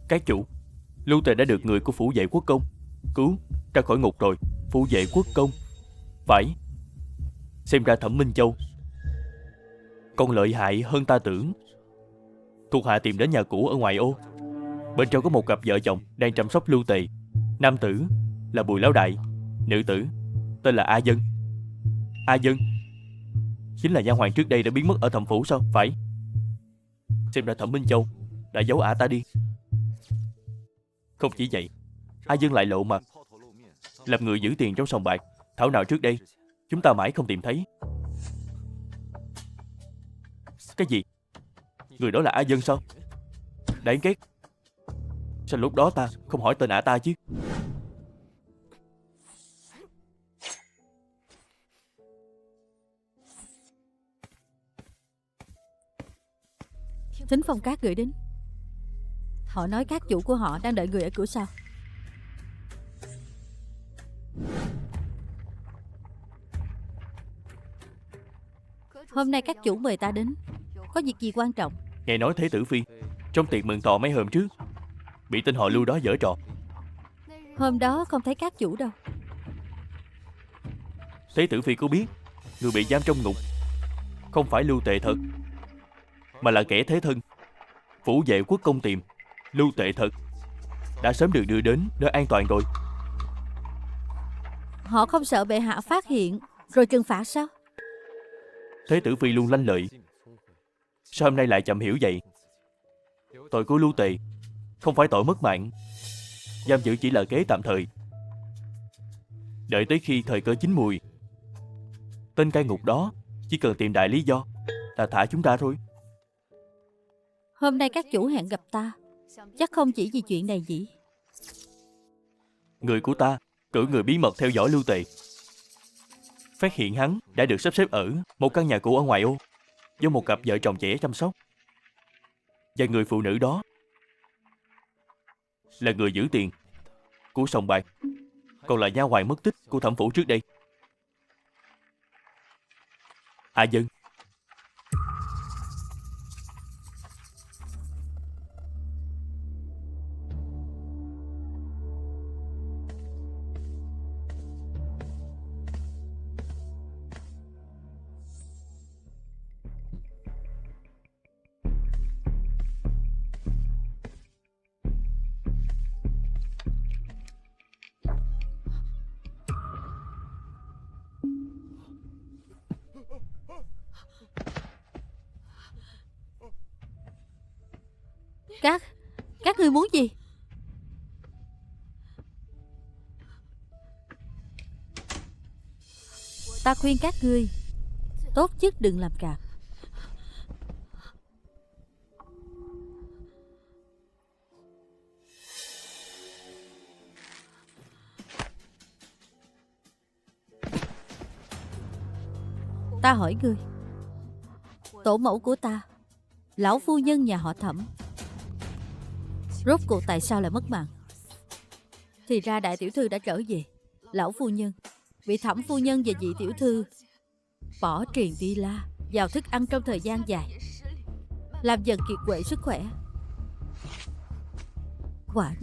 Các chủ, Lưu Tề đã được người của phủ vệ quốc công cứu ra khỏi ngục rồi. Phủ vệ quốc công? Phải. Xem ra Thẩm Minh Châu còn lợi hại hơn ta tưởng. Thuộc hạ tìm đến nhà cũ ở ngoài ô. Bên trong có một cặp vợ chồng đang chăm sóc Lưu Tề. Nam tử là Bùi Lão Đại, nữ tử tên là A Dân. A Dân chính là nha hoàn trước đây đã biến mất ở Thẩm phủ sao? Phải. Xem ra Thẩm Minh Châu đã giấu ả ta đi. Không chỉ vậy, A Dân lại lộ mặt, làm người giữ tiền trong sòng bạc. Thảo nào trước đây chúng ta mãi không tìm thấy. Cái gì? Người đó là A Dân sao? Đáng ghét. Sao lúc đó ta không hỏi tên ả ta chứ? Thính Phong Cát gửi đến. Họ nói các chủ của họ đang đợi người ở cửa sau. Hôm nay các chủ mời ta đến, có việc gì quan trọng? Nghe nói Thế tử phi trong tiệc mừng thọ mấy hôm trước bị tên họ Lưu đó giở trò. Hôm đó không thấy các chủ đâu. Thế tử phi có biết người bị giam trong ngục không phải Lưu Tề thật, mà là kẻ thế thân. Phủ vệ quốc công tìm Lưu Tề thật đã sớm được đưa đến nơi an toàn rồi. Họ không sợ bệ hạ phát hiện rồi trừng phạt sao? Thế tử phi luôn lanh lợi, sao hôm nay lại chậm hiểu vậy? Tội của Lưu Tề không phải tội mất mạng, giam giữ chỉ là kế tạm thời. Đợi tới khi thời cơ chín mùi, tên cai ngục đó chỉ cần tìm đại lý do là thả chúng ta thôi. Hôm nay các chủ hẹn gặp ta, chắc không chỉ vì chuyện này gì. Người của ta cử người bí mật theo dõi Lưu Tề, phát hiện hắn đã được sắp xếp ở một căn nhà cũ ở ngoài ô do một cặp vợ chồng trẻ chăm sóc. Và người phụ nữ đó là người giữ tiền của sòng bạc, còn là nha hoàn mất tích của Thẩm phủ trước đây. A Dân, Các ngươi muốn gì? Ta khuyên các ngươi tốt nhất đừng làm càn. Ta hỏi ngươi, tổ mẫu của ta, lão phu nhân nhà họ Thẩm, rốt cuộc tại sao lại mất mạng? Thì ra đại tiểu thư đã trở về. Lão phu nhân, vị Thẩm phu nhân và vị tiểu thư bỏ truyền đi la vào thức ăn trong thời gian dài, làm dần kiệt quệ sức khỏe. Quả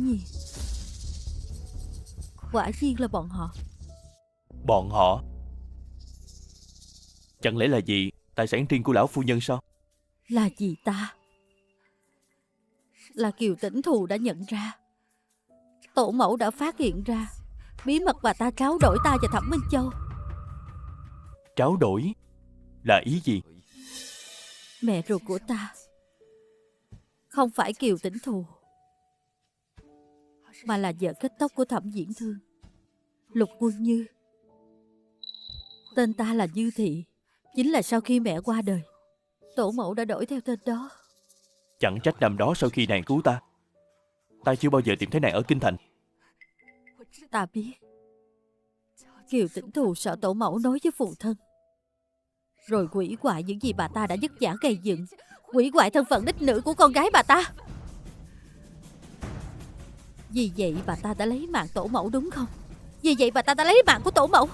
nhiên là bọn họ. Bọn họ? Chẳng lẽ là gì tài sản riêng của lão phu nhân sao? Là gì ta? Là Kiều Tĩnh Thù đã nhận ra. Tổ mẫu đã phát hiện ra bí mật bà ta tráo đổi ta và Thẩm Minh Châu. Tráo đổi? Là ý gì? Mẹ ruột của ta không phải Kiều Tĩnh Thù, mà là vợ kết tóc của Thẩm Diễn Thương, Lục Quân Như. Tên ta là Như Thị. Chính là sau khi mẹ qua đời, tổ mẫu đã đổi theo tên đó. Chẳng trách năm đó sau khi nàng cứu ta chưa bao giờ tìm thấy nàng ở kinh thành. Ta biết Kiều Tĩnh Thù sợ tổ mẫu nói với phụ thân, rồi quỷ hoại những gì bà ta đã vất vả gây dựng, quỷ hoại thân phận đích nữ của con gái bà ta. Vì vậy bà ta đã lấy mạng tổ mẫu, đúng không? Vì vậy bà ta đã lấy mạng của tổ mẫu.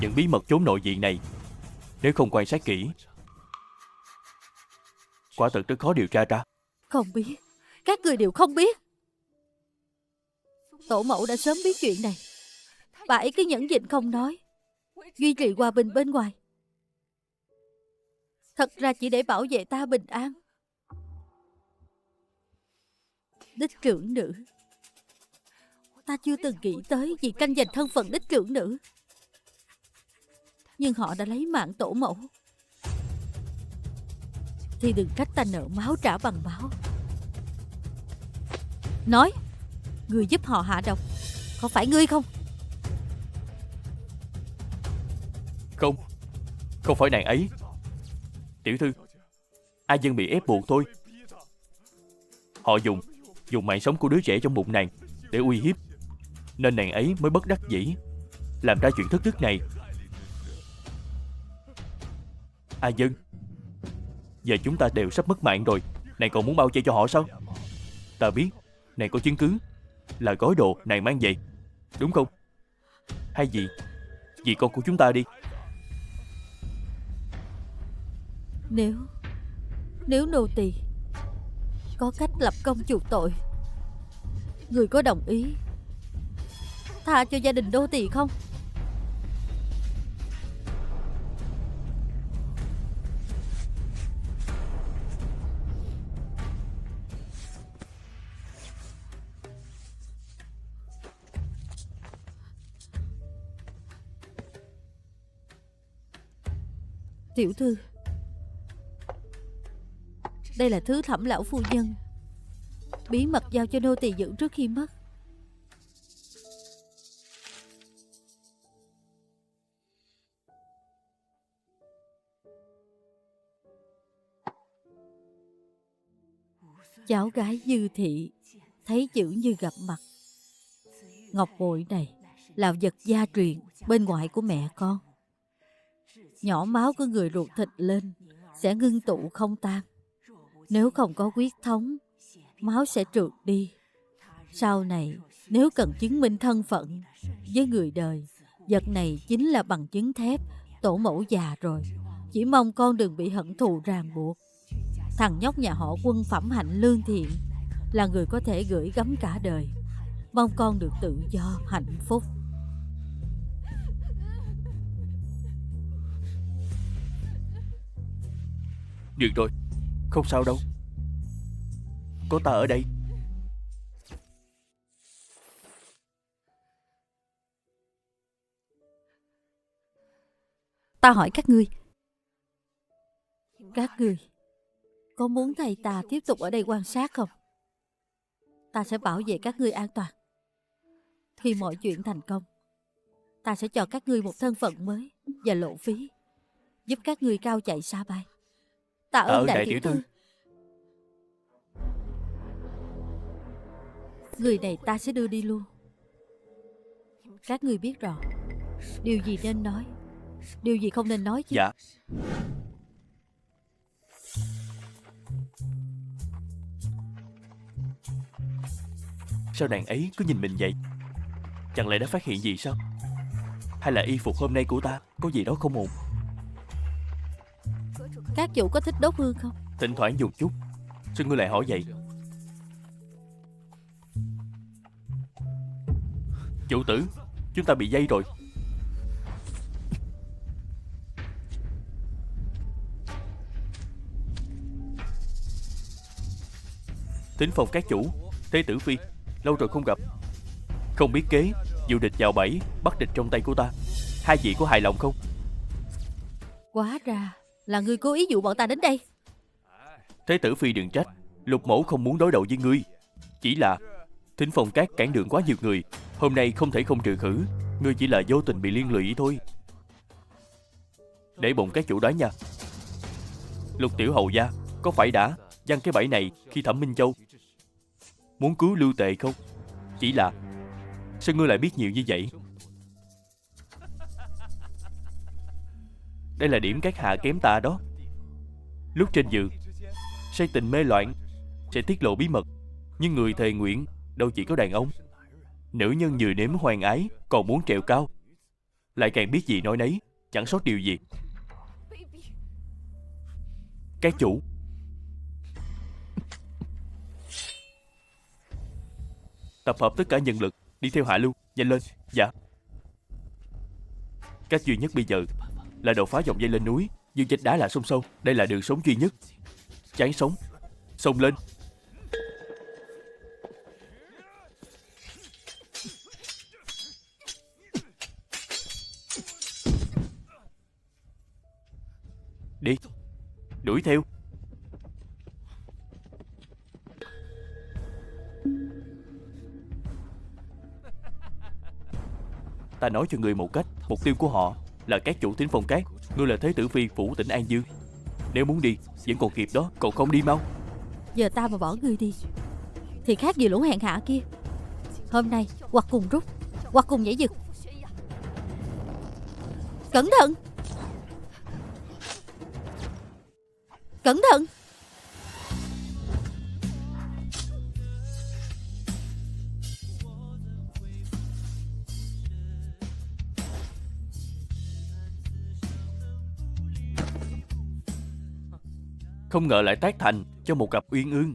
Những bí mật chốn nội viện này, nếu không quan sát kỹ, quả thật rất khó điều tra ra. Không biết. Các người đều không biết. Tổ mẫu đã sớm biết chuyện này. Bà ấy cứ nhẫn nhịn không nói, duy trì hòa bình bên ngoài, thật ra chỉ để bảo vệ ta bình an. Đích trưởng nữ, ta chưa từng nghĩ tới việc tranh giành thân phận đích trưởng nữ. Nhưng họ đã lấy mạng tổ mẫu, thì đừng trách ta nợ máu trả bằng máu. Nói, người giúp họ hạ độc, có phải ngươi không? Không phải nàng ấy. Tiểu thư, A Dân bị ép buộc thôi. Họ dùng mạng sống của đứa trẻ trong bụng nàng để uy hiếp, nên nàng ấy mới bất đắc dĩ làm ra chuyện thất đức này. A Dân, giờ chúng ta đều sắp mất mạng rồi, nàng còn muốn bao che cho họ sao? Ta biết nàng có chứng cứ là gói đồ nàng mang về, đúng không? Hay gì vì con của chúng ta đi. Nếu nô tỳ có cách lập công chuộc tội, người có đồng ý tha cho gia đình nô tỳ không? Tiểu thư, đây là thứ Thẩm lão phu nhân bí mật giao cho nô tỳ giữ trước khi mất. Cháu gái Dư Thị thấy chữ như gặp mặt. Ngọc bội này là vật gia truyền bên ngoại của mẹ con. Nhỏ máu của người ruột thịt lên sẽ ngưng tụ không tan. Nếu không có huyết thống, máu sẽ trượt đi. Sau này nếu cần chứng minh thân phận với người đời, vật này chính là bằng chứng thép. Tổ mẫu già rồi, chỉ mong con đừng bị hận thù ràng buộc. Thằng nhóc nhà họ Quân phẩm hạnh lương thiện, là người có thể gửi gắm cả đời. Mong con được tự do hạnh phúc. Được rồi, không sao đâu, có ta ở đây. Ta hỏi các ngươi có muốn thầy ta tiếp tục ở đây quan sát không? Ta sẽ bảo vệ các ngươi an toàn. Khi mọi chuyện thành công, ta sẽ cho các ngươi một thân phận mới và lộ phí, giúp các ngươi cao chạy xa bay. Tạ ơn đại tiểu thư. Người này ta sẽ đưa đi luôn. Các ngươi biết rõ điều gì nên nói, điều gì không nên nói chứ? Dạ. Sao nàng ấy cứ nhìn mình vậy? Chẳng lẽ đã phát hiện gì sao? Hay là y phục hôm nay của ta có gì đó không ổn? Các chủ có thích đốt hương không? Thỉnh thoảng dùng chút. Sao ngươi lại hỏi vậy? Chủ tử, chúng ta bị dây rồi. Thính phòng các chủ, Thế tử phi, lâu rồi không gặp. Không biết kế, dụ địch vào bẫy, bắt địch trong tay của ta. Hai vị có hài lòng không? Quá ra là ngươi cố ý dụ bọn ta đến đây. Thế tử phi đừng trách, Lục mẫu không muốn đối đầu với ngươi. Chỉ là Thính phòng các cản đường quá nhiều người, hôm nay không thể không trừ khử. Ngươi chỉ là vô tình bị liên lụy thôi. Để bụng các chủ đoán nha. Lục tiểu hầu gia có phải đã giăng cái bẫy này khi Thẩm Minh Châu muốn cứu Lưu Tệ không? Chỉ là sao ngươi lại biết nhiều như vậy? Đây là điểm các hạ kém ta đó. Lúc trên giường say tình mê loạn sẽ tiết lộ bí mật, nhưng người thề nguyện đâu chỉ có đàn ông. Nữ nhân vừa nếm hoang ái còn muốn trèo cao, lại càng biết gì nói nấy, chẳng sót điều gì. Các chủ, tập hợp tất cả nhân lực đi theo Hạ Lưu, nhanh lên. Dạ. Cách duy nhất bây giờ là đột phá dòng dây lên núi, dương vách đá là sông sâu. Đây là đường sống duy nhất. Cháy sống, xông lên. Đi, đuổi theo. Ta nói cho người một cách, mục tiêu của họ là các chủ Thính Phong Cát. Ngươi là Thế tử phi phủ tỉnh An Dương. Nếu muốn đi vẫn còn kịp đó, còn không đi mau. Giờ ta mà bỏ ngươi đi thì khác gì lũ hèn hạ kia. Hôm nay hoặc cùng rút, hoặc cùng nhảy giật. Cẩn thận, cẩn thận. Không ngờ lại tác thành cho một cặp uyên ương.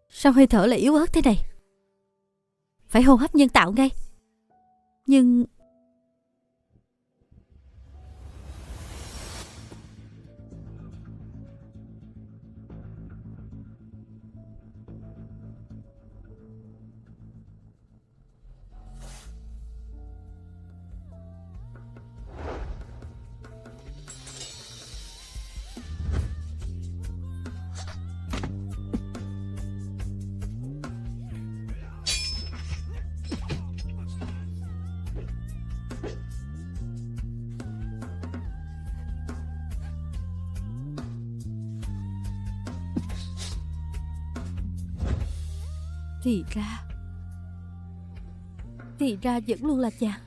Sao hơi thở lại yếu ớt thế này? Phải hô hấp nhân tạo ngay. Nhưng thì ra vẫn luôn là chàng.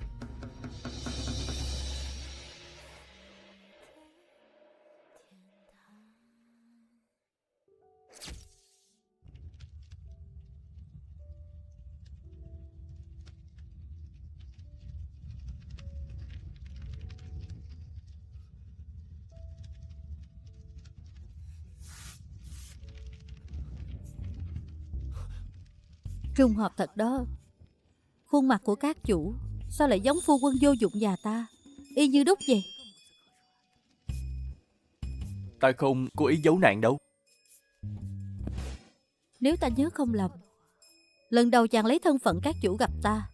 Trùng hợp thật đó. Khuôn mặt của các chủ sao lại giống phu quân vô dụng nhà ta, y như đúc vậy. Ta không cố ý giấu nàng đâu. Nếu ta nhớ không lầm, lần đầu chàng lấy thân phận các chủ gặp ta,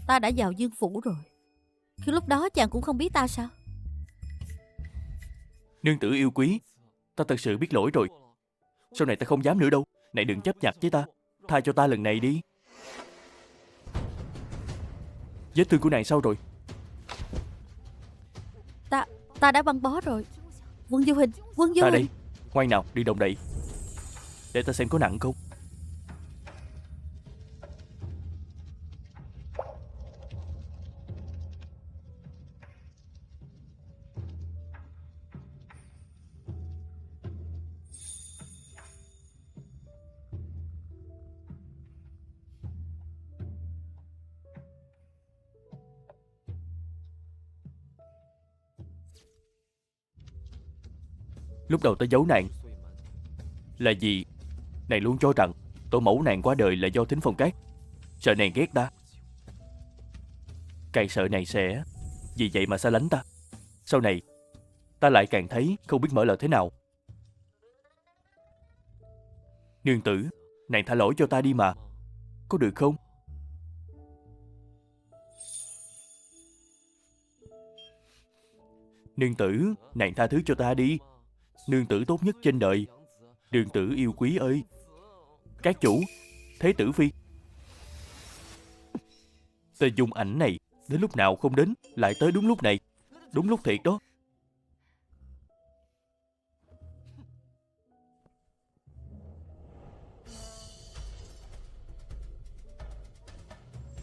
ta đã vào Dương phủ rồi. Khi lúc đó chàng cũng không biết ta sao? Nương tử yêu quý, ta thật sự biết lỗi rồi. Sau này ta không dám nữa đâu. Này đừng chấp nhặt với ta. Tha cho ta lần này đi. Vết thương của nàng sao rồi? Ta đã băng bó rồi. Quân Du Hình, Quân Du Ta Hình. đây. Ngoan nào, đừng động đậy. Để ta xem có nặng không. Lúc đầu ta giấu nàng là vì nàng luôn cho rằng tổ mẫu nàng qua đời là do Thính Phong Cát, sợ nàng ghét ta. Càng sợ nàng sẽ vì vậy mà xa lánh ta. Sau này ta lại càng thấy không biết mở lời thế nào. Nương tử, nàng tha lỗi cho ta đi mà, có được không? Nương tử, nàng tha thứ cho ta đi. Nương tử tốt nhất trên đời. Nương tử yêu quý ơi. Các chủ, Thế tử phi. Tên Dung Ảnh này đến lúc nào không đến, lại tới đúng lúc này. Đúng lúc thiệt đó.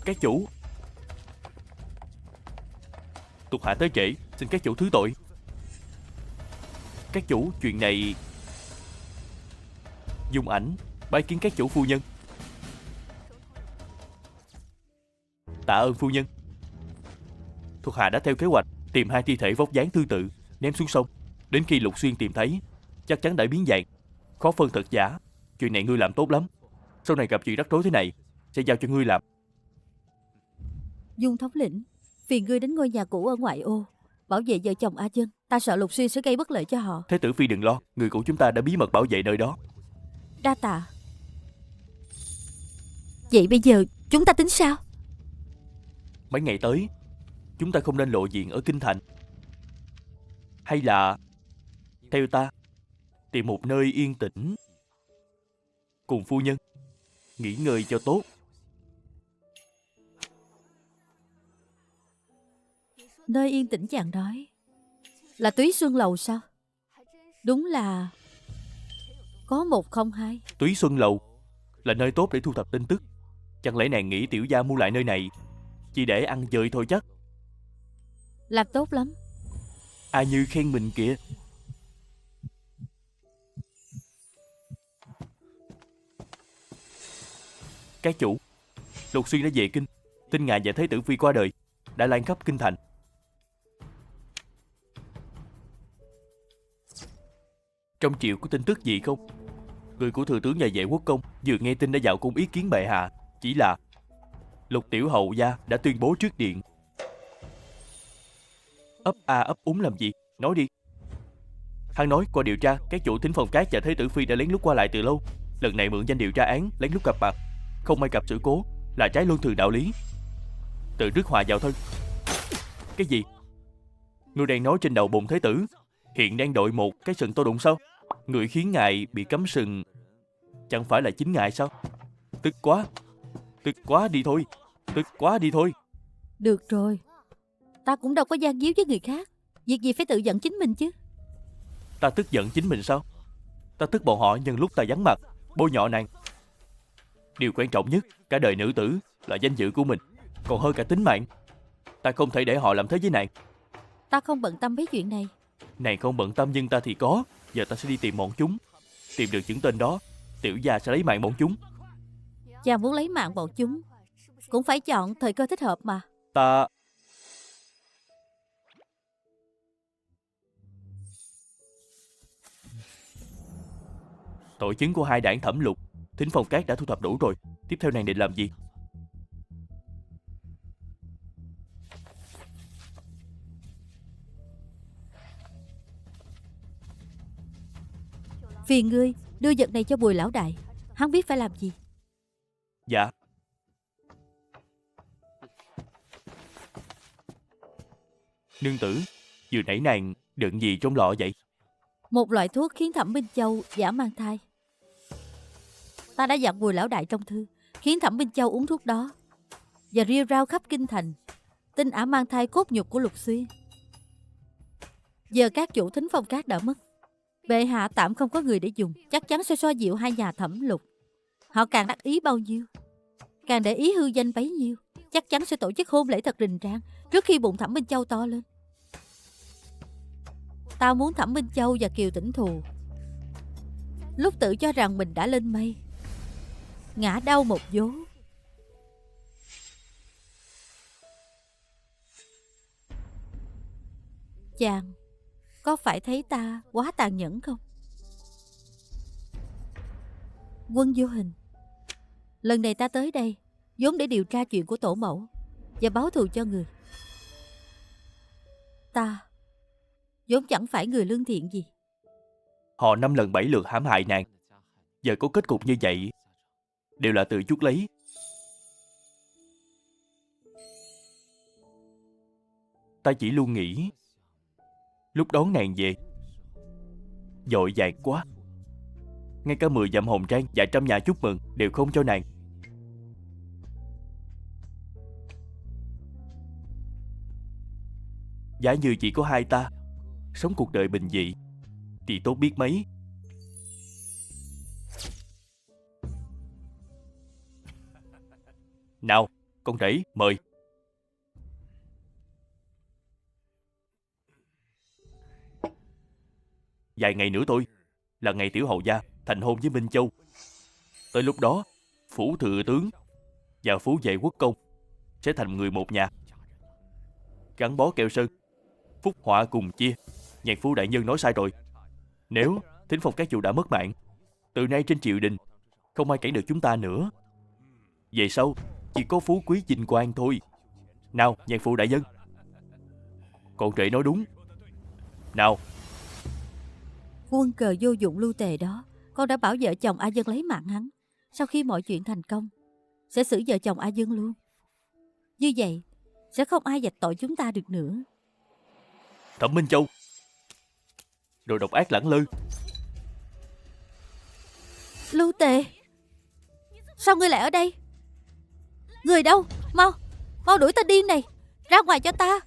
Các chủ, thuộc hạ tới trễ, xin các chủ thứ tội. Các chủ, chuyện này... Dung Ảnh bái kiến các chủ phu nhân. Tạ ơn phu nhân. Thuộc hạ đã theo kế hoạch tìm hai thi thể vóc dáng tương tự, ném xuống sông. Đến khi Lục Xuyên tìm thấy, chắc chắn đã biến dạng, khó phân thật giả. Chuyện này ngươi làm tốt lắm. Sau này gặp chuyện rắc rối thế này, sẽ giao cho ngươi làm. Dung thống lĩnh, phiền ngươi đến ngôi nhà cũ ở ngoại ô bảo vệ vợ chồng A Chân. Ta sợ Lục Xuyên sẽ gây bất lợi cho họ. Thế tử phi đừng lo, người của chúng ta đã bí mật bảo vệ nơi đó. Đa tạ. Vậy bây giờ chúng ta tính sao? Mấy ngày tới, chúng ta không nên lộ diện ở kinh thành. Hay là theo ta tìm một nơi yên tĩnh, cùng phu nhân nghỉ ngơi cho tốt. Nơi yên tĩnh chàng nói là Túy Xuân Lầu sao? Đúng là có một không hai. Túy Xuân Lầu là nơi tốt để thu thập tin tức. Chẳng lẽ nàng nghĩ tiểu gia mua lại nơi này chỉ để ăn chơi thôi chắc? Làm tốt lắm. Ai Như khen mình kìa. Các chủ, Lục Xuyên đã về kinh. Tin ngài và Thế tử phi qua đời đã lan khắp kinh thành. Trong triều có tin tức gì không? Người của thừa tướng và vệ quốc công vừa nghe tin đã vào cung ý kiến bệ hạ. Chỉ là Lục tiểu hầu gia đã tuyên bố trước điện. Ấp a ấp úng làm gì? Nói đi. Hắn nói qua điều tra, các chủ Thính Phong Cát và Thế tử phi đã lén lút qua lại từ lâu. Lần này mượn danh điều tra án lén lút gặp mặt, không may gặp sự cố, là trái luân thường đạo lý, tự rước họa vào thân. Cái gì? Ngươi đang nói trên đầu bụng thế tử hiện đang đội một cái sừng to đụng sao? Người khiến ngài bị cấm sừng chẳng phải là chính ngài sao? Tức quá. Tức quá đi thôi. Tức quá đi thôi. Được rồi, ta cũng đâu có gian díu với người khác. Việc gì phải tự giận chính mình chứ. Ta tức giận chính mình sao? Ta tức bọn họ nhân lúc ta vắng mặt bôi nhọ nàng. Điều quan trọng nhất cả đời nữ tử là danh dự của mình, còn hơn cả tính mạng. Ta không thể để họ làm thế với nàng. Ta không bận tâm mấy chuyện này. Nàng không bận tâm nhưng ta thì có. Giờ ta sẽ đi tìm bọn chúng. Tìm được những tên đó, tiểu gia sẽ lấy mạng bọn chúng. Chàng muốn lấy mạng bọn chúng cũng phải chọn thời cơ thích hợp mà. Ta... Tội chứng của hai đảng Thẩm Lục, Thính Phong Cát đã thu thập đủ rồi. Tiếp theo nàng định làm gì? Phiền ngươi đưa vật này cho Bùi lão đại. Hắn biết phải làm gì. Dạ. Nương tử, vừa nãy nàng đựng gì trong lọ vậy? Một loại thuốc khiến Thẩm Minh Châu giả mang thai. Ta đã dặn Bùi lão đại trong thư khiến Thẩm Minh Châu uống thuốc đó, và rêu rao khắp kinh thành tin ả mang thai cốt nhục của Lục Xuyên. Giờ các chủ Thính Phong Các đã mất, bệ hạ tạm không có người để dùng, chắc chắn sẽ xoa dịu hai nhà Thẩm Lục. Họ càng đắc ý bao nhiêu, càng để ý hư danh bấy nhiêu. Chắc chắn sẽ tổ chức hôn lễ thật rình rang trước khi bụng Thẩm Minh Châu to lên. Tao muốn Thẩm Minh Châu và Kiều Tĩnh Thù lúc tự cho rằng mình đã lên mây, ngã đau một vố. Chàng có phải thấy ta quá tàn nhẫn không? Quân Vô Hình, lần này ta tới đây vốn để điều tra chuyện của tổ mẫu và báo thù cho người. Ta vốn chẳng phải người lương thiện gì. Họ 5 lần 7 lượt hãm hại nàng, giờ có kết cục như vậy đều là tự chuốc lấy. Ta chỉ luôn nghĩ lúc đón nàng về vội vàng quá, ngay cả 10 dặm hồng trang và 100 nhà chúc mừng đều không cho nàng. Giả như chỉ có hai ta sống cuộc đời bình dị thì tốt biết mấy. Nào, con rể mời. Vài ngày nữa thôi là ngày Tiểu hầu gia thành hôn với Minh Châu. Tới lúc đó, phủ thừa tướng và phú vệ quốc công sẽ thành người một nhà, gắn bó keo sơn, phúc họa cùng chia. Nhạc phu đại nhân nói sai rồi. Nếu Thính Phong Các chủ đã mất mạng, từ nay trên triều đình không ai cản được chúng ta nữa. Về sau chỉ có phú quý vinh quang thôi. Nào, nhạc phụ đại nhân, con rể nói đúng. Nào. Quân cờ vô dụng lưu tề đó, con đã bảo vợ chồng A Dân lấy mạng hắn. Sau khi mọi chuyện thành công, sẽ xử vợ chồng A Dân luôn. Như vậy sẽ không ai vạch tội chúng ta được nữa. Thẩm Minh Châu, đồ độc ác lẳng lơ. Lưu tề, sao ngươi lại ở đây? Người đâu? Mau, mau đuổi tên điên này ra ngoài cho ta.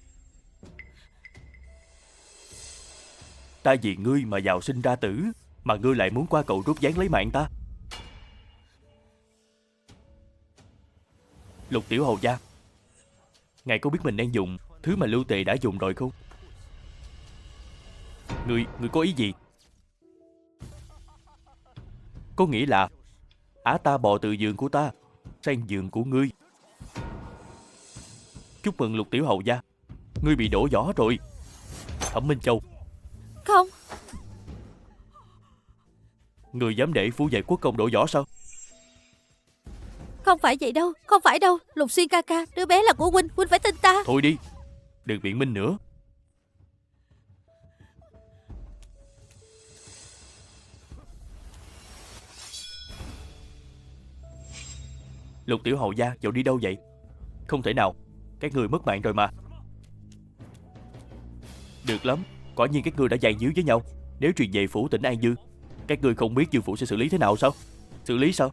Ta vì ngươi mà giàu sinh ra tử, mà ngươi lại muốn qua cầu rút gián lấy mạng ta. Lục tiểu hầu gia, ngài có biết mình đang dùng thứ mà Lưu Tề đã dùng rồi không? Ngươi có ý gì? Có nghĩa là ả ta bò từ giường của ta sang giường của ngươi. Chúc mừng Lục tiểu hầu gia, ngươi bị đổ vỏ rồi. Thẩm Minh Châu, không. Ngươi dám để phú vệ quốc công đổ vỏ sao? Không phải vậy đâu, không phải đâu. Lục Xuyên ca ca, đứa bé là của huynh, huynh phải tin ta. Thôi đi, đừng biện minh nữa. Lục tiểu hầu gia dạo đi đâu vậy? Không thể nào, các ngươi mất mạng rồi mà. Được lắm, quả nhiên các ngươi đã dàn díu với nhau. Nếu truyền về phủ tỉnh An Dương, các ngươi không biết Dương phủ sẽ xử lý thế nào sao? Xử lý sao?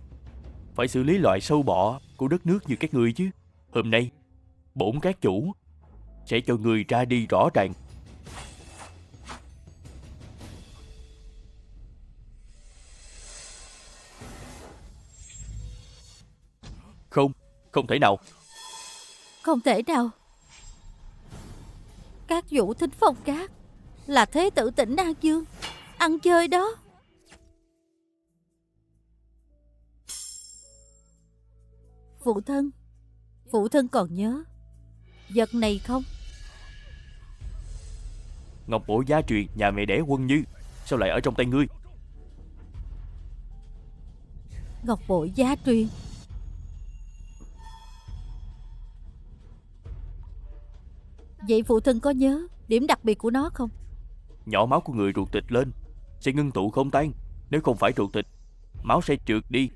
Phải xử lý loại sâu bọ của đất nước như các ngươi chứ. Hôm nay bổn các chủ sẽ cho ngươi ra đi rõ ràng. Không, không thể nào. Không thể nào. Các vũ Thính Phong Các là thế tử tỉnh An Dương ăn chơi đó. Phụ thân còn nhớ vật này không? Ngọc bội gia truyền nhà mẹ đẻ Quân Như sao lại ở trong tay ngươi? Ngọc bội gia truyền. Vậy phụ thân có nhớ điểm đặc biệt của nó không? Nhỏ máu của người ruột thịt lên sẽ ngưng tụ không tan. Nếu không phải ruột thịt, máu sẽ trượt đi.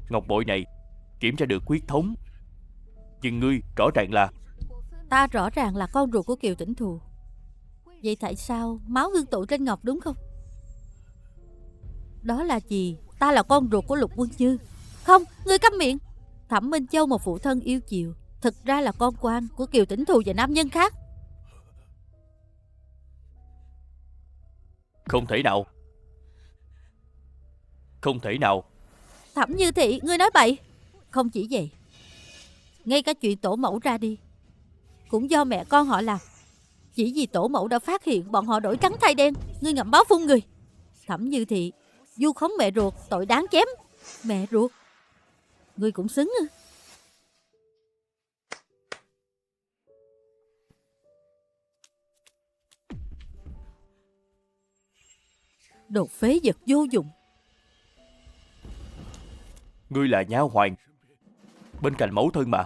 Ngọc bội này kiểm tra được huyết thống. Nhưng ngươi rõ ràng là... Ta rõ ràng là con ruột của Kiều Tĩnh Thù. Vậy tại sao máu ngưng tụ trên ngọc đúng không? Đó là gì? Ta là con ruột của Lục Quân Như. Không, ngươi câm miệng. Thẩm Minh Châu một phụ thân yêu chiều, thực ra là con quan của Kiều Tĩnh Thù và nam nhân khác. Không thể nào. Không thể nào. Thẩm Như Thị, ngươi nói bậy. Không chỉ vậy, ngay cả chuyện tổ mẫu ra đi cũng do mẹ con họ làm. Chỉ vì tổ mẫu đã phát hiện bọn họ đổi trắng thay đen, ngươi ngậm máu phun người. Thẩm Như Thị vu khống mẹ ruột, tội đáng chém. Mẹ ruột, ngươi cũng xứng ư? Đồ phế vật vô dụng. Ngươi là nha hoàn bên cạnh mẫu thân mà.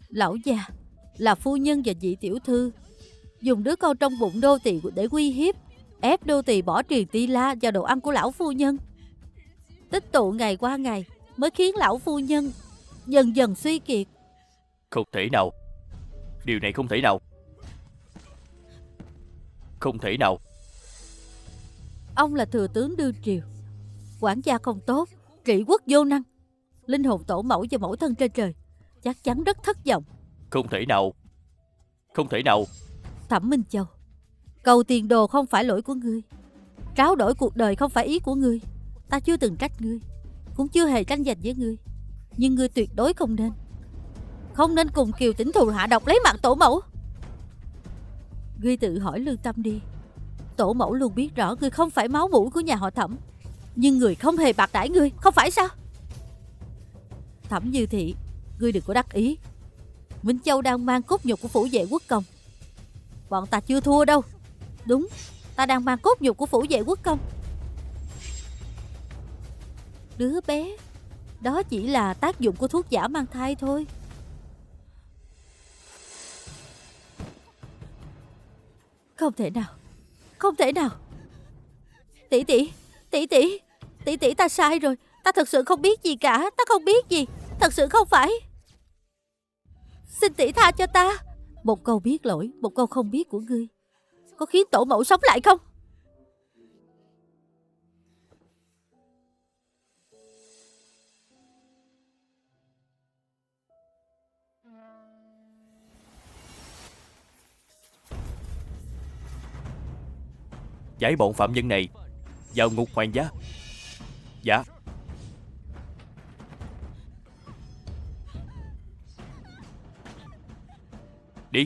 Lão già là phu nhân và vị tiểu thư dùng đứa con trong bụng đô tỳ để uy hiếp, ép đô tỳ bỏ Truyền Ti La vào đồ ăn của lão phu nhân. Tích tụ ngày qua ngày mới khiến lão phu nhân dần dần suy kiệt. Không thể nào. Điều này không thể nào. Không thể nào. Ông là thừa tướng đương triều, quản gia không tốt, trị quốc vô năng. Linh hồn tổ mẫu và mẫu thân trên trời chắc chắn rất thất vọng. Không thể nào. Không thể nào. Thẩm Minh Châu, cầu tiền đồ không phải lỗi của ngươi, tráo đổi cuộc đời không phải ý của ngươi. Ta chưa từng trách ngươi, cũng chưa hề tranh giành với ngươi, nhưng ngươi tuyệt đối không nên cùng Kiều Tĩnh Thù hạ độc lấy mạng tổ mẫu. Ngươi tự hỏi lương tâm đi. Tổ mẫu luôn biết rõ ngươi không phải máu mủ của nhà họ Thẩm, nhưng người không hề bạc đãi ngươi, không phải sao? Thẩm Như Thị, ngươi đừng có đắc ý. Minh Châu đang mang cốt nhục của phủ vệ quốc công. Bọn ta chưa thua đâu. Đúng, ta đang mang cốt nhục của phủ vệ quốc công. Đứa bé đó chỉ là tác dụng của thuốc giả mang thai thôi. Không thể nào. Không thể nào. Tỷ tỷ, tỷ tỷ, tỷ tỷ, ta sai rồi. Ta thật sự không biết gì cả. Ta không biết gì. Thật sự không phải. Xin tỷ tha cho ta. Một câu biết lỗi, một câu không biết của ngươi có khiến tổ mẫu sống lại không? Giải bọn phạm nhân này vào ngục hoàng gia. Dạ. Đi.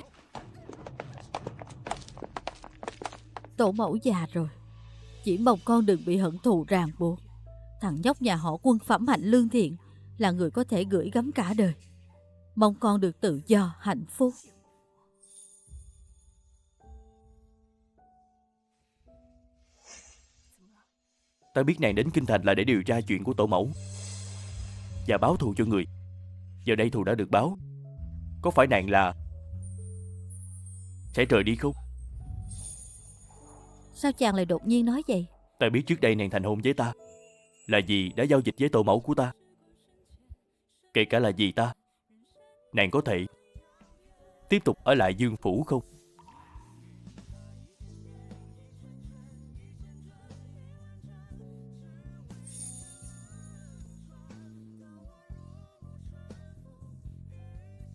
Tổ mẫu già rồi, chỉ mong con đừng bị hận thù ràng buộc. Thằng nhóc nhà họ Quân phẩm hạnh lương thiện là người có thể gửi gắm cả đời. Mong con được tự do, hạnh phúc. Ta biết nàng đến kinh thành là để điều tra chuyện của tổ mẫu và báo thù cho người. Giờ đây thù đã được báo. Có phải nàng là sẽ rời đi không? Sao chàng lại đột nhiên nói vậy? Ta biết trước đây nàng thành hôn với ta là vì đã giao dịch với tổ mẫu của ta. Kể cả là vì ta, nàng có thể tiếp tục ở lại Dương Phủ không?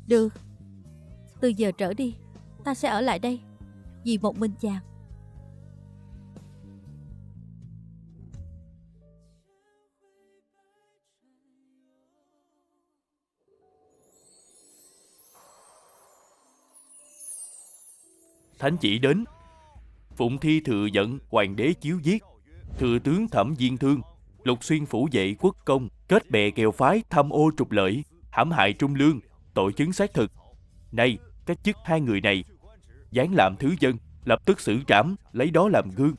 Được. Từ giờ trở đi, ta sẽ ở lại đây vì một mình chàng. Thánh chỉ đến. Phụng thi thừa giận hoàng đế chiếu giết. Thừa tướng Thẩm Viên Thương, Lục Xuyên phủ vệ quốc công, kết bè kèo phái tham ô trục lợi, hãm hại trung lương, tội chứng xác thực. Nay cách chức hai người này, giáng làm thứ dân, lập tức xử trảm, lấy đó làm gương.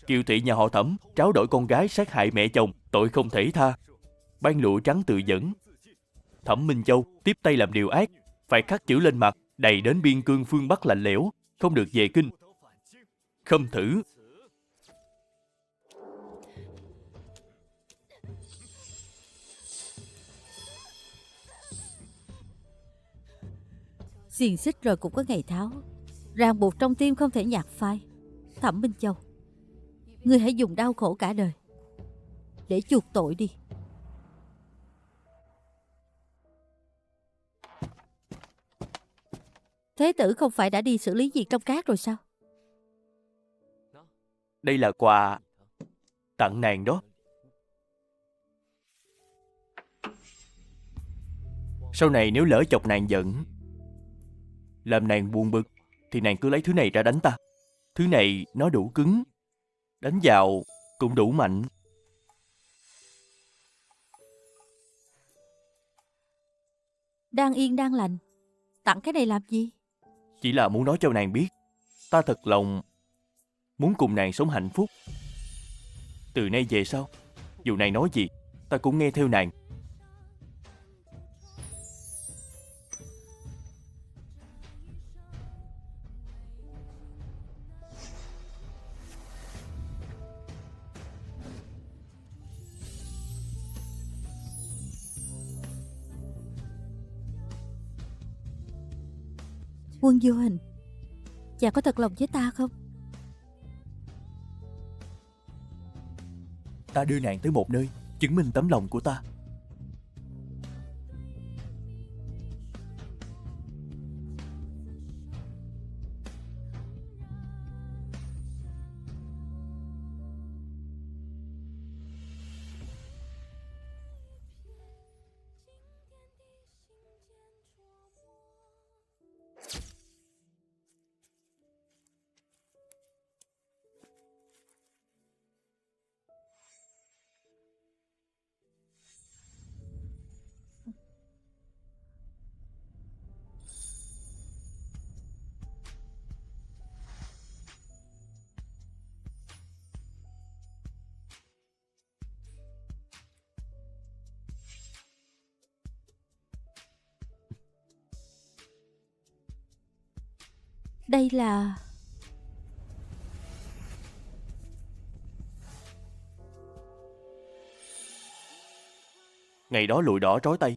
Kiều thị nhà họ Thẩm tráo đổi con gái sát hại mẹ chồng, tội không thể tha. Ban lụa trắng tự dẫn. Thẩm Minh Châu tiếp tay làm điều ác, phải khắc chữ lên mặt, đầy đến biên cương phương Bắc lạnh lẽo, không được về kinh. Khâm thử. Xiềng xích rồi cũng có ngày tháo, ràng buộc trong tim không thể nhạt phai. Thẩm Minh Châu, Ngươi hãy dùng đau khổ cả đời để chuộc tội đi. Thế tử không phải đã đi xử lý việc trong cát rồi sao? Đây là quà tặng nàng đó. Sau này nếu lỡ chọc nàng giận, làm nàng buồn bực, thì nàng cứ lấy thứ này ra đánh ta. Thứ này nó đủ cứng, đánh vào cũng đủ mạnh. Đang yên đang lành, tặng cái này làm gì? Chỉ là muốn nói cho nàng biết, ta thật lòng muốn cùng nàng sống hạnh phúc. Từ nay về sau, dù nàng nói gì, ta cũng nghe theo nàng. Quân Vô Hình, chàng có thật lòng với ta không? Ta đưa nàng tới một nơi chứng minh tấm lòng của ta. Đây là... Ngày đó lụi đỏ trói tay,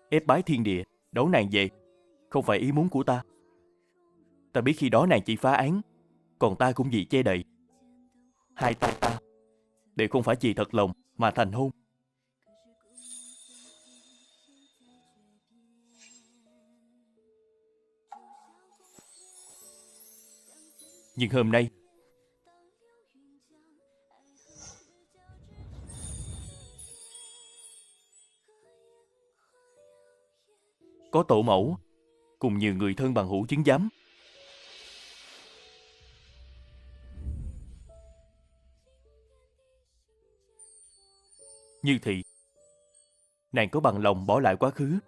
ép bái thiên địa, đón nàng về, không phải ý muốn của ta. Ta biết khi đó nàng chỉ phá án, còn ta cũng vì che đậy. Hai tay ta đều không phải vì thật lòng mà thành hôn. Nhưng hôm nay, có tổ mẫu cùng nhiều người thân bằng hữu chứng giám. Như Thị, nàng có bằng lòng bỏ lại quá khứ,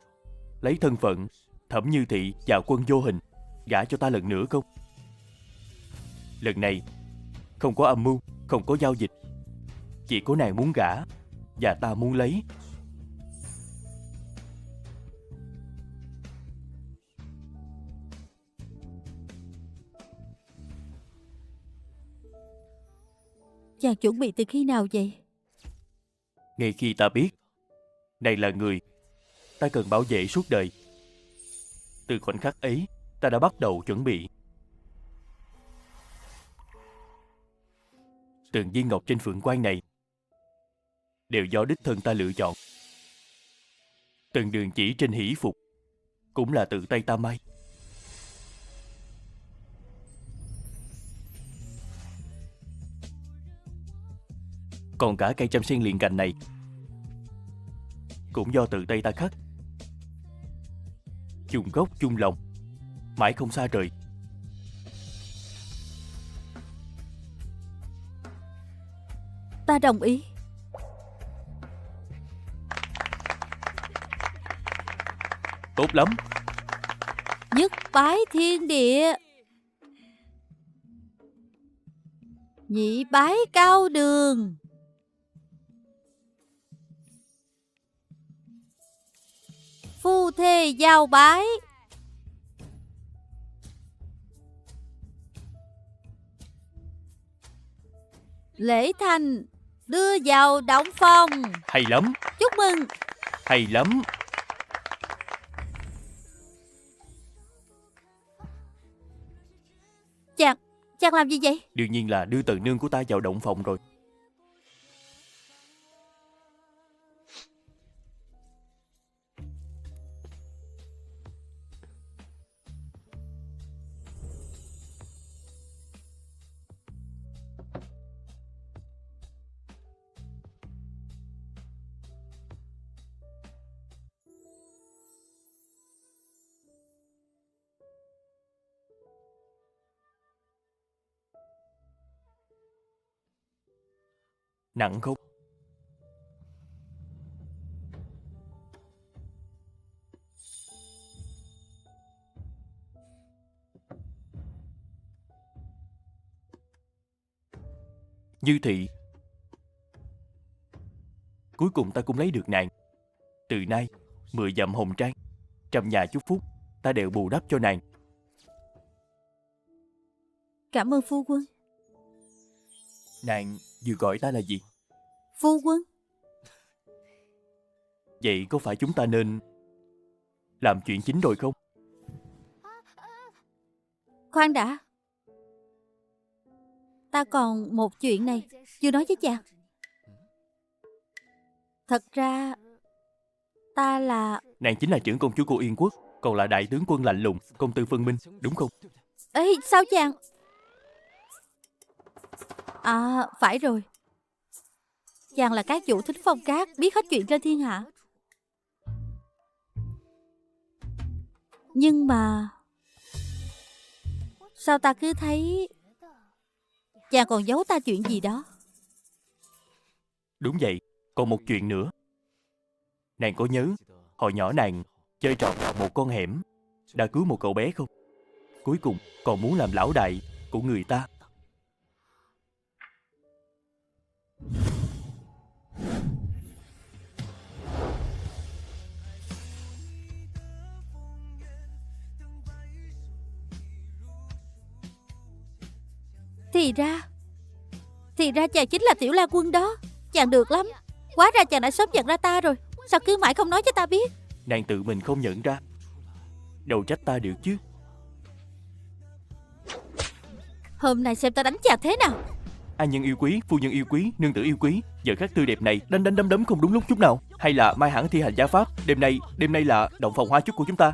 lấy thân phận Thẩm Như Thị và Quân Vô Hình gả cho ta lần nữa không? Lần này không có âm mưu, không có giao dịch, chỉ có nàng muốn gả và ta muốn lấy. Chàng chuẩn bị từ khi nào vậy? Ngay khi ta biết này là người ta cần bảo vệ suốt đời, từ khoảnh khắc ấy ta đã bắt đầu chuẩn bị. Từng viên ngọc trên phượng quan này đều do đích thân ta lựa chọn. Từng đường chỉ trên hỷ phục cũng là tự tay ta may. Còn cả cây trăm sen liền cành này cũng do tự tay ta khắc. Chung gốc chung lòng, mãi không xa rời. Ta đồng ý. Tốt lắm. Nhất bái thiên địa, nhị bái cao đường, phu thê giao bái, lễ thành đưa vào động phòng. Hay lắm. Chúc mừng. Hay lắm. Chàng làm gì vậy? Đương nhiên là đưa tần nương của ta vào động phòng rồi. Nặng không? Như thị, cuối cùng ta cũng lấy được nàng. Từ nay 10 dặm hồng trang, trăm nhà chúc phúc, ta đều bù đắp cho nàng. Cảm ơn phu quân. Nàng vừa gọi ta là gì? Phu quân. Vậy có phải chúng ta nên làm chuyện chính rồi không? Khoan đã. Ta còn một chuyện này chưa nói với chàng. Thật ra ta là... Nàng chính là trưởng công chúa của Yên Quốc, còn là đại tướng quân lạnh lùng, công tư phân minh, đúng không? Ê, sao chàng... À, phải rồi. Chàng là cát chủ thích phong cát, biết hết chuyện trên thiên hạ. Nhưng mà... sao ta cứ thấy... chàng còn giấu ta chuyện gì đó. Đúng vậy, còn một chuyện nữa. Nàng có nhớ hồi nhỏ nàng chơi trò vào một con hẻm, đã cứu một cậu bé không? Cuối cùng còn muốn làm lão đại của người ta. Thì ra chàng chính là Tiểu La Quân đó. Chàng được lắm. Hóa ra chàng đã sớm nhận ra ta rồi. Sao cứ mãi không nói cho ta biết? Nàng tự mình không nhận ra, đâu trách ta được chứ. Hôm nay xem ta đánh chàng thế nào. An nhân yêu quý, phu nhân yêu quý, nương tử yêu quý, giờ khắc tươi đẹp này đánh đánh đấm đấm không đúng lúc chút nào. Hay là mai hẳn thi hành gia pháp. Đêm nay là động phòng hoa chúc của chúng ta.